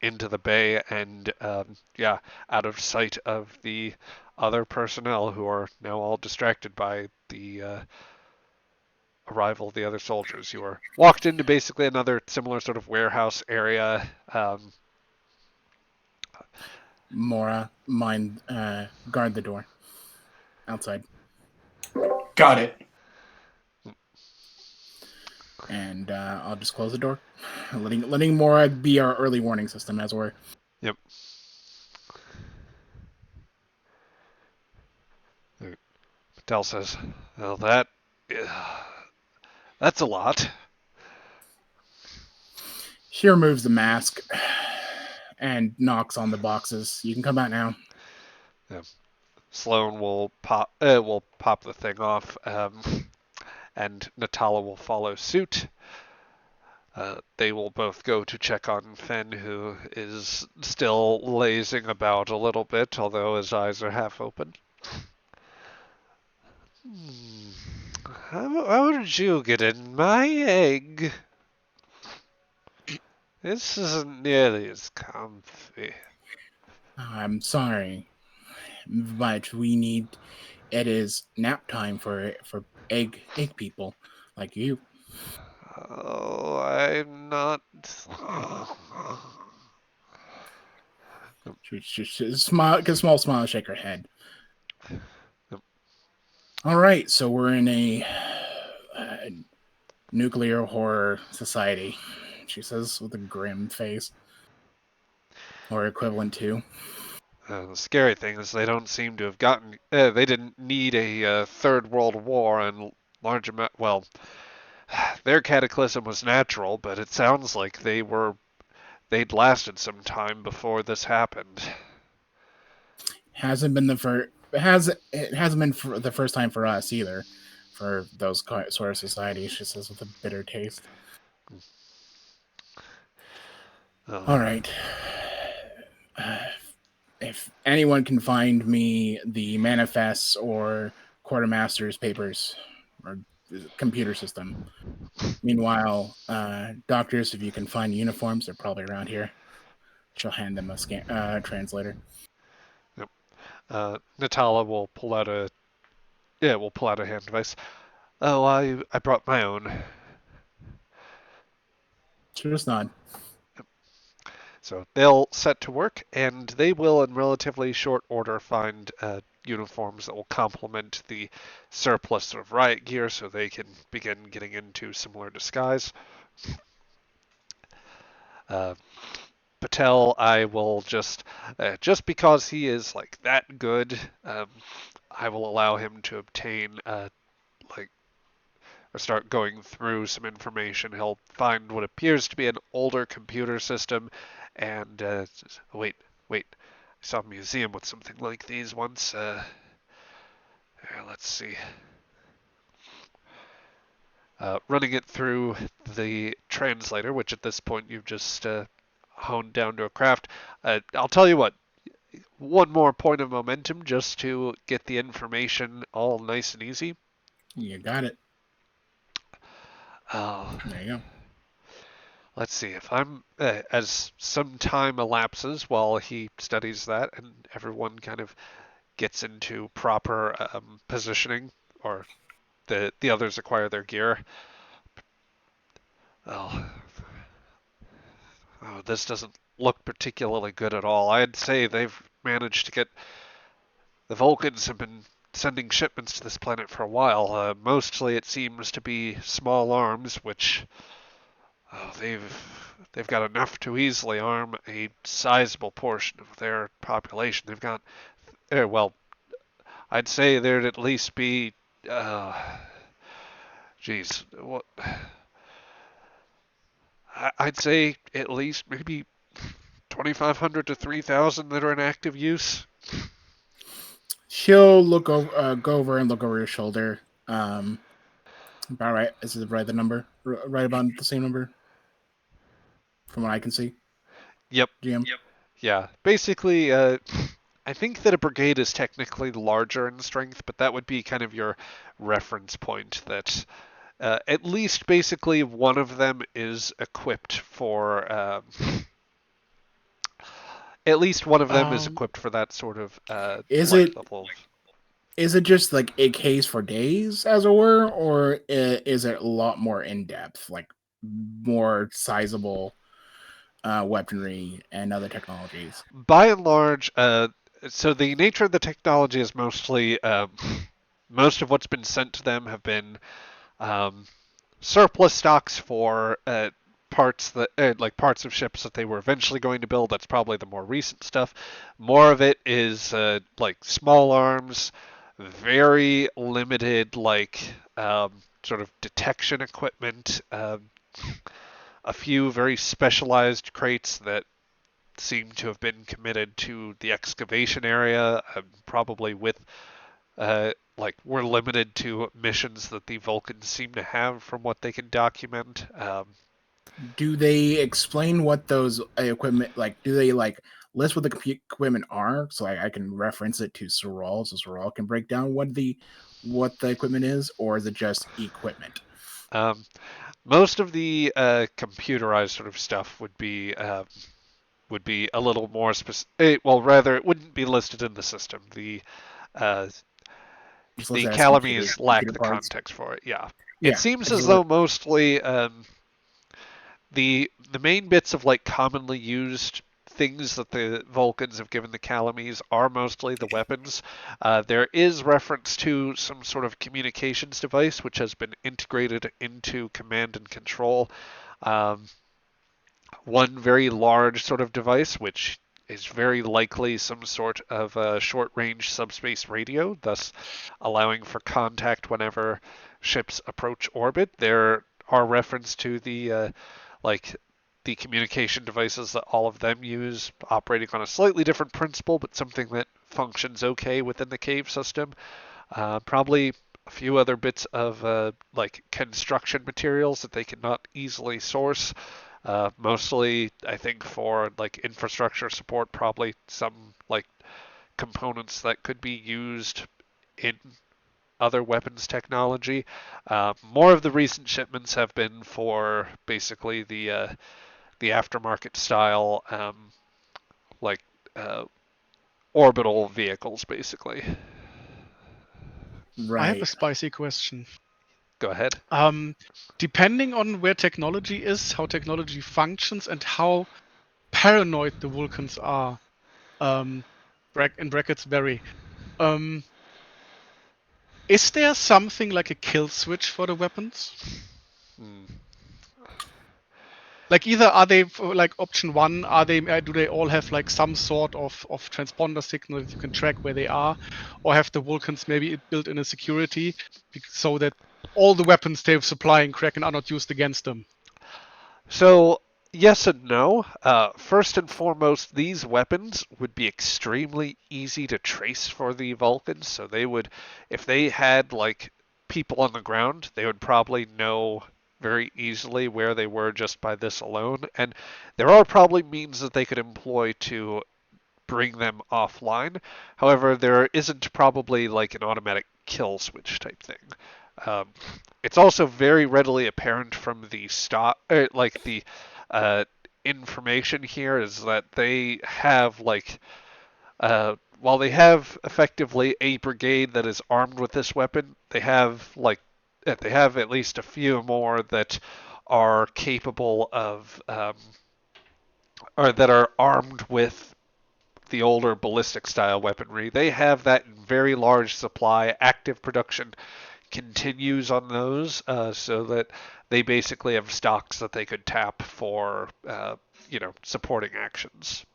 into the bay and, out of sight of the other personnel who are now all distracted by the arrival of the other soldiers. You are walked into basically another similar sort of warehouse area. Mora, guard the door outside. Got it. And I'll just close the door, letting Mora be our early warning system as we're. Yep. Patel says, "Well, that's a lot." She removes the mask and knocks on the boxes. You can come out now. Yeah. Sloan will pop the thing off, and Natala will follow suit. They will both go to check on Fenn, who is still lazing about a little bit, although his eyes are half open. How did you get in my egg? This isn't nearly as comfy. I'm sorry, but it is nap time for egg people like you. Oh, I'm not. She smile, a small smile, shake her head. All right, so we're in a nuclear horror society, she says with a grim face, or equivalent to. The scary thing is they don't seem to have gotten. They didn't need a third world war and large amount. Well, their cataclysm was natural, but it sounds like they'd lasted some time before this happened. Hasn't been the first. It hasn't been for the first time for us either. For those sort of societies, she says with a bitter taste. All right. If anyone can find me the manifests or quartermaster's papers or computer system. Meanwhile, doctors, if you can find uniforms, they're probably around here. She'll hand them a translator. Yep. Natala will pull out a hand device. Oh, I brought my own. Just nod. So they'll set to work, and they will, in relatively short order, find uniforms that will complement the surplus of riot gear, so they can begin getting into similar disguise. Patel, I will just because he is like that good, I will allow him to obtain or start going through some information. He'll find what appears to be an older computer system, and wait, I saw a museum with something like these once. Here, let's see. Running it through the translator, which at this point you've just honed down to a craft. I'll tell you what, one more point of momentum just to get the information all nice and easy. You got it. Oh, there you go. Let's see if I'm as some time elapses while he studies that, and everyone kind of gets into proper positioning, or the others acquire their gear. Oh, this doesn't look particularly good at all. I'd say they've managed to get. The Vulcans have been sending shipments to this planet for a while. Mostly it seems to be small arms, which they've got enough to easily arm a sizable portion of their population. They've got, I'd say there'd at least be, what? I'd say at least maybe 2,500 to 3,000 that are in active use. She'll look over, go over and look over your shoulder. About right. Is it right? The number, right about the same number, from what I can see. Yep. GM. Yep. Yeah. Basically, I think that a brigade is technically larger in strength, but that would be kind of your reference point. That at least basically one of them is equipped for At least one of them is Um, equipped for that sort of Is light it level. is it just like a case for days, as it were, or is it a lot more in depth, like more sizable weaponry and other technologies? By and large, so the nature of the technology is mostly most of what's been sent to them have been um, surplus stocks for parts that like parts of ships that they were eventually going to build. That's probably the more recent stuff. More of it is like small arms, very limited like sort of detection equipment. A few very specialized crates that seem to have been committed to the excavation area, probably with like we're limited to missions that the Vulcans seem to have from what they can document. Do they explain what those equipment like? Do they like list what the equipment are, so I can reference it to Sorrel, so Sorrel can break down what the equipment is, or is it just equipment? Um, Most of the computerized sort of stuff would be a little more specific. Well, rather, it wouldn't be listed in the system. Uh, Just the listed as Calamies lack computer the parts. context for it. Yeah, it Yeah, seems I just as though mostly the main bits of like commonly used things that the Vulcans have given the Calamies are mostly the weapons. There is reference to some sort of communications device which has been integrated into command and control. Um, One very large sort of device, which is very likely some sort of a short-range subspace radio, thus allowing for contact whenever ships approach orbit. There are reference to the like the communication devices that all of them use, operating on a slightly different principle, but something that functions okay within the cave system. Probably a few other bits of like construction materials that they cannot easily source. Mostly, I think for like infrastructure support, probably some like components that could be used in other weapons technology. More of the recent shipments have been for basically the aftermarket style, like uh, orbital vehicles, basically. I have a right. spicy question. Go ahead. Depending on where technology is, how technology functions, and how paranoid the Vulcans are, um, in brackets very. Um, is there something like a kill switch for the weapons? Hmm. Like either are they like option one? Are they do they all have like some sort of transponder signal that you can track where they are, or have the Vulcans maybe it built in a security so that all the weapons they're supplying Kraken are not used against them? So, yes and no. First and foremost, these weapons would be extremely easy to trace for the Vulcans. So they would, if they had like people on the ground, they would probably know very easily where they were just by this alone. And there are probably means that they could employ to bring them offline. However, there isn't probably like an automatic kill switch type thing. Um, it's also very readily apparent from the like the uh, information here is that they have like while they have effectively a brigade that is armed with this weapon, they have at least a few more that are capable of or that are armed with the older ballistic style weaponry. They have that in very large supply. Active production continues on those, so that they basically have stocks that they could tap for, supporting actions.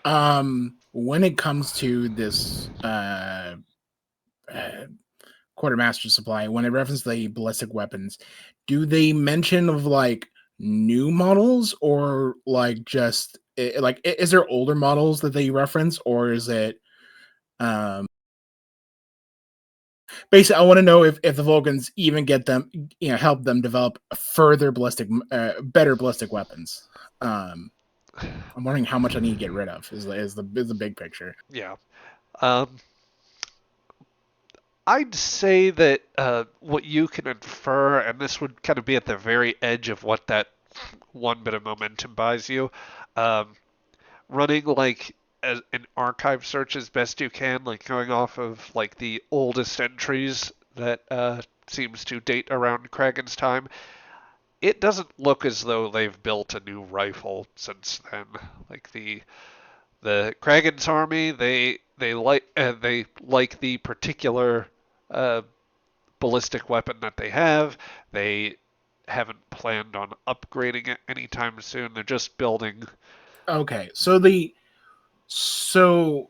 When it comes to this uh quartermaster supply, when it references the ballistic weapons, do they mention of like new models, or like just like is there older models that they reference, or is it um basically I want to know if the Vulcans even get them, help them develop further better ballistic weapons. I'm wondering how much I need to get rid of is the big picture. Yeah. Um, I'd say that what you can infer, and this would kind of be at the very edge of what that one bit of momentum buys you, um, running like an archive search as best you can, like going off of like the oldest entries that seems to date around Kraggan's time, it doesn't look as though they've built a new rifle since then. Like the Kraggan's army, they like the particular ballistic weapon that they have. They haven't planned on upgrading it anytime soon. They're just building. Okay, so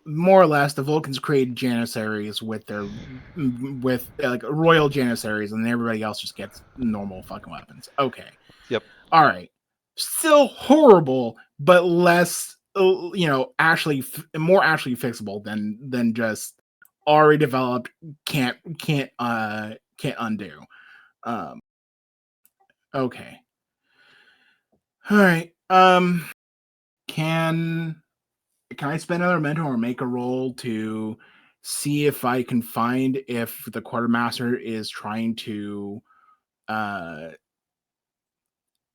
more or less the Vulcans created Janissaries with like royal Janissaries, and everybody else just gets normal fucking weapons. Okay. Yep. All right. Still horrible, but less, actually more actually fixable than just already developed. Can't undo. Okay. All right. Can I spend another mentor or make a roll to see if I can find if the quartermaster is trying to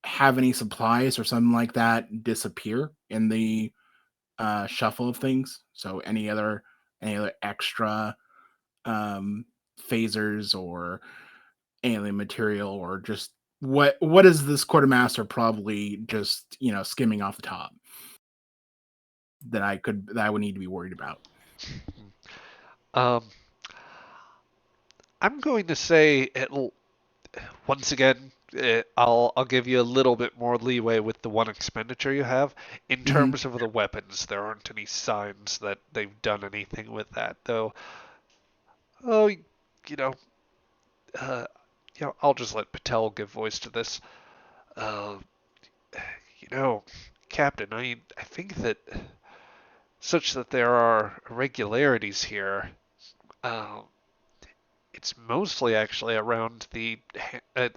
have any supplies or something like that disappear in the shuffle of things? So any other extra phasers or alien material, or just what is this quartermaster probably just skimming off the top that I would need to be worried about? I'm going to say it'll once again. I'll give you a little bit more leeway with the one expenditure you have. In terms of the weapons, there aren't any signs that they've done anything with that, though. Oh, uh, I'll just let Patel give voice to this. Uh, you know, Captain, I think that such that there are irregularities here. Uh, it's mostly actually around the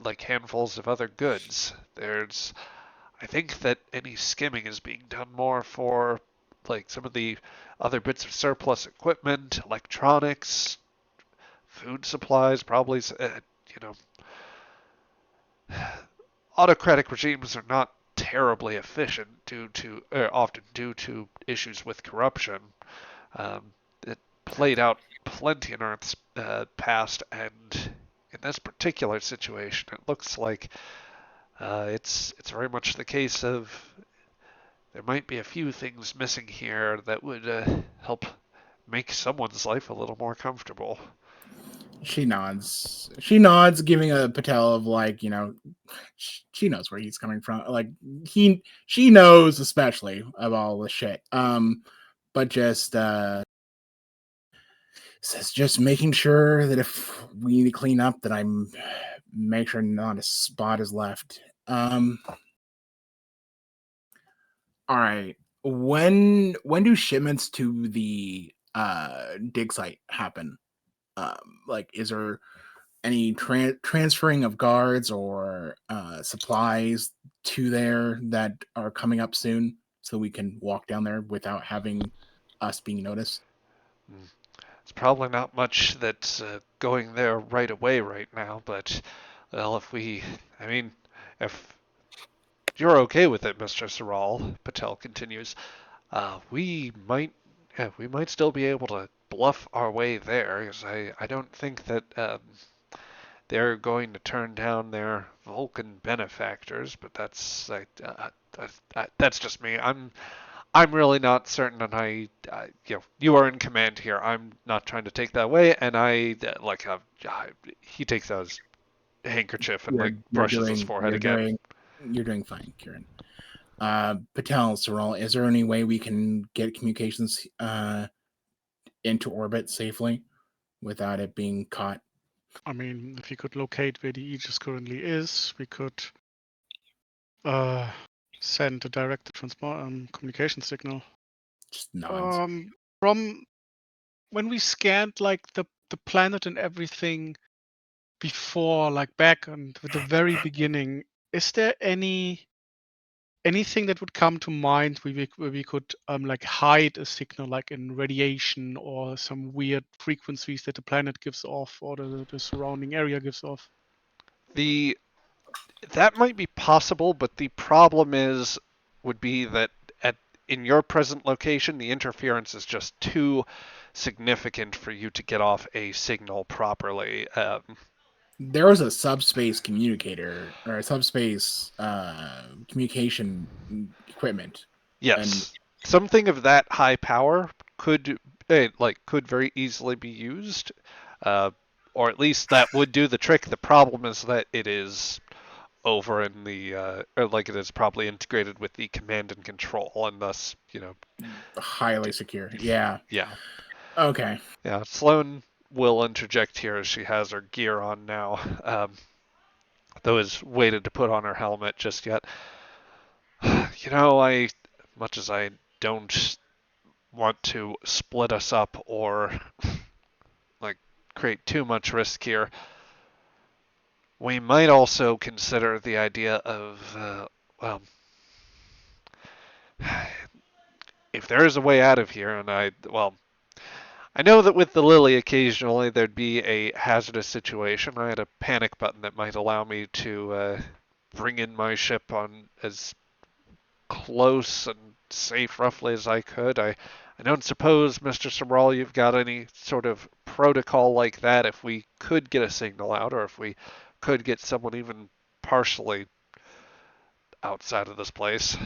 like handfuls of other goods. I think that any skimming is being done more for like some of the other bits of surplus equipment, electronics, food supplies, probably. You know, autocratic regimes are not terribly efficient often due to issues with corruption. It played out plenty in Earth's past, and in this particular situation, it looks like it's very much the case of there might be a few things missing here that would help make someone's life a little more comfortable. She nods. She nods, giving a Patel of like, she knows where he's coming from. Like she knows especially of all the shit. But just says just making sure that if we need to clean up, that I'm make sure not a spot is left. All right. When do shipments to the dig site happen? Like, is there any transferring of guards or supplies to there that are coming up soon, so we can walk down there without having us being noticed? It's probably not much that's going there right away right now, but well, if you're okay with it, Mr. Saral, Patel continues, we might still be able to bluff our way there, because I don't think that they're going to turn down their Vulcan benefactors, but that's just me. I'm really not certain, and you are in command here. I'm not trying to take that away, and he takes out his handkerchief and brushes his forehead again. You're doing fine, Kieran. Patel, Saral, is there any way we can get communications into orbit safely without it being caught? I mean, if you could locate where the Aegis currently is, we could send a directed communication signal. Just nods. From when we scanned like the planet and everything before, like back and with the very beginning, is there anything that would come to mind where we could like hide a signal, like in radiation or some weird frequencies that the planet gives off or the surrounding area gives off? That might be possible, but the problem would be that in your present location, the interference is just too significant for you to get off a signal properly. There was a subspace communicator or a subspace communication equipment. Yes, something of that high power could could very easily be used, or at least that would do the trick. The problem is that it is over in the or like it is probably integrated with the command and control, and thus Highly secure. Yeah. yeah. Okay. Yeah, Sloane will interject here as she has her gear on now, though has waited to put on her helmet just yet. Much as I don't want to split us up or like create too much risk here, we might also consider the idea of, if there is a way out of here, and I know that with the Lily occasionally there'd be a hazardous situation. I had a panic button that might allow me to bring in my ship on as close and safe roughly as I could. I don't suppose, Mr. Sobral, you've got any sort of protocol like that if we could get a signal out, or if we could get someone even partially outside of this place.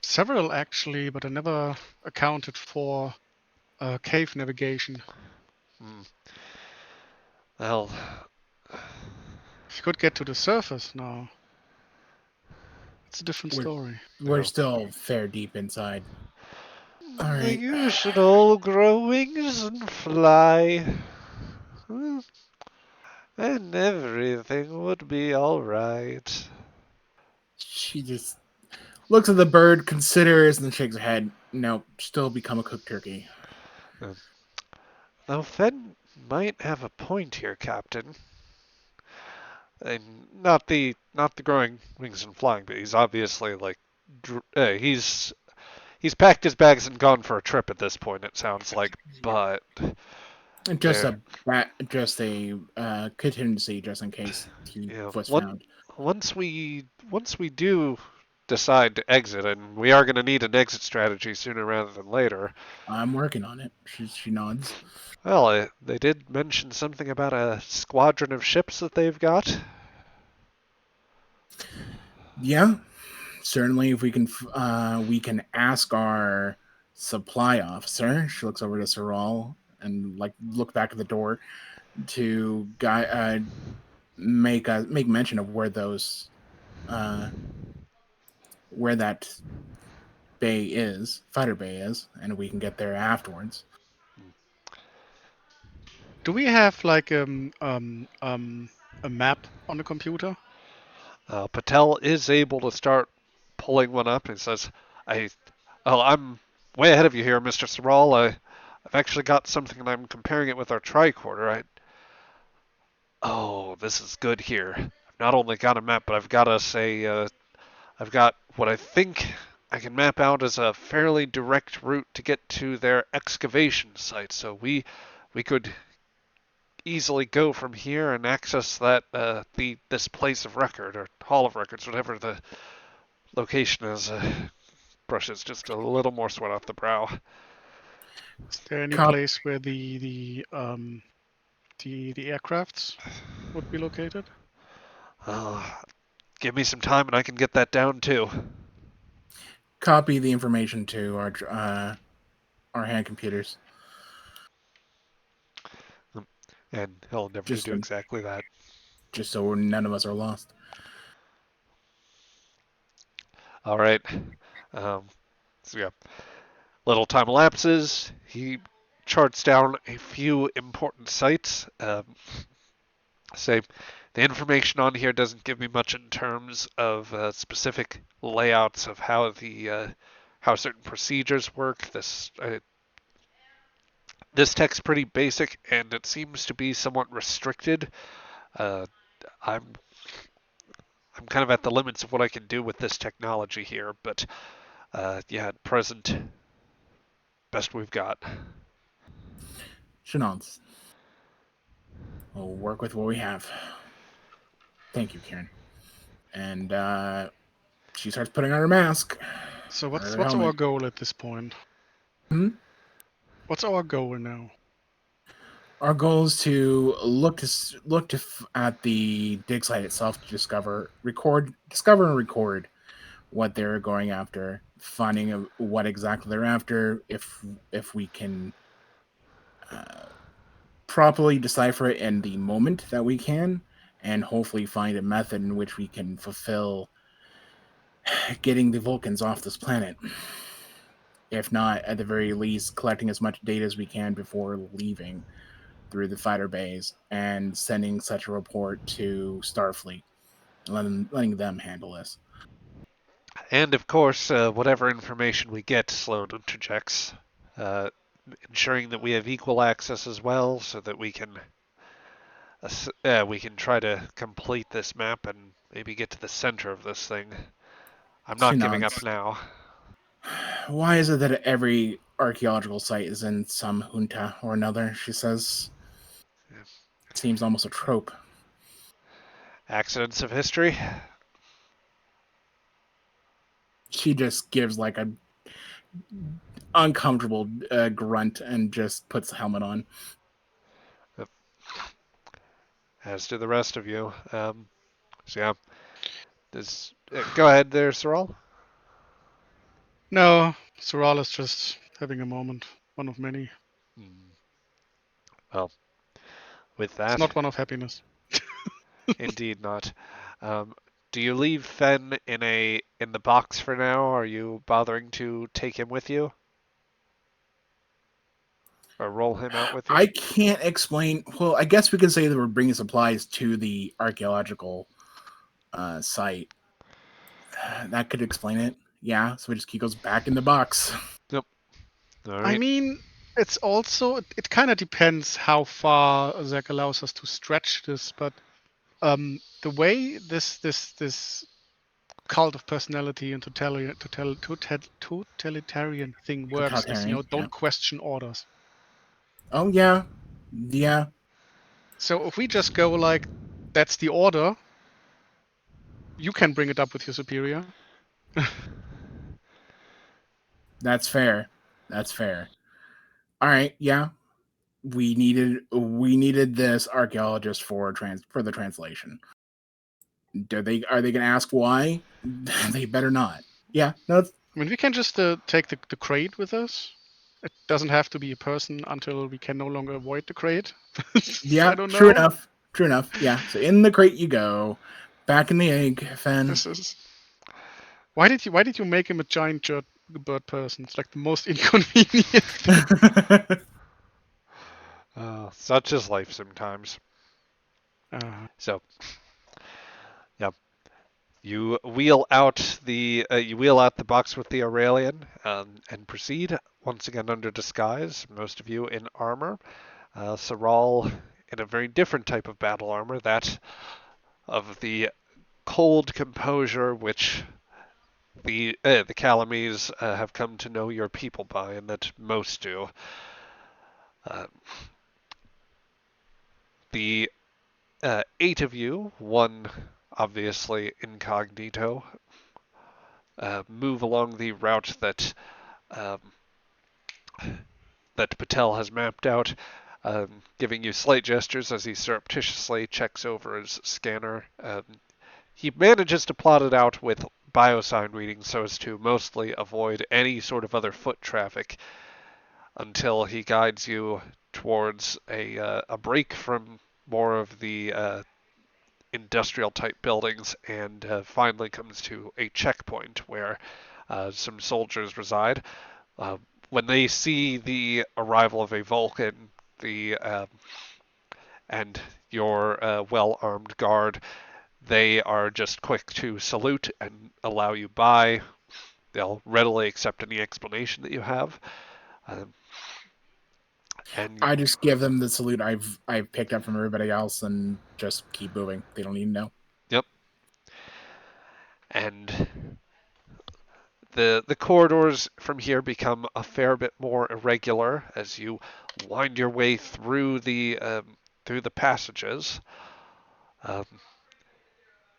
Several actually, but I never accounted for cave navigation. Well, If you could get to the surface now, it's a different story. We're still fair deep inside. All right. You should all grow wings and fly, and everything would be all right. She just looks at the bird, considers, and then shakes her head. No, still become a cooked turkey. Though Fenn might have a point here, Captain. And not the growing wings and flying, but he's obviously he's packed his bags and gone for a trip at this point. It sounds like, but Just a contingency, just in case he was found. Once we do decide to exit, and we are going to need an exit strategy sooner rather than later. I'm working on it. She nods. Well, they did mention something about a squadron of ships that they've got. Yeah, certainly. If we can ask our supply officer. She looks over to Saral and look back at the door to make mention of where those where that fighter bay is, and we can get there afterwards. Do we have like a map on the computer? Patel is able to start pulling one up. He says, I'm way ahead of you here, Mr. Saral. I've actually got something, and I'm comparing it with our tricorder. This is good here. I've not only got a map, but I've got I've got what I think I can map out as a fairly direct route to get to their excavation site. So we could easily go from here and access that this place of record, or hall of records, whatever the location is. Brushes just a little more sweat off the brow. Is there any place where the aircrafts would be located? Give me some time and I can get that down too. Copy the information to our hand computers. And he'll never do exactly that. Just so none of us are lost. All right. So yeah. Little time elapses. He charts down a few important sites. Say, the information on here doesn't give me much in terms of specific layouts of how how certain procedures work. This tech's pretty basic, and it seems to be somewhat restricted. I'm kind of at the limits of what I can do with this technology here, but at present, best we've got. Shenons. We'll work with what we have. Thank you, Karen. And she starts putting on her mask. So Or what's our helmet. goal at this point? Hmm? What's our goal now? Our goal is to at the dig site itself to discover and record what they're going after, finding what exactly they're after. If we can properly decipher it in the moment that we can, and hopefully find a method in which we can fulfill getting the Vulcans off this planet. If not, at the very least, collecting as much data as we can before leaving through the fighter bays and sending such a report to Starfleet, letting them handle this. And of course, whatever information we get, Sloan interjects, uh, ensuring that we have equal access as well, so that we can try to complete this map and maybe get to the center of this thing. I'm She not giving up nods. now. Why is it that every archaeological site is in some junta or another? She says. Seems almost a trope. Accidents of history. She just gives like a uncomfortable grunt and just puts the helmet on. As do the rest of you. So yeah, go ahead there, Sorrel. No, Soral is just having a moment. One of many. Well, with It's that, not one of happiness. indeed not. Um, do you leave Fen in the box for now? Are you bothering to take him with you, or roll him out with you? I can't explain. Well, I guess we could say that we're bringing supplies to the archaeological site. That could explain it. Yeah, so he goes back in the box. Yep. All I right. mean, it's also it kind of depends how far Zach allows us to stretch this, but the way this cult of personality and totalitarian thing works is, Totalitarian. Yeah. don't question orders. Oh yeah, yeah. So if we just go like, that's the order, you can bring it up with your superior. That's fair. That's fair. All right. Yeah. We needed this archaeologist for the translation. Are they going to ask why? They better not. Yeah. No. I mean, we can just take the crate with us. It doesn't have to be a person until we can no longer avoid the crate. Yeah. I don't True know. enough. True enough. Yeah. So in the crate you go. Back in the egg, Fen. This is why did you make him a giant bird person? It's like the most inconvenient thing. Such is life sometimes. So, yeah, you wheel out the box with the Aurelian and proceed once again under disguise. Most of you in armor. Saral in a very different type of battle armor, that of the cold composure which the Calamies have come to know your people by, and that most do. The 8 of you, one obviously incognito, move along the route um, that Patel has mapped out, giving you slight gestures as he surreptitiously checks over his scanner. He manages to plot it out with biosign readings so as to mostly avoid any sort of other foot traffic until he guides you towards a break from more of the industrial type buildings and finally comes to a checkpoint where some soldiers reside. Uh, when they see the arrival of a Vulcan, the and your well-armed guard, they are just quick to salute and allow you by. They'll readily accept any explanation that you have. And I just give them the salute I've picked up from everybody else and just keep moving. They don't even know. Yep. And the corridors from here become a fair bit more irregular as you wind your way through the passages.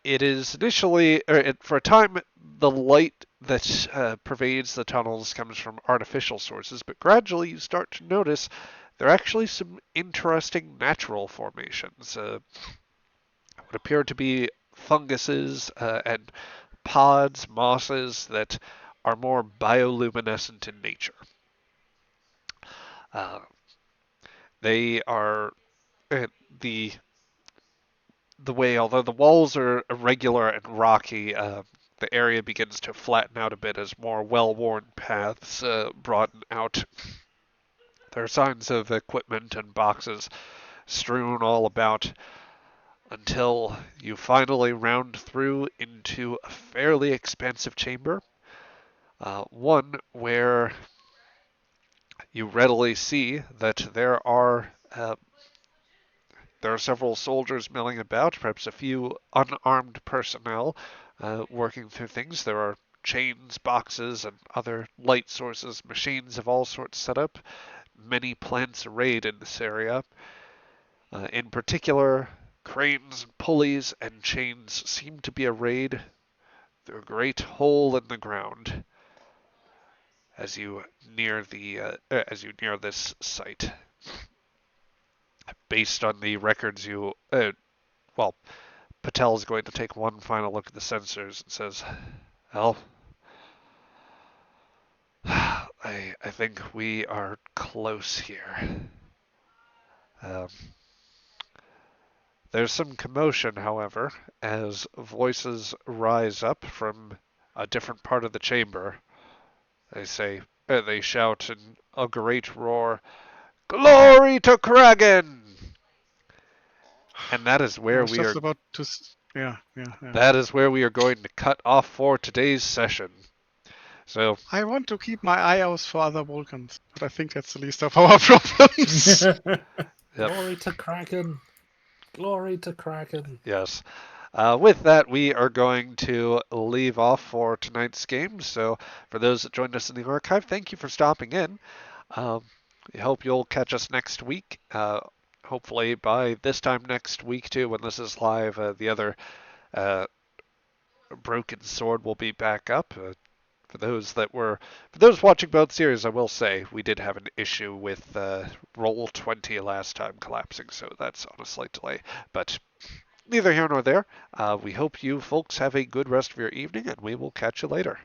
It is initially, for a time, the light that pervades the tunnels comes from artificial sources, but gradually you start to notice there are actually some interesting natural formations. What appear to be funguses and pods, mosses that are more bioluminescent in nature. Uh, they are the way, although the walls are irregular and rocky, the area begins to flatten out a bit as more well-worn paths broaden out. There are signs of equipment and boxes strewn all about until you finally round through into a fairly expansive chamber, one where you readily see that there are several soldiers milling about, perhaps a few unarmed personnel working through things. There are chains, boxes, and other light sources, machines of all sorts set up. Many plants arrayed in this area. In particular, cranes, pulleys, and chains seem to be arrayed through a great hole in the ground as you near this site. Based on the records Patel's going to take one final look at the sensors and says, well, I think we are close here. There's some commotion, however, as voices rise up from a different part of the chamber. They shout in a great roar, "Glory to Kraggan!" And that is I where was we just are. about to. Yeah. That is where we are going to cut off for today's session. So I want to keep my eye out for other Vulcans, but I think that's the least of our problems. Yep. Glory to Kraggan! Glory to Kraggan! Yes. With that, we are going to leave off for tonight's game. So, for those that joined us in the archive, thank you for stopping in. We hope you'll catch us next week. Hopefully, by this time next week, too, when this is live, the other Broken Sword will be back up. For those watching both series, I will say we did have an issue with Roll20 last time collapsing, so that's on a slight delay. But neither here nor there. We hope you folks have a good rest of your evening, and we will catch you later.